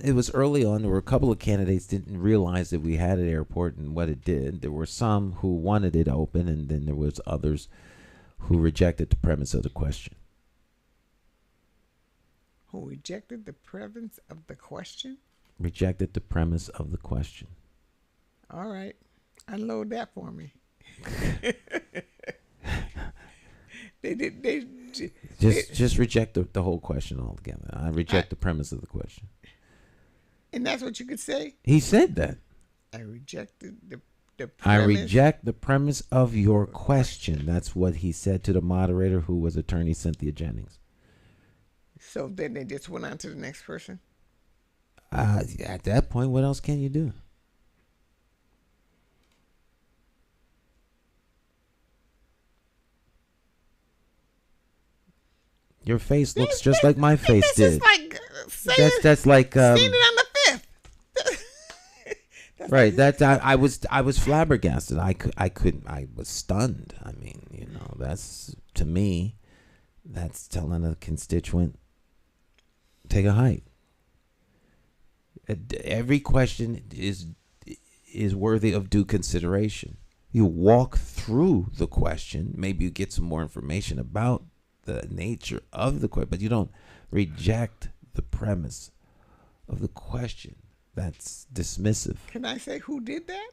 it was early on. There were a couple of candidates didn't realize that we had an airport and what it did. There were some who wanted it open, and then there was others who rejected the premise of the question. Who rejected the premise of the question? Rejected the premise of the question. All right. Unload that for me. They just reject the whole question altogether. I reject the premise of the question. And that's what you could say? He said that. I rejected the premise. I reject the premise of your question. That's what he said to the moderator, who was attorney Cynthia Jennings. So then they just went on to the next person? At that point, what else can you do? Your face looks just like my face did. That's like seeing it on the fifth. Right. I was flabbergasted. I was stunned. I mean, that's, to me, that's telling a constituent, take a hike. Every question is worthy of due consideration. You walk through the question, maybe you get some more information about the nature of the question, but you don't reject the premise of the question. That's dismissive. Can I say who did that?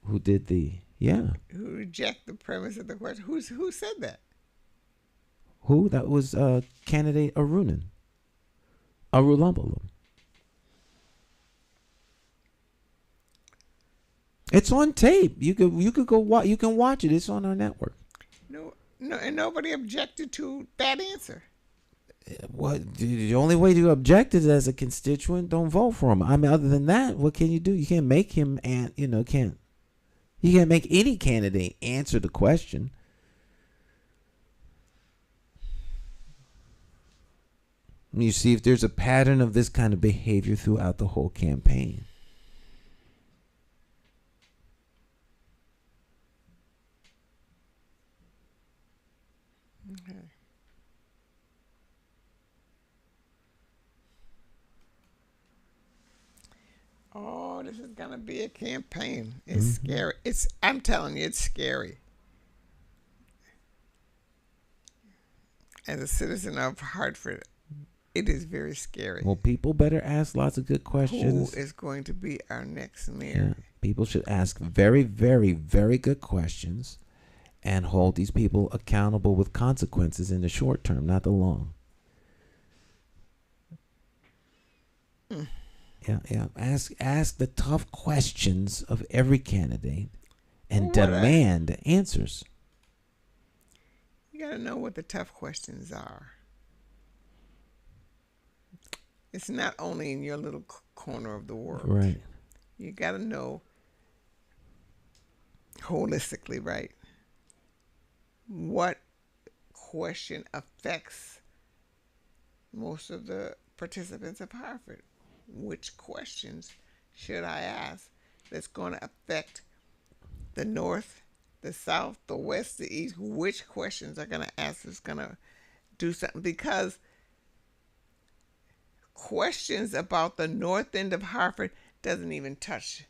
Who did the, yeah. Who reject the premise of the question? Who said that? Who? That was candidate Arunan. Arulumbalum. It's on tape. You could go watch. You can watch it. It's on our network. No, and nobody objected to that answer. What? The only way to object is as a constituent. Don't vote for him. I mean, other than that, what can you do? You can't make him, and you can't make any candidate answer the question. You see if there's a pattern of this kind of behavior throughout the whole campaign. Okay. Oh, this is gonna be a campaign. It's scary. I'm telling you, it's scary. As a citizen of Hartford, it is very scary. Well, people better ask lots of good questions. Who is going to be our next mayor? Yeah, people should ask very, very, very good questions and hold these people accountable with consequences in the short term, not the long. Yeah. Ask the tough questions of every candidate and demand answers. You got to know what the tough questions are. It's not only in your little corner of the world. Right. You got to know holistically, right? What question affects most of the participants of Harvard? Which questions should I ask that's going to affect the North, the South, the West, the East? Which questions are going to ask that's going to do something? Because questions about the North End of Harvard doesn't even touch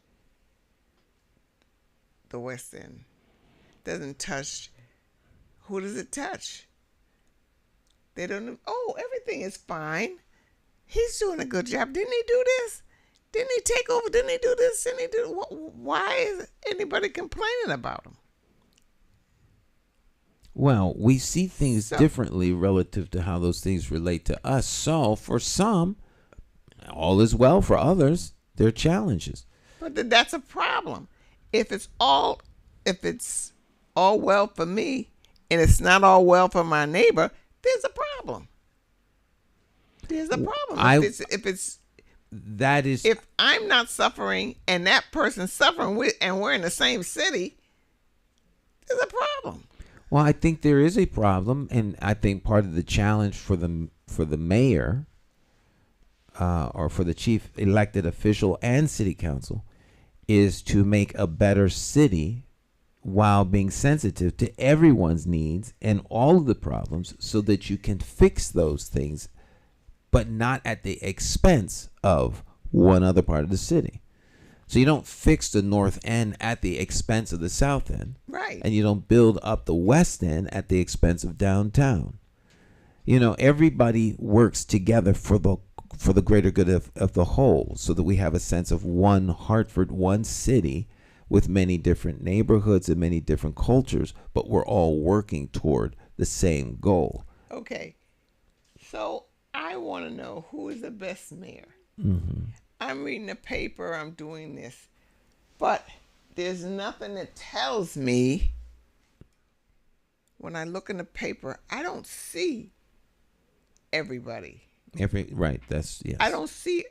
the West End. Doesn't touch. Who does it touch? They don't. Oh, everything is fine. He's doing a good job. Didn't he do this? Didn't he take over? Didn't he do this? Didn't he do? Why is anybody complaining about him? Well, we see things differently relative to how those things relate to us. So, for some, all is well. For others, there are challenges. But that's a problem. If it's all well for me, and it's not all well for my neighbor, there's a problem. There's a problem. If I'm not suffering and that person's suffering and we're in the same city, there's a problem. Well, I think there is a problem, and I think part of the challenge for the mayor or for the chief elected official and city council is to make a better city while being sensitive to everyone's needs and all of the problems so that you can fix those things, but not at the expense of one other part of the city. So you don't fix the North End at the expense of the South End. Right. And you don't build up the West End at the expense of downtown. Everybody works together for the greater good of the whole, so that we have a sense of one Hartford, one city, with many different neighborhoods and many different cultures, but we're all working toward the same goal. Okay. So I want to know who is the best mayor. Mm-hmm. I'm reading the paper, I'm doing this, but there's nothing that tells me when I look in the paper, I don't see everybody. Right, that's, yes. I don't see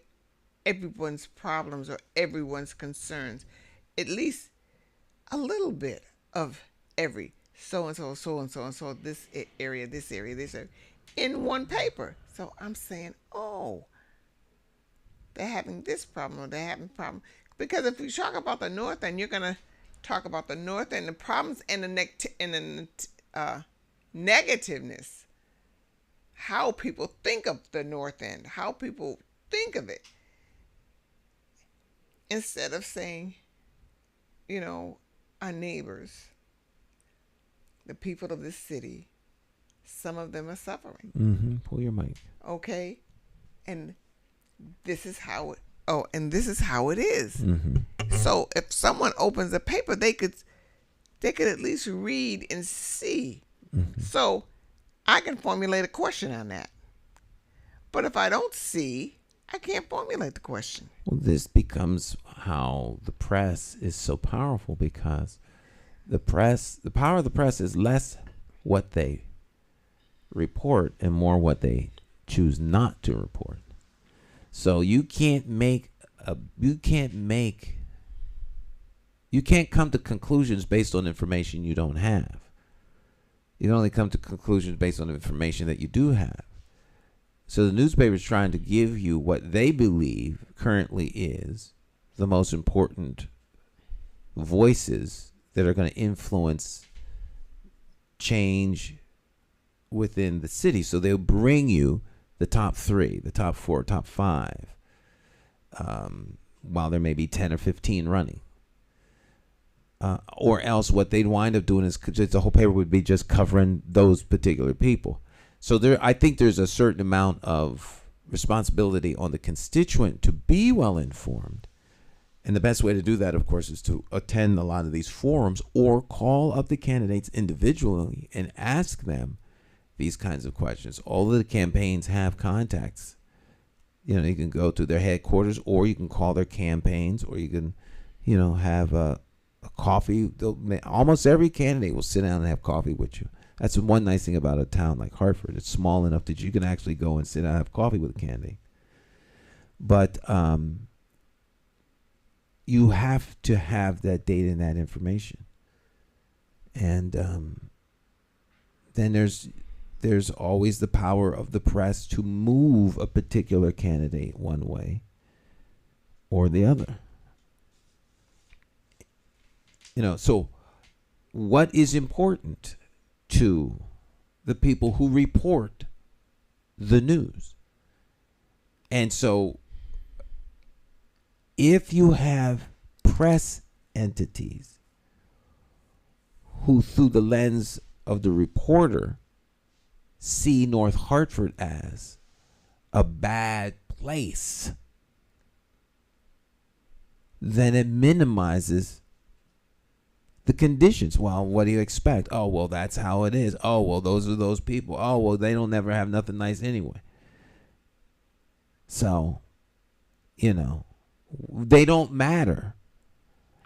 everyone's problems or everyone's concerns. At least a little bit of every so-and-so, so-and-so, and so this area, this area, this area, in one paper. So I'm saying, oh, they're having this problem or they're having a problem. Because if you talk about the North End, you're going to talk about the North End, the problems and the negativeness. How people think of the North End, how people think of it. Instead of saying, our neighbors, the people of this city, some of them are suffering. Mm-hmm. Pull your mic. Okay? And this is how it is. Mm-hmm. So if someone opens a paper, they could at least read and see. Mm-hmm. So I can formulate a question on that. But if I don't see, I can't formulate the question. Well, this becomes how the press is so powerful, because the power of the press is less what they report and more what they choose not to report. So you can't come to conclusions based on information you don't have. You can only come to conclusions based on information that you do have. So the newspaper is trying to give you what they believe currently is the most important voices that are going to influence change within the city. So they'll bring you the top 3, the top 4, top 5, while there may be 10 or 15 running. Or else what they'd wind up doing is the whole paper would be just covering those particular people. So I think there's a certain amount of responsibility on the constituent to be well informed. And the best way to do that, of course, is to attend a lot of these forums or call up the candidates individually and ask them these kinds of questions. All of the campaigns have contacts You can go to their headquarters, or you can call their campaigns, or you can, have a coffee. Almost every candidate will sit down and have coffee with you. That's one nice thing about a town like Hartford. It's small enough that you can actually go and sit down and have coffee with a candidate. But you have to have that data and that information. And then there's always the power of the press to move a particular candidate one way or the other. So what is important to the people who report the news? And so if you have press entities who, through the lens of the reporter, see North Hartford as a bad place, then it minimizes the conditions. Well, what do you expect? Oh, well, that's how it is. Oh, well, those are those people. Oh, well, they don't never have nothing nice anyway. So, they don't matter.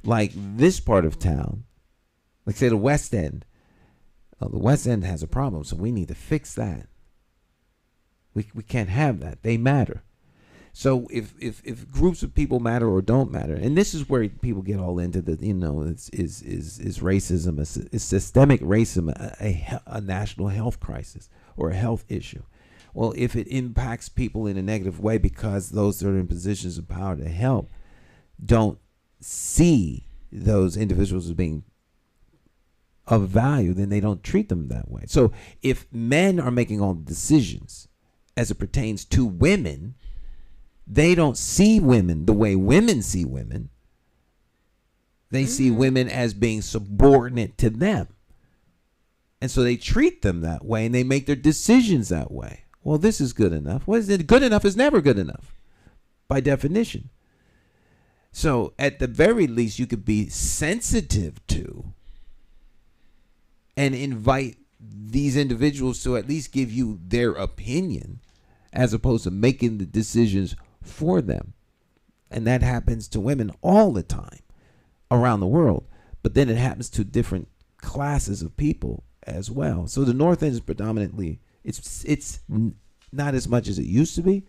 Like this part of town, like say the West End. The West End has a problem, so we need to fix that. We can't have that. They matter. So if groups of people matter or don't matter, and this is where people get all into the, is racism, is systemic racism a national health crisis or a health issue? Well, if it impacts people in a negative way because those that are in positions of power to help don't see those individuals as being of value, then they don't treat them that way. So if men are making all the decisions as it pertains to women, they don't see women the way women see women. They see women as being subordinate to them. And so they treat them that way and they make their decisions that way. Well, this is good enough. What is it? Good enough is never good enough by definition. So at the very least, you could be sensitive to and invite these individuals to at least give you their opinion as opposed to making the decisions for them. And that happens to women all the time around the world. But then it happens to different classes of people as well. So the North End is predominantly, it's not as much as it used to be,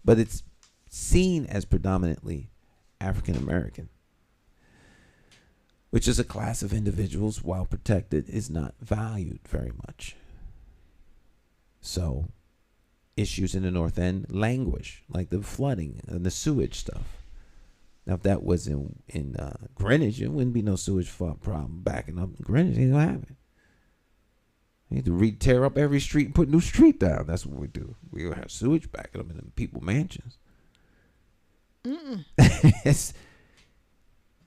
but it's seen as predominantly African American, which is a class of individuals, while protected, is not valued very much. So issues in the North End languish, like the flooding and the sewage stuff. Now, if that was in Greenwich, it wouldn't be no sewage problem backing up in Greenwich. Ain't gonna happen. You need to tear up every street and put a new street down. That's what we do. We don't have sewage backing up in people's mansions. It's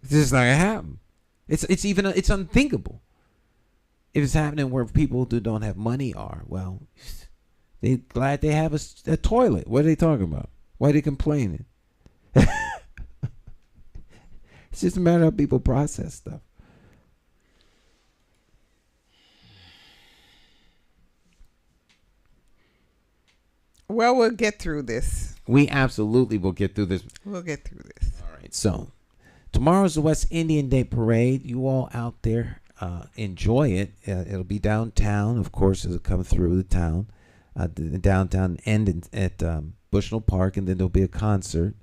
just not gonna happen. It's unthinkable. If it's happening where people who don't have money are, well, they glad they have a toilet. What are they talking about? Why are they complaining? It's just a matter of how people process stuff. Well, we'll get through this. We absolutely will get through this. We'll get through this. All right. So tomorrow's the West Indian Day Parade. You all out there, enjoy it. It'll be downtown. Of course, it'll come through the town. The downtown end at Bushnell Park, and then there'll be a concert.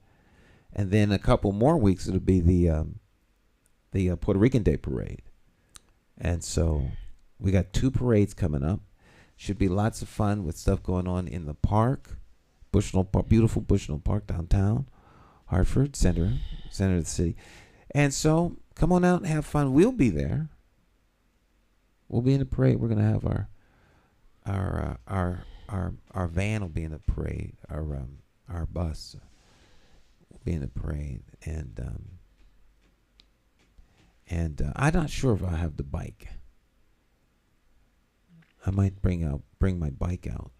And then a couple more weeks, it'll be the Puerto Rican Day Parade. And so we got 2 parades coming up. Should be lots of fun with stuff going on in the park. Bushnell Park, beautiful Bushnell Park downtown, Hartford, center of the city. And so come on out and have fun. We'll be there. We'll be in the parade. We're gonna have our van will be in the parade. Our bus will be in the parade, and I'm not sure if I have the bike. I might bring my bike out.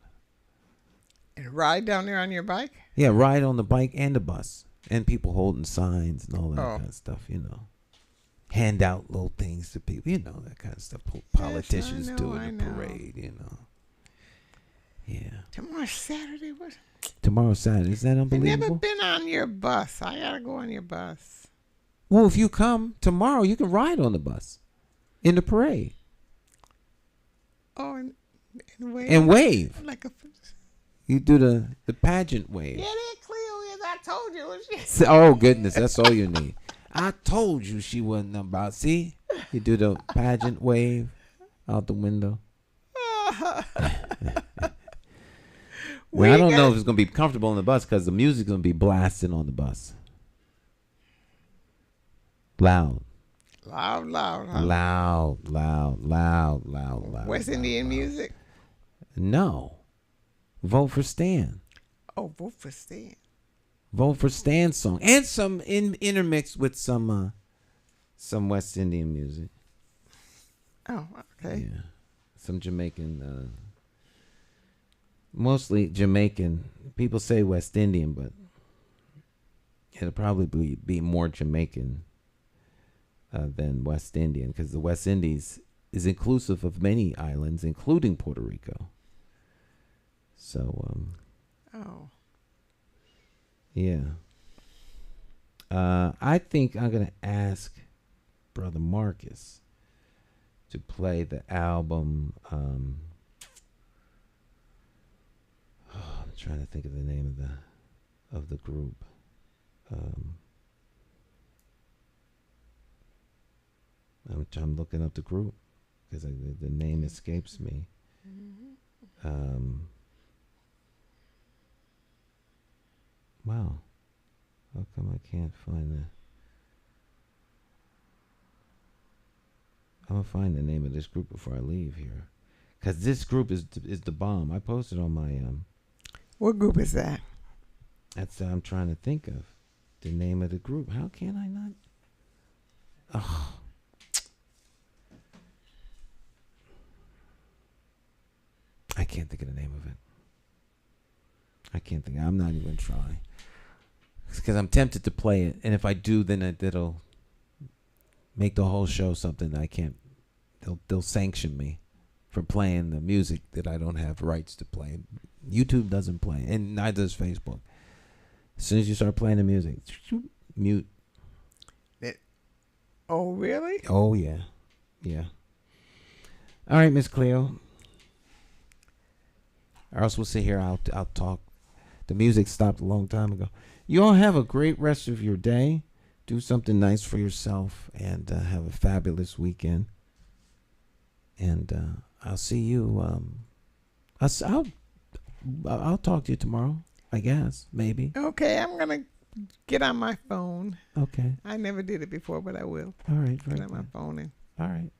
And ride down there on your bike? Yeah, ride on the bike and the bus. And people holding signs and all that kind of stuff, Hand out little things to people, that kind of stuff. Politicians do in the parade, Yeah. Tomorrow's Saturday, what? Tomorrow's Saturday. Is that I've unbelievable? never been on your bus. I gotta go on your bus. Well, if you come tomorrow, you can ride on the bus in the parade. Oh, and wave. And wave. Like a. You do the pageant wave. Yeah, there Cleo is. I told you. Oh, goodness. That's all you need. I told you she wasn't about. See? You do the pageant wave out the window. Well, I don't know if it's going to be comfortable on the bus because the music's going to be blasting on the bus. Loud. Loud, loud, huh? Loud. West Indian music? No. Vote for Stan. Oh, vote for Stan. Vote for Stan's song. And some intermixed with some West Indian music. Oh, okay. Yeah. Some Jamaican, mostly Jamaican. People say West Indian, but it'll probably be more Jamaican than West Indian, because the West Indies is inclusive of many islands, including Puerto Rico. So, yeah. I think I'm going to ask Brother Marcus to play the album. I'm trying to think of the name of the group. I'm looking up the group because the name escapes me. Wow. How come I can't find the... I'm going to find the name of this group before I leave here. Because this group is the bomb. I posted on my... What group is that? That's I'm trying to think of. The name of the group. How can I not? Oh. I can't think of the name of it. I can't think. I'm not even trying. Because I'm tempted to play it. And if I do, then it'll make the whole show something I can't. They'll sanction me for playing the music that I don't have rights to play. YouTube doesn't play, and neither does Facebook. As soon as you start playing the music, mute. Oh, really? Oh, yeah. Yeah. All right, Miss Cleo. Or else we'll sit here. I'll talk. The music stopped a long time ago. You all have a great rest of your day. Do something nice for yourself, and have a fabulous weekend. And I'll see you. I'll talk to you tomorrow, I guess, maybe. Okay, I'm going to get on my phone. Okay. I never did it before, but I will. All right. Get on my phone. All right.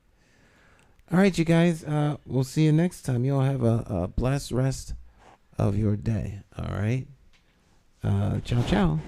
All right, you guys. We'll see you next time. You all have a blessed rest of your day. All right. Ciao, ciao.